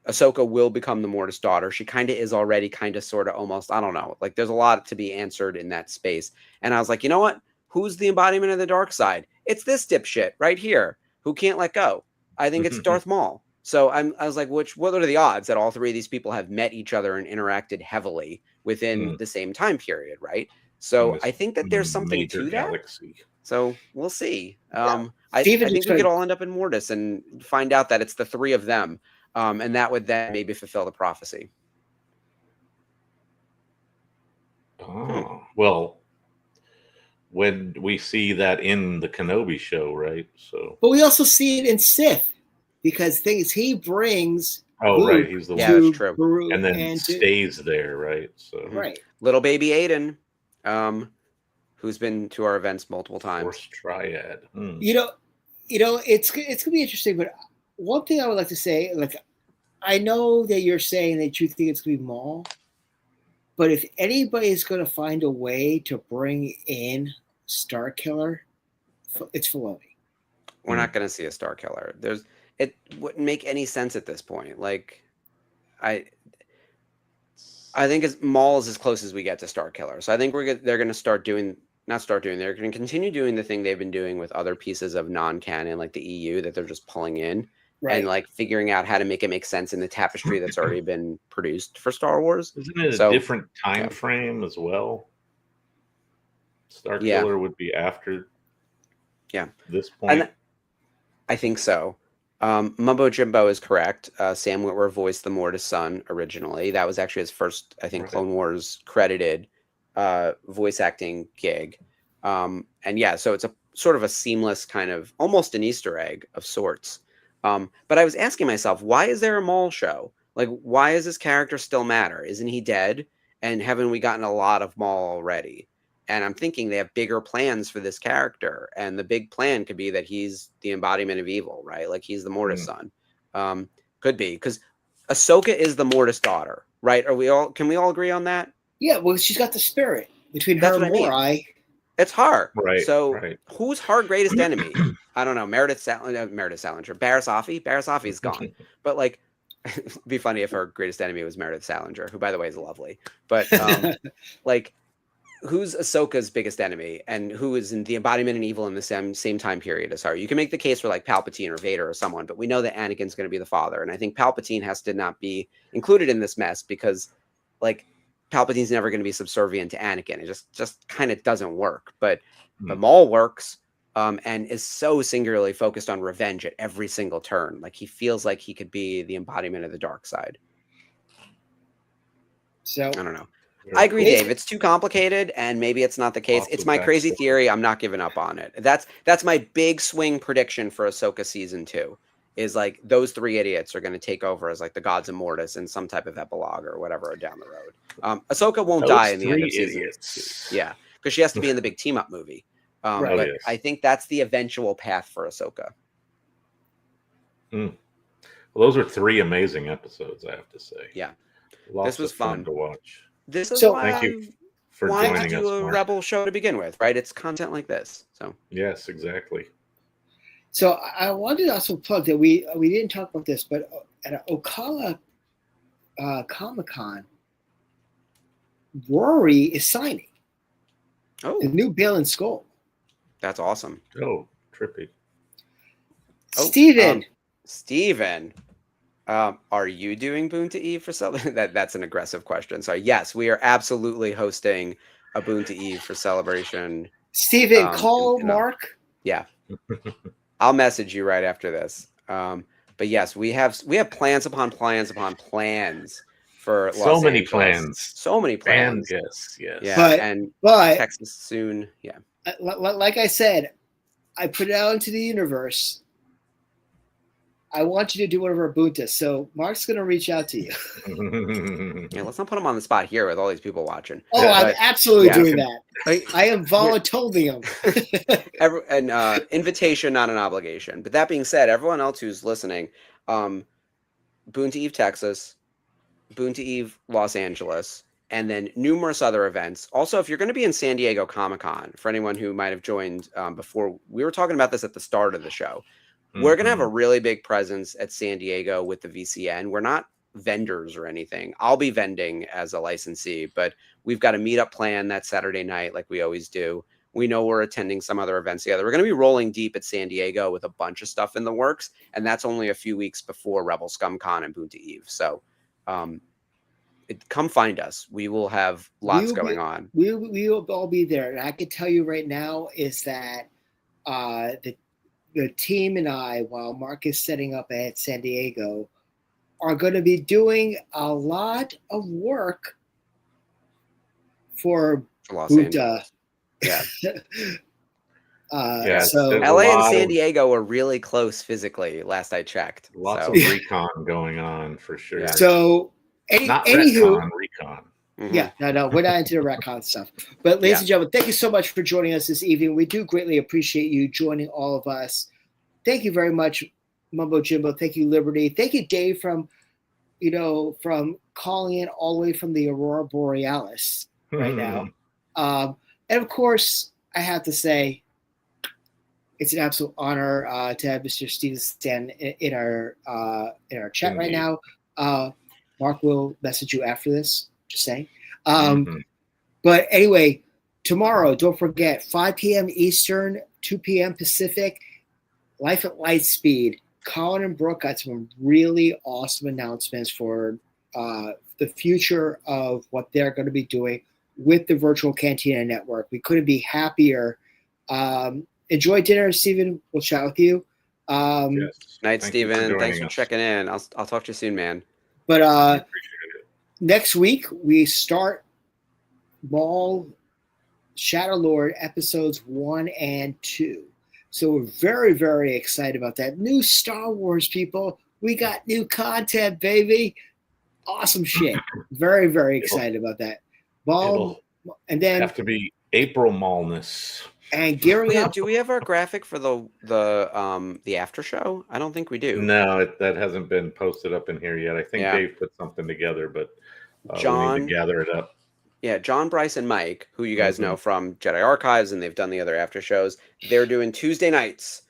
Ahsoka will become the Mortis daughter. She kind of is already, kind of, sort of, almost. I don't know. Like, there's a lot to be answered in that space. And I was like, you know what? Who's the embodiment of the dark side? It's this dipshit right here who can't let go. I think it's Darth Maul. So I was like, what are the odds that all three of these people have met each other and interacted heavily within the same time period, right? So I think that there's something to galaxy. that. So we'll see. I think we could all end up in Mortis and find out that it's the three of them. And that would then maybe fulfill the prophecy. Oh, well, when we see that in the Kenobi show, right? So, but we also see it in Sith because he brings. Right, he's the one. Yeah, that's true. Beru and then stays there, right? So, right, little baby Aiden, who's been to our events multiple times. Force triad. You know, it's gonna be interesting. But one thing I would like to say, like, I know that you're saying that you think it's gonna be Maul, but if anybody's gonna find a way to bring in Starkiller, it's Filoni. We're not gonna see a Starkiller. It wouldn't make any sense at this point. Like, I think Maul is as close as we get to Starkiller. So I think they're going to they're going to continue doing the thing they've been doing with other pieces of non-canon, like the EU, that they're just pulling in and like figuring out how to make it make sense in the tapestry that's already been produced for Star Wars. Isn't it a different time frame as well? Starkiller would be after this point. I think so. Mumbo Jimbo is correct. Sam Witwer voiced the Mortis son originally. That was actually his first, I think, Clone Wars credited voice acting gig. And yeah, so it's a sort of a seamless kind of almost an Easter egg of sorts. But I was asking myself, why is there a Maul show? Like, why does this character still matter? Isn't he dead? And haven't we gotten a lot of Maul already? And I'm thinking they have bigger plans for this character. And the big plan could be that he's the embodiment of evil, right? Like he's the Mortis son. Could be, because Ahsoka is the Mortis daughter, right? Can we all agree on that? Yeah, well, she's got the spirit between That's her and what I mean. Morai. It's her. Right. So who's her greatest enemy? I don't know. Meredith Salinger. Barriss Offee. Barriss Offee's gone. But like, it'd be funny if her greatest enemy was Meredith Salinger, who, by the way, is lovely. But like, who's Ahsoka's biggest enemy, and who is in the embodiment of evil in the same time period as her? You can make the case for like Palpatine or Vader or someone, but we know that Anakin's going to be the father, and I think Palpatine has to not be included in this mess because, like, Palpatine's never going to be subservient to Anakin. It just kind of doesn't work. But Maul works, and is so singularly focused on revenge at every single turn. Like he feels like he could be the embodiment of the dark side. So I don't know. I agree, Dave. It's too complicated, and maybe it's not the case. It's my crazy theory. I'm not giving up on it. That's my big swing prediction for Ahsoka season 2. Is like those 3 idiots are going to take over as like the gods of Mortis in some type of epilogue or whatever down the road. Ahsoka won't die in the end of season 2. Yeah, because she has to be in the big team up movie. But I think that's the eventual path for Ahsoka. Well, those are 3 amazing episodes, I have to say. Yeah, Lots this was of fun fun to watch. This is So, why thank you for wanted joining to do us, a Mark. Rebel show to begin with, right? It's content like this. So Yes, exactly. So I wanted to also plug that we didn't talk about this, but at Ocala Comic-Con, Rory is signing the new Bale and Skull. That's awesome. Oh, trippy. Steven, are you doing Boonta Eve for something? That's an aggressive question. So yes, we are absolutely hosting a Boonta Eve for celebration. Steven, call Mark. Yeah. I'll message you right after this. But yes, we have plans upon plans upon plans for Los Angeles. So many plans. And yes. Yeah, but Texas soon. Yeah. Like I said, I put it out into the universe. I want you to do one of our Boontas. So Mark's going to reach out to you. Yeah, let's not put him on the spot here with all these people watching. Oh, I'm absolutely doing that. I am volunteering him. Invitation, not an obligation. But that being said, everyone else who's listening, Boonta Eve, Texas, Boonta Eve, Los Angeles, and then numerous other events. Also, if you're going to be in San Diego Comic-Con, for anyone who might have joined before, we were talking about this at the start of the show. We're going to have a really big presence at San Diego with the VCN. We're not vendors or anything. I'll be vending as a licensee, but we've got a meetup plan that Saturday night like we always do. We know we're attending some other events together. We're going to be rolling deep at San Diego with a bunch of stuff in the works, and that's only a few weeks before Rebel Scum Con and Boonta Eve. So come find us. We will have lots going on. We will all be there. And I can tell you right now is that the team and I, while Mark is setting up at San Diego, are going to be doing a lot of work for Los Angeles. Yeah. So LA and San Diego are really close physically, last I checked. Lots of recon going on for sure. Yeah. So anywho, recon. Mm-hmm. Yeah, no, we're not into the retcon stuff. But ladies and gentlemen, thank you so much for joining us this evening. We do greatly appreciate you joining all of us. Thank you very much, Mumbo Jimbo. Thank you, Liberty. Thank you, Dave, from calling in all the way from the Aurora Borealis right now. And of course, I have to say, it's an absolute honor to have Mr. Steven Stan in our chat right now. Mark will message you after this. Just saying. But anyway, tomorrow, don't forget, 5 p.m. Eastern, 2 p.m. Pacific, Life at Light Speed. Colin and Brooke got some really awesome announcements for the future of what they're going to be doing with the Virtual Cantina Network. We couldn't be happier. Enjoy dinner, Steven. We'll chat with you. Yes. Night, Thank you for Steven. joining Thanks for us. checking in. I'll talk to you soon, man. But I appreciate it. next week we start Maul Shadow Lord episodes 1 and 2. So we're very, very excited about that. New Star Wars, people. We got new content, baby. Awesome shit. Very, very excited about that. Maul, and then Have to be April Maulness. and gearing up. Do we have our graphic for the after show? I don't think we do. No, that hasn't been posted up in here yet. I think Dave put something together, but John, we need to gather it up. Yeah, John, Bryce, and Mike, who you guys know from Jedi Archives, and they've done the other after shows. They're doing Tuesday nights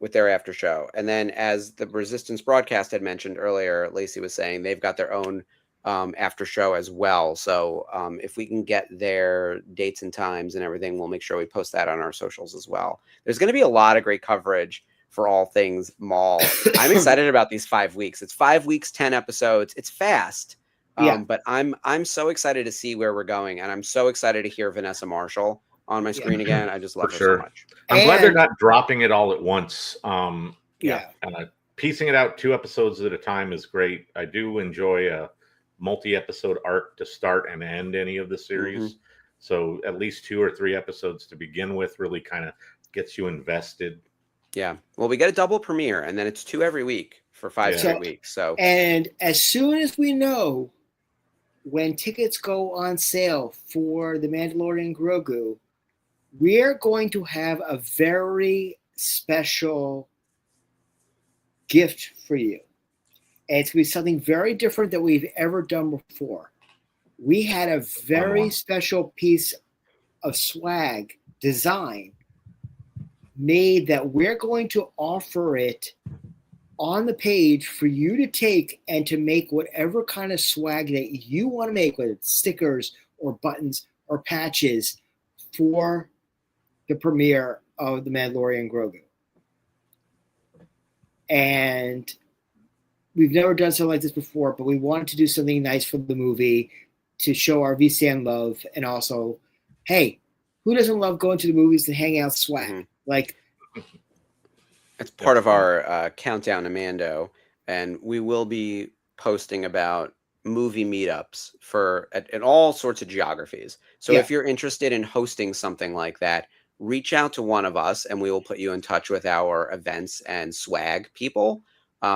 with their after show. And then, as the Resistance broadcast had mentioned earlier, Lacey was saying they've got their own after show as well. So if we can get their dates and times and everything, we'll make sure we post that on our socials as well. There's going to be a lot of great coverage for all things Maul. I'm excited about these 5 weeks. It's 5 weeks, 10 episodes. It's fast. But I'm so excited to see where we're going, and I'm so excited to hear Vanessa Marshall on my screen again. I just love her so much. I'm glad they're not dropping it all at once. Piecing it out 2 episodes at a time is great. I do enjoy a multi-episode arc to start and end any of the series. So at least 2 or 3 episodes to begin with really kind of gets you invested. Yeah. Well, we get a double premiere, and then it's 2 every week for 5 straight weeks. So, and as soon as we know when tickets go on sale for The Mandalorian Grogu, we're going to have a very special gift for you. And it's going to be something very different that we've ever done before. We had a very special piece of swag design made that we're going to offer it on the page for you to take and to make whatever kind of swag that you want to make, whether it's stickers or buttons or patches for the premiere of The Mandalorian Grogu. And we've never done something like this before, but we wanted to do something nice for the movie to show our VCN love. And also, hey, who doesn't love going to the movies and hang out swag? Like, it's part of our countdown to Mando, and we will be posting about movie meetups in all sorts of geographies. So if you're interested in hosting something like that, reach out to one of us, and we will put you in touch with our events and swag people,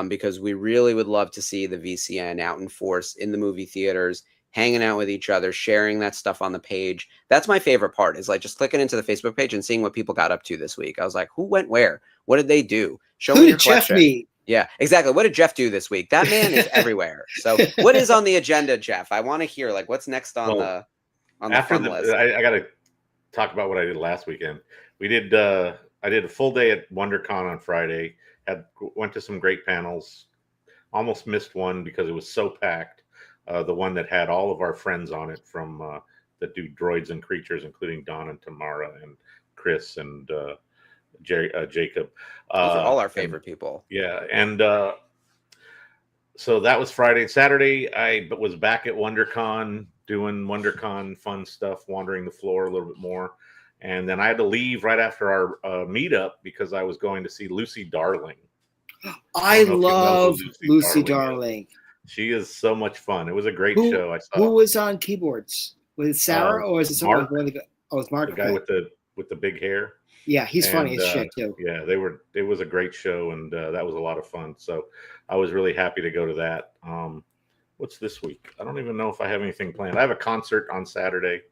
because we really would love to see the VCN out in force in the movie theaters, hanging out with each other, sharing that stuff on the page. That's my favorite part, is like just clicking into the Facebook page and seeing what people got up to this week. I was like, who went where? What did they do? Show me your collection. Who did Jeff meet? Yeah, exactly. What did Jeff do this week? That man is everywhere. So what is on the agenda, Jeff? I want to hear, like, what's next on the fun list? I got to talk about what I did last weekend. I did a full day at WonderCon on Friday. Went to some great panels. Almost missed one because it was so packed. The one that had all of our friends on it from that do droids and creatures, including Don and Tamara and Chris and Jacob. Those are all our favorite people. Yeah, and so that was Friday. Saturday, I was back at WonderCon doing WonderCon fun stuff, wandering the floor a little bit more. And then I had to leave right after our meetup because I was going to see Lucy Darling. I love Lucy Darling. She is so much fun. It was a great show. I saw. Who was on keyboards? Was it Sarah or is it someone? It's Mark. The guy with the big hair. Yeah, he's funny as shit too. Yeah, it was a great show, and that was a lot of fun. So I was really happy to go to that. What's this week? I don't even know if I have anything planned. I have a concert on Saturday.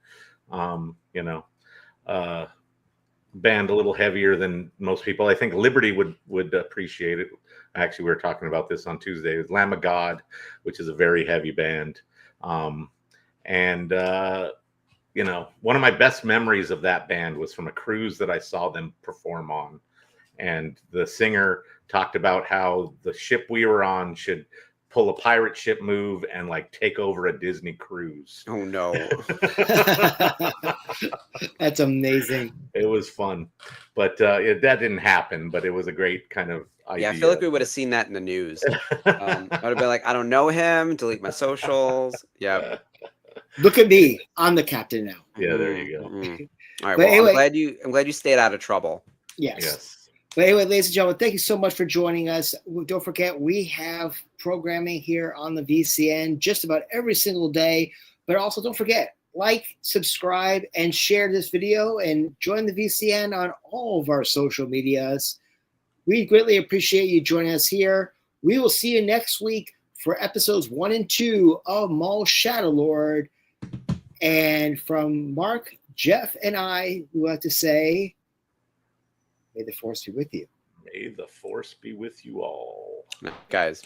Band a little heavier than most people. I think Liberty would appreciate it. Actually, we were talking about this on Tuesday. It was Lamb of God, which is a very heavy band. One of my best memories of that band was from a cruise that I saw them perform on. And the singer talked about how the ship we were on should pull a pirate ship move and like take over a Disney cruise. Oh no. That's amazing. It was fun, but that didn't happen, but it was a great kind of idea. Yeah, I feel like we would have seen that in the news. I would have been like, I don't know him, delete my socials. Yeah. Look at me. I'm the captain now. Yeah, there you go. All right. Well, anyway, I'm glad you stayed out of trouble. Yes. But anyway, ladies and gentlemen, thank you so much for joining us. Don't forget, we have programming here on the VCN just about every single day. But also, don't forget, like, subscribe, and share this video, and join the VCN on all of our social medias. We greatly appreciate you joining us here. We will see you next week for episodes 1 and 2 of Maul Shadow Lord. And from Mark, Jeff, and I, we would like to say, may the force be with you. May the force be with you all. Guys.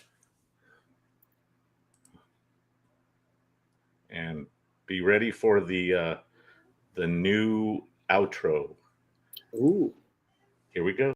And be ready for the new outro. Ooh. Here we go.